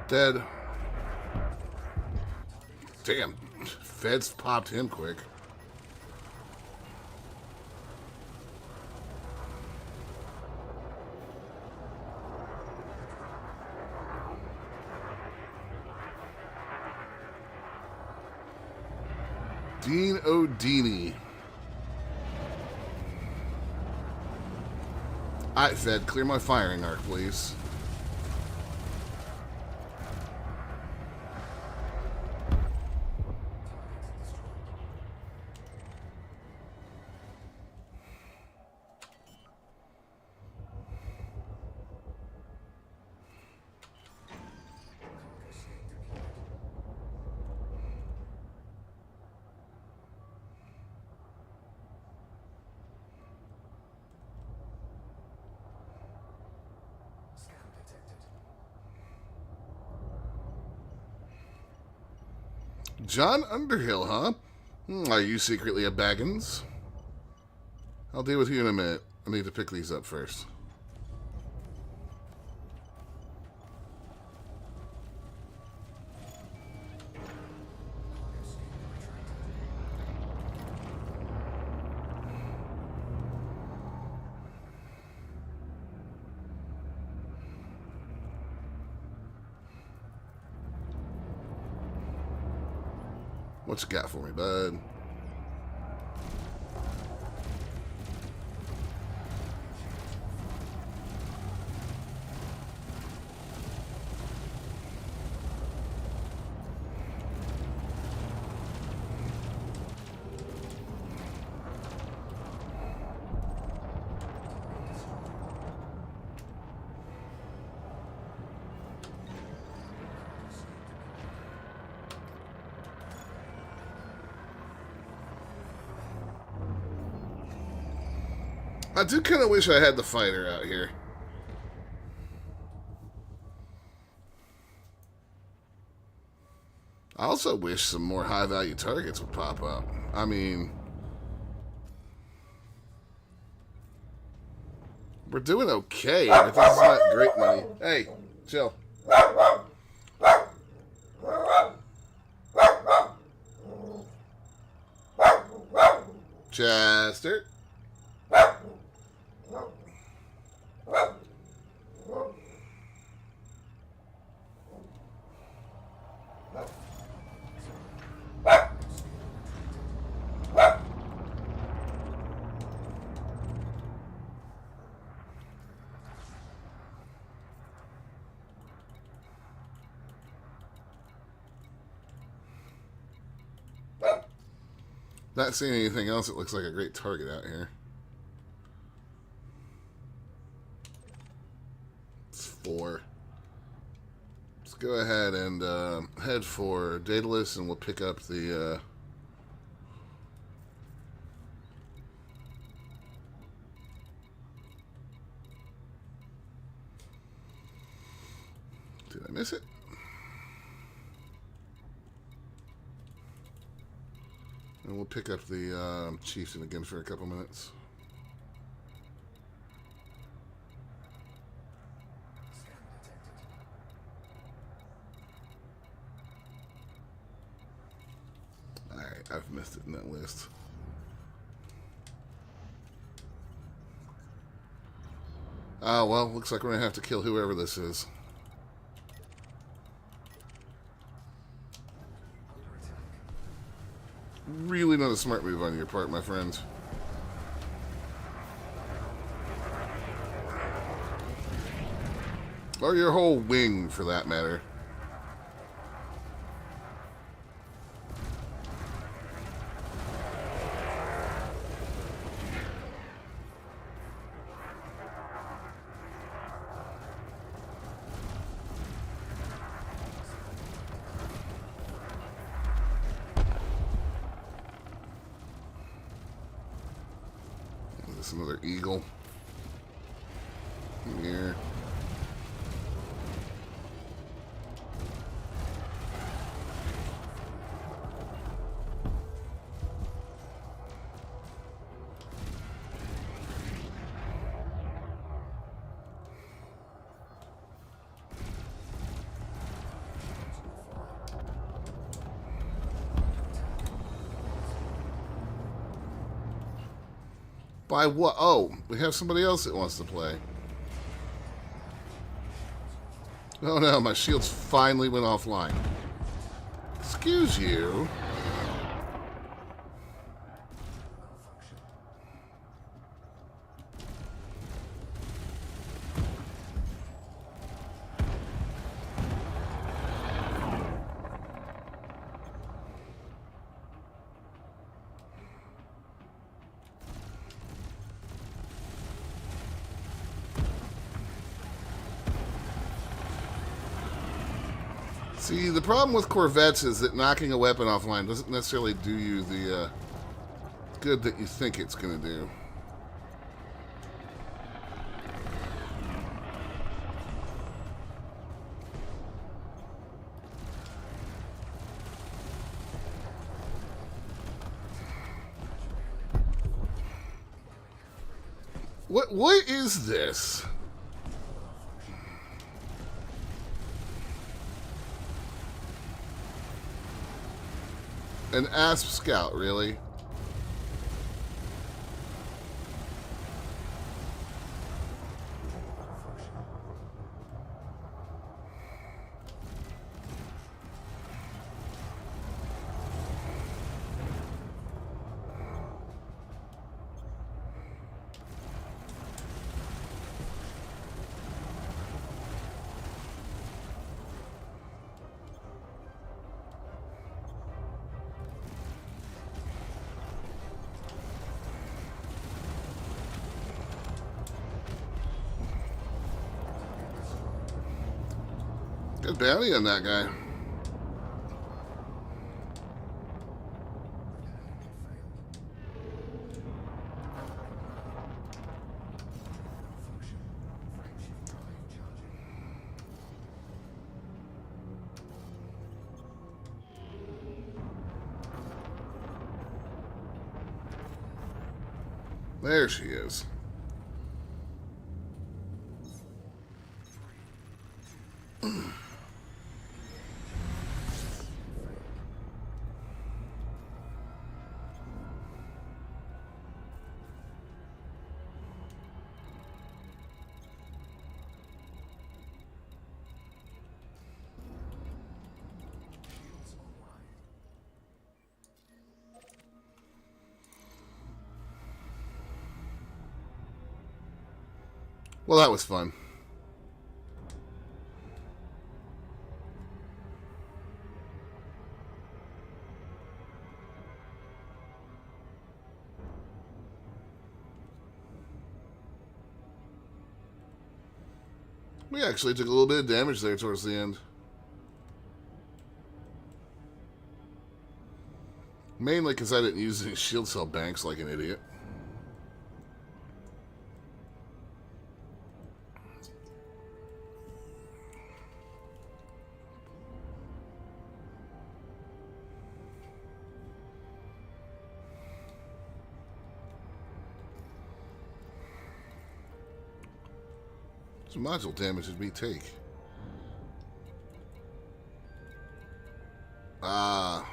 A: Dead. Damn. Feds popped him quick. Dean O'Dini. Alright, Fed, clear my firing arc, please.
E: Scan detected.
A: John Underhill, huh? Are you secretly a Baggins? I'll deal with you in a minute. I need to pick these up first. What you got for me, bud? I do kind of wish I had the fighter out here. I also wish some more high-value targets would pop up. I mean, we're doing okay, but this is not great money. Hey, chill. Chester. Not seeing anything else that looks like a great target out here. It's 4. Let's go ahead and head for Daedalus, and we'll pick up the... Did I miss it? And we'll pick up the Chieftain again for a couple minutes. Alright, I've missed it in that list. Oh, well, looks like we're going to have to kill whoever this is. Really not a smart move on your part, my friends. Or your whole wing, for that matter. Another eagle here. By what? Oh, we have somebody else that wants to play. Oh no, my shields finally went offline. Excuse you. See, the problem with Corvettes is that knocking a weapon offline doesn't necessarily do you the good that you think it's going to do. What is this? An ASP scout, really? Good bounty on that guy. There she is. Well, that was fun. We actually took a little bit of damage there towards the end. Mainly because I didn't use any shield cell banks like an idiot. What module damage did we take? Ah.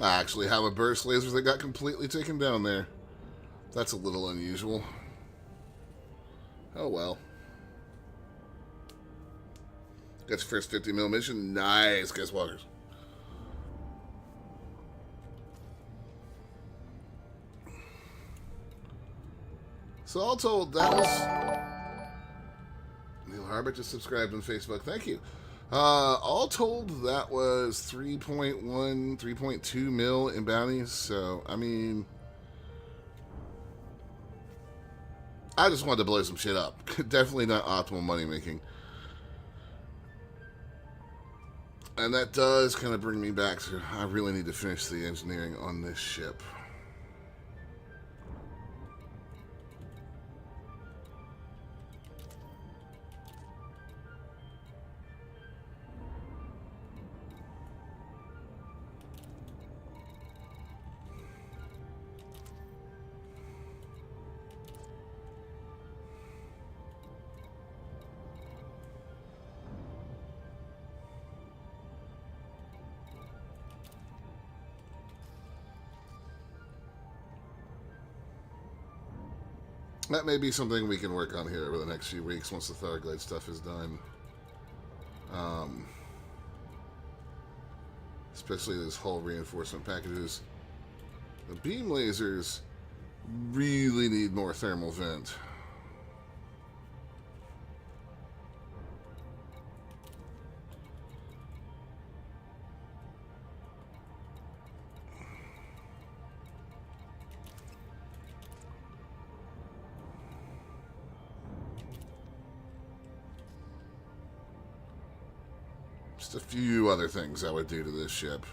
A: I actually have a burst laser that got completely taken down there. That's a little unusual. Oh well. Got your first 50 mil mission. Nice, guess walkers. So all told, that was... Neil Harbert just subscribed on Facebook. Thank you. All told, that was 3.1, 3.2 mil in bounties. So, I mean... I just wanted to blow some shit up. Definitely not optimal money making. And that does kind of bring me back to... I really need to finish the engineering on this ship. That may be something we can work on here over the next few weeks once the Tharglade stuff is done. Especially this hull reinforcement packages. The beam lasers really need more thermal vent. Just a few other things I would do to this ship.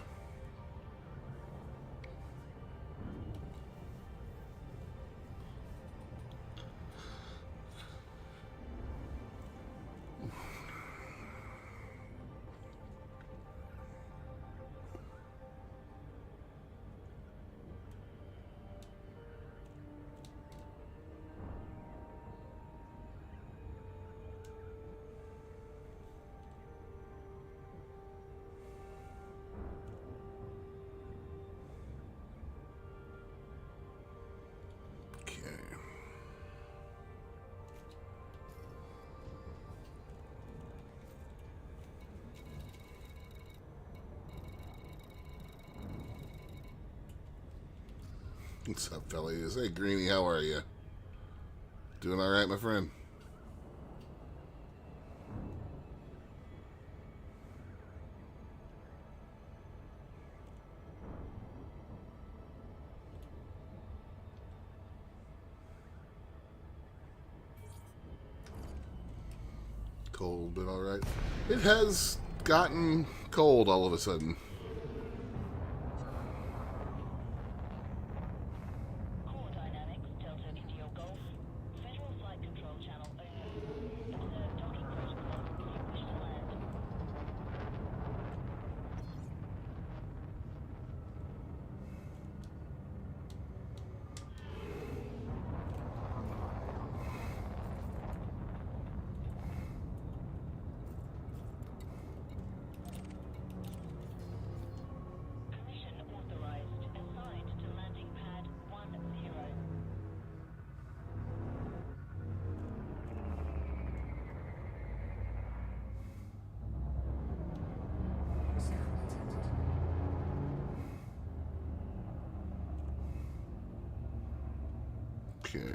A: What's up, fellas? Hey, Greenie, how are you? Doing all right, my friend? Cold, but all right. It has gotten cold all of a sudden.
F: Dynamics, Delta Indio Golf. Visual flight control channel open. Observe docking
A: Okay.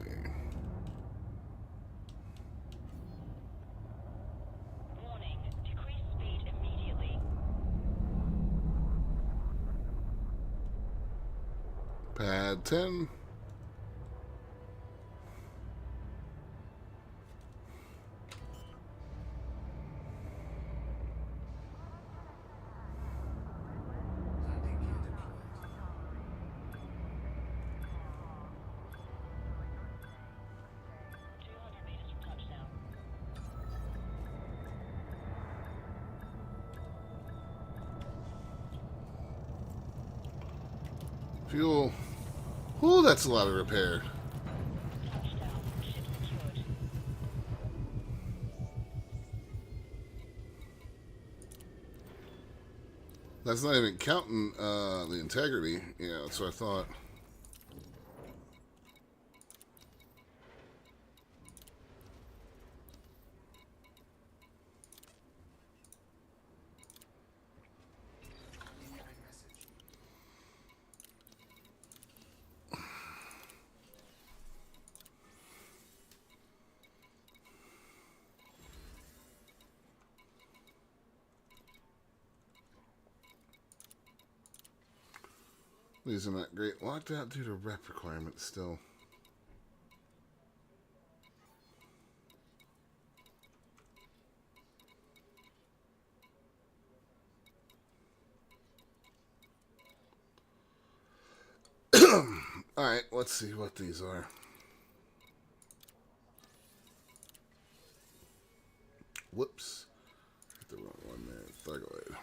F: Warning, decrease speed immediately.
A: Pad 10.
E: Landing gear deployed.
F: 200 meters from touchdown.
A: Fuel. Ooh, that's a lot of repair.
F: Touchdown. Ship secured.
A: That's not even counting the integrity. Yeah, that's what I thought.
E: Incoming message.
A: These are not great. Locked out due to rep requirements still. Alright, let's see what these are. Whoops. Hit the wrong one there. Thugoid.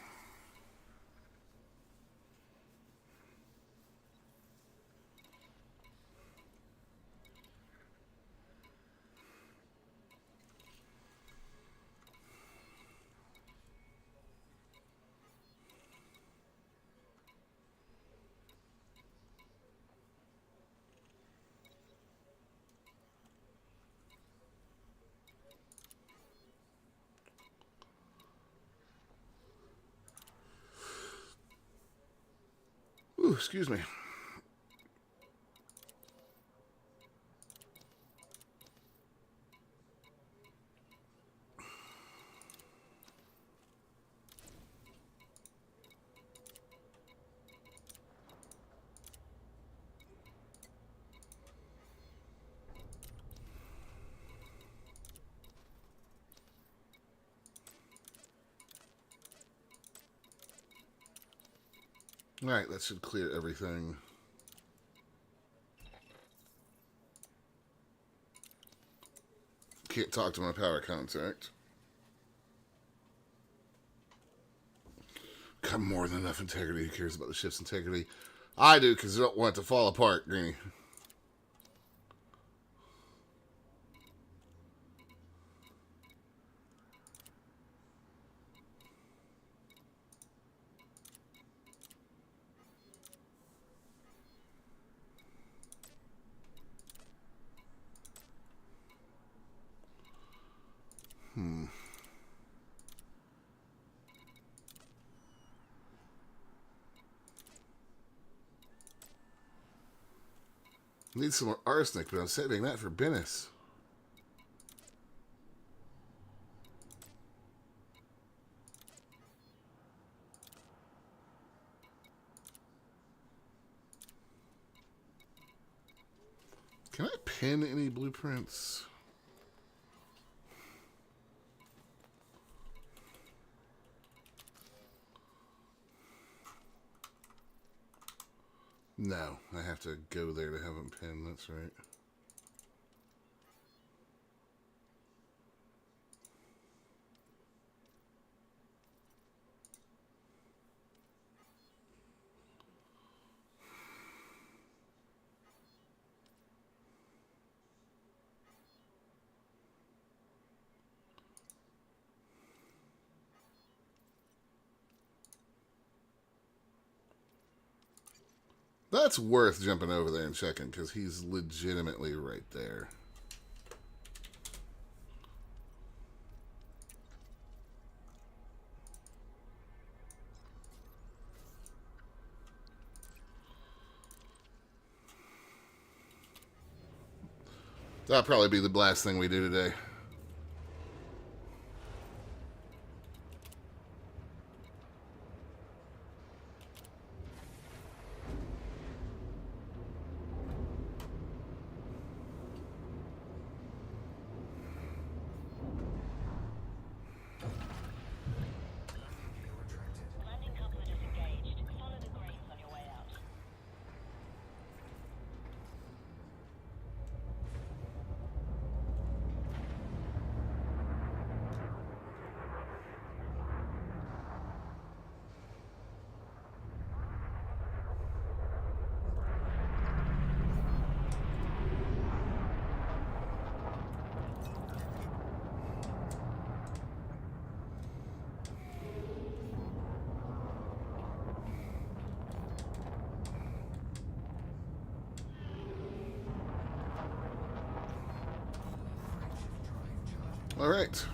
A: Ooh, excuse me. Alright, that should clear everything. Can't talk to my power contact. Got more than enough integrity. Who cares about the ship's integrity? I do, because I don't want it to fall apart, Greenie. Need some more arsenic, but I'm saving that for Bennis. Can I pin any blueprints? No, I have to go there to have them pinned, that's right. That's worth jumping over there and checking, because he's legitimately right there. That'll probably be the last thing we do today.
F: Landing coupler disengaged. Follow the grates on your way out.
A: All right.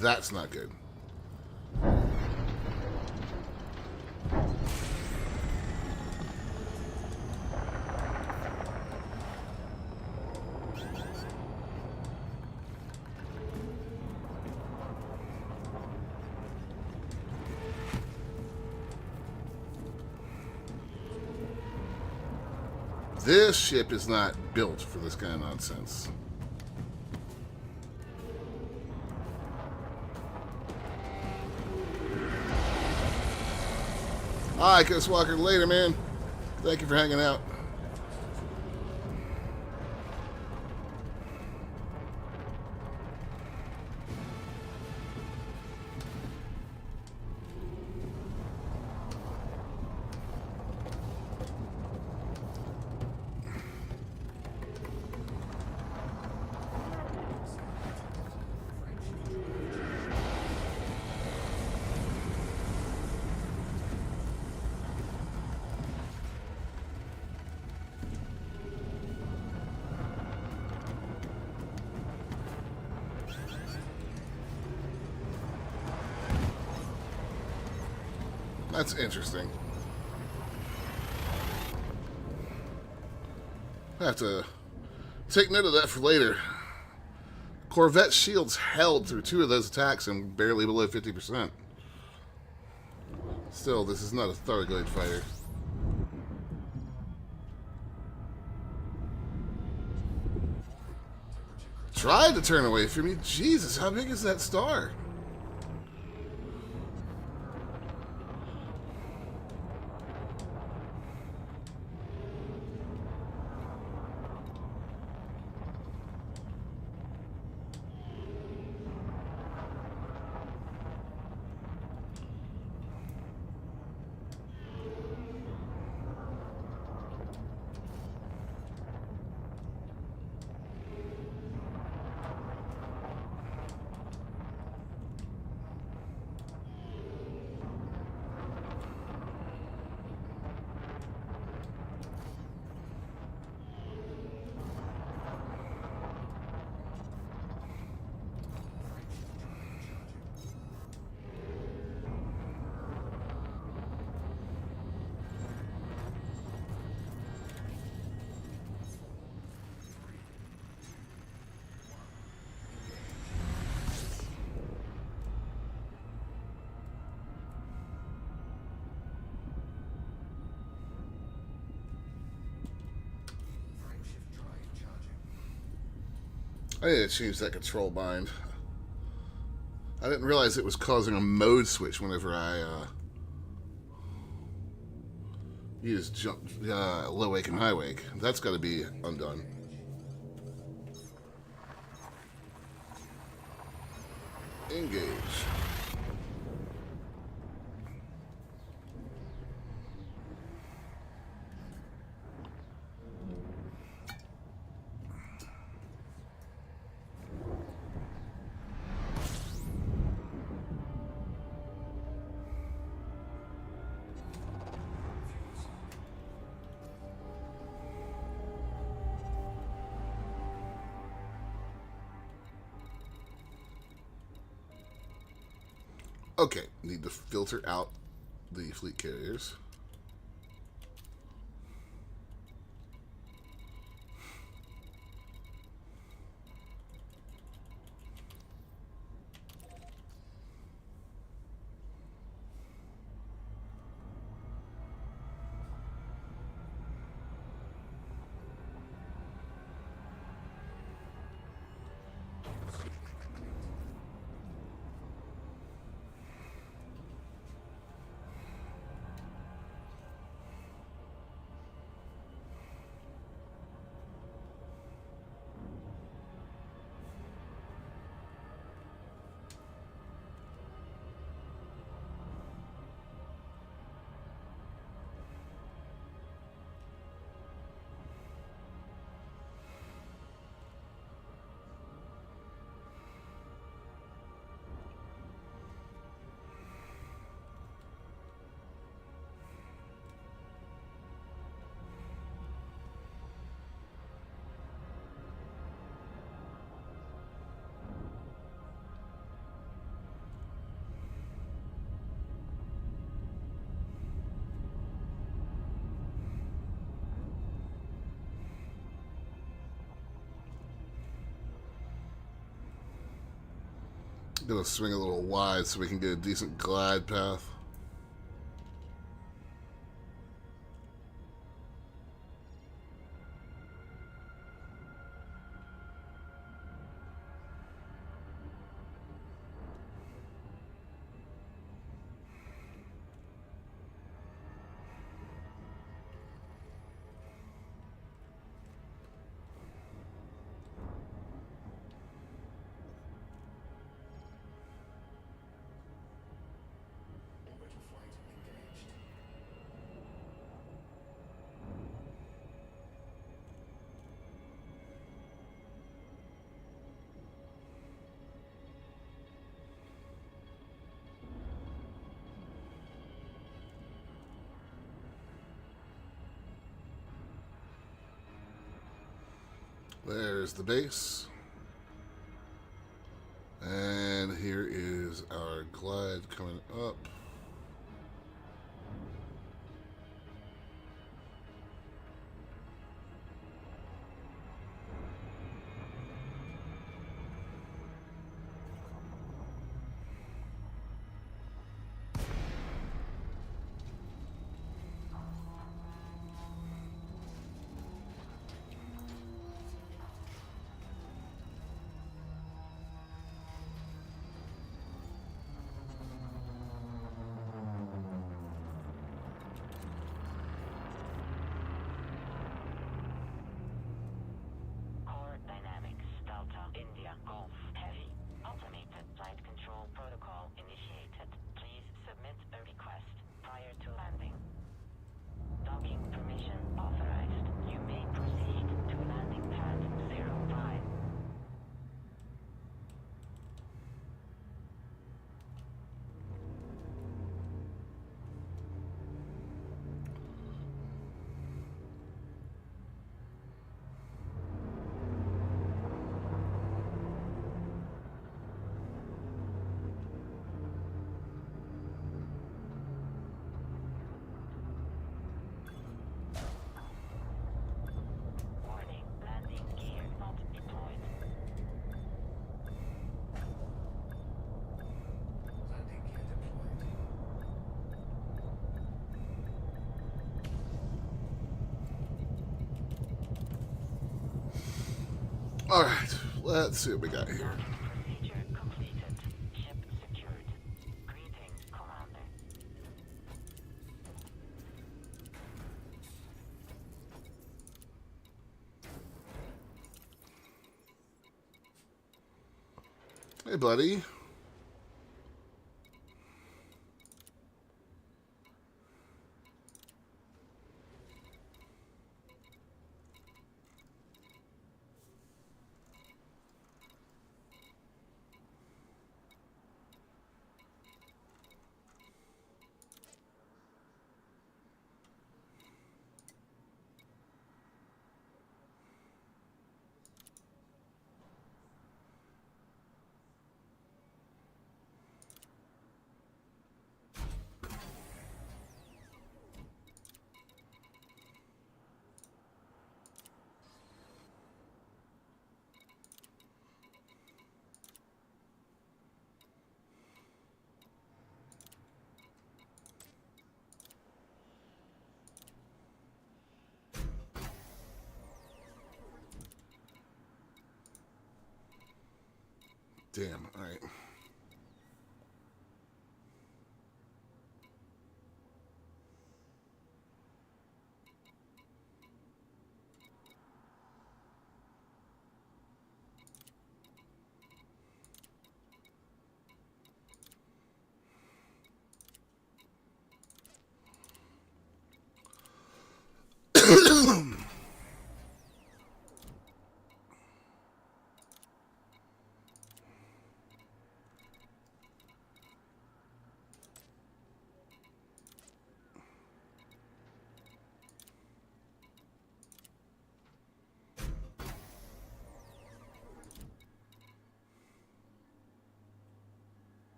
A: That's not good. This ship is not built for this kind of nonsense. All right, Chris Walker, later, man. Thank you for hanging out. That's interesting. I have to take note of that for later. Corvette shields held through 2 of those attacks and barely below 50%. Still, this is not a thoroughgoing fighter. Tried to turn away from me. Jesus, how big is that star? I need to change that control bind. I didn't realize it was causing a mode switch whenever I use jump low wake and high wake. That's got to be undone. Engage. Okay, need to filter out the fleet carriers. Gonna swing a little wide so we can get a decent glide path.
E: Orbital flight engaged.
A: There's the base. And here is our glide coming up.
F: Core Dynamics, Delta, India, Golf, Heavy. Automated flight control protocol initiated. Please submit a request prior to landing. Docking permission authorized. You may proceed to landing pad 05. Warning, landing gear not deployed.
E: Landing gear deployed.
A: All right, let's see what we got here.
F: Docking procedure completed. Ship secured. Greetings, Commander.
A: Hey, buddy. damn. All right.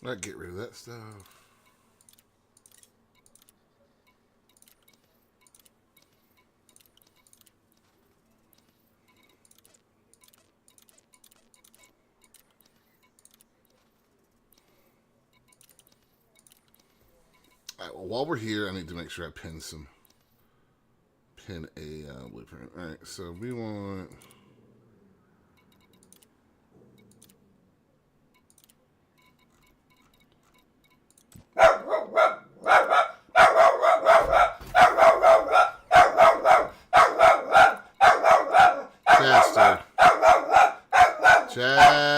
A: I'll get rid of that stuff. All right, well, while we're here, I need to make sure I pin a blueprint. All right, so we want. Chester. Chester.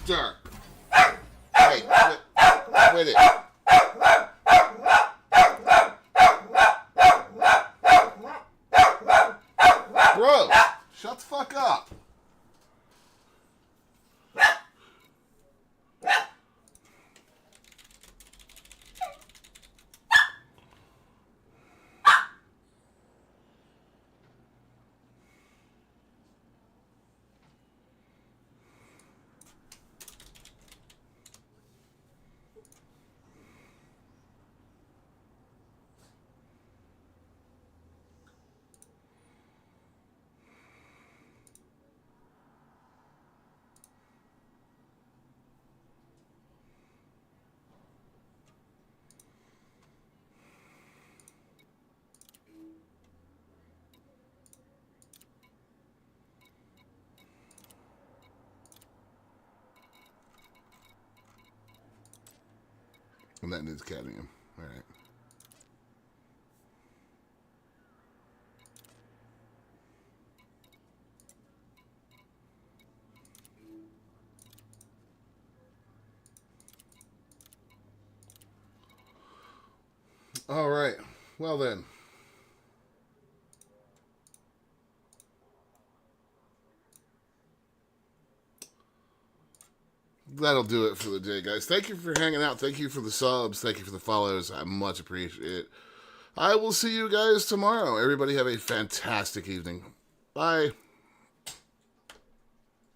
A: Chester. Hey, quit it. Bro, shut the fuck up. And that needs cadmium. All right. All right. Well then. That'll do it for the day, guys. Thank you for hanging out. Thank you for the subs. Thank you for the follows. I much appreciate it. I will see you guys tomorrow. Everybody have a fantastic evening. Bye.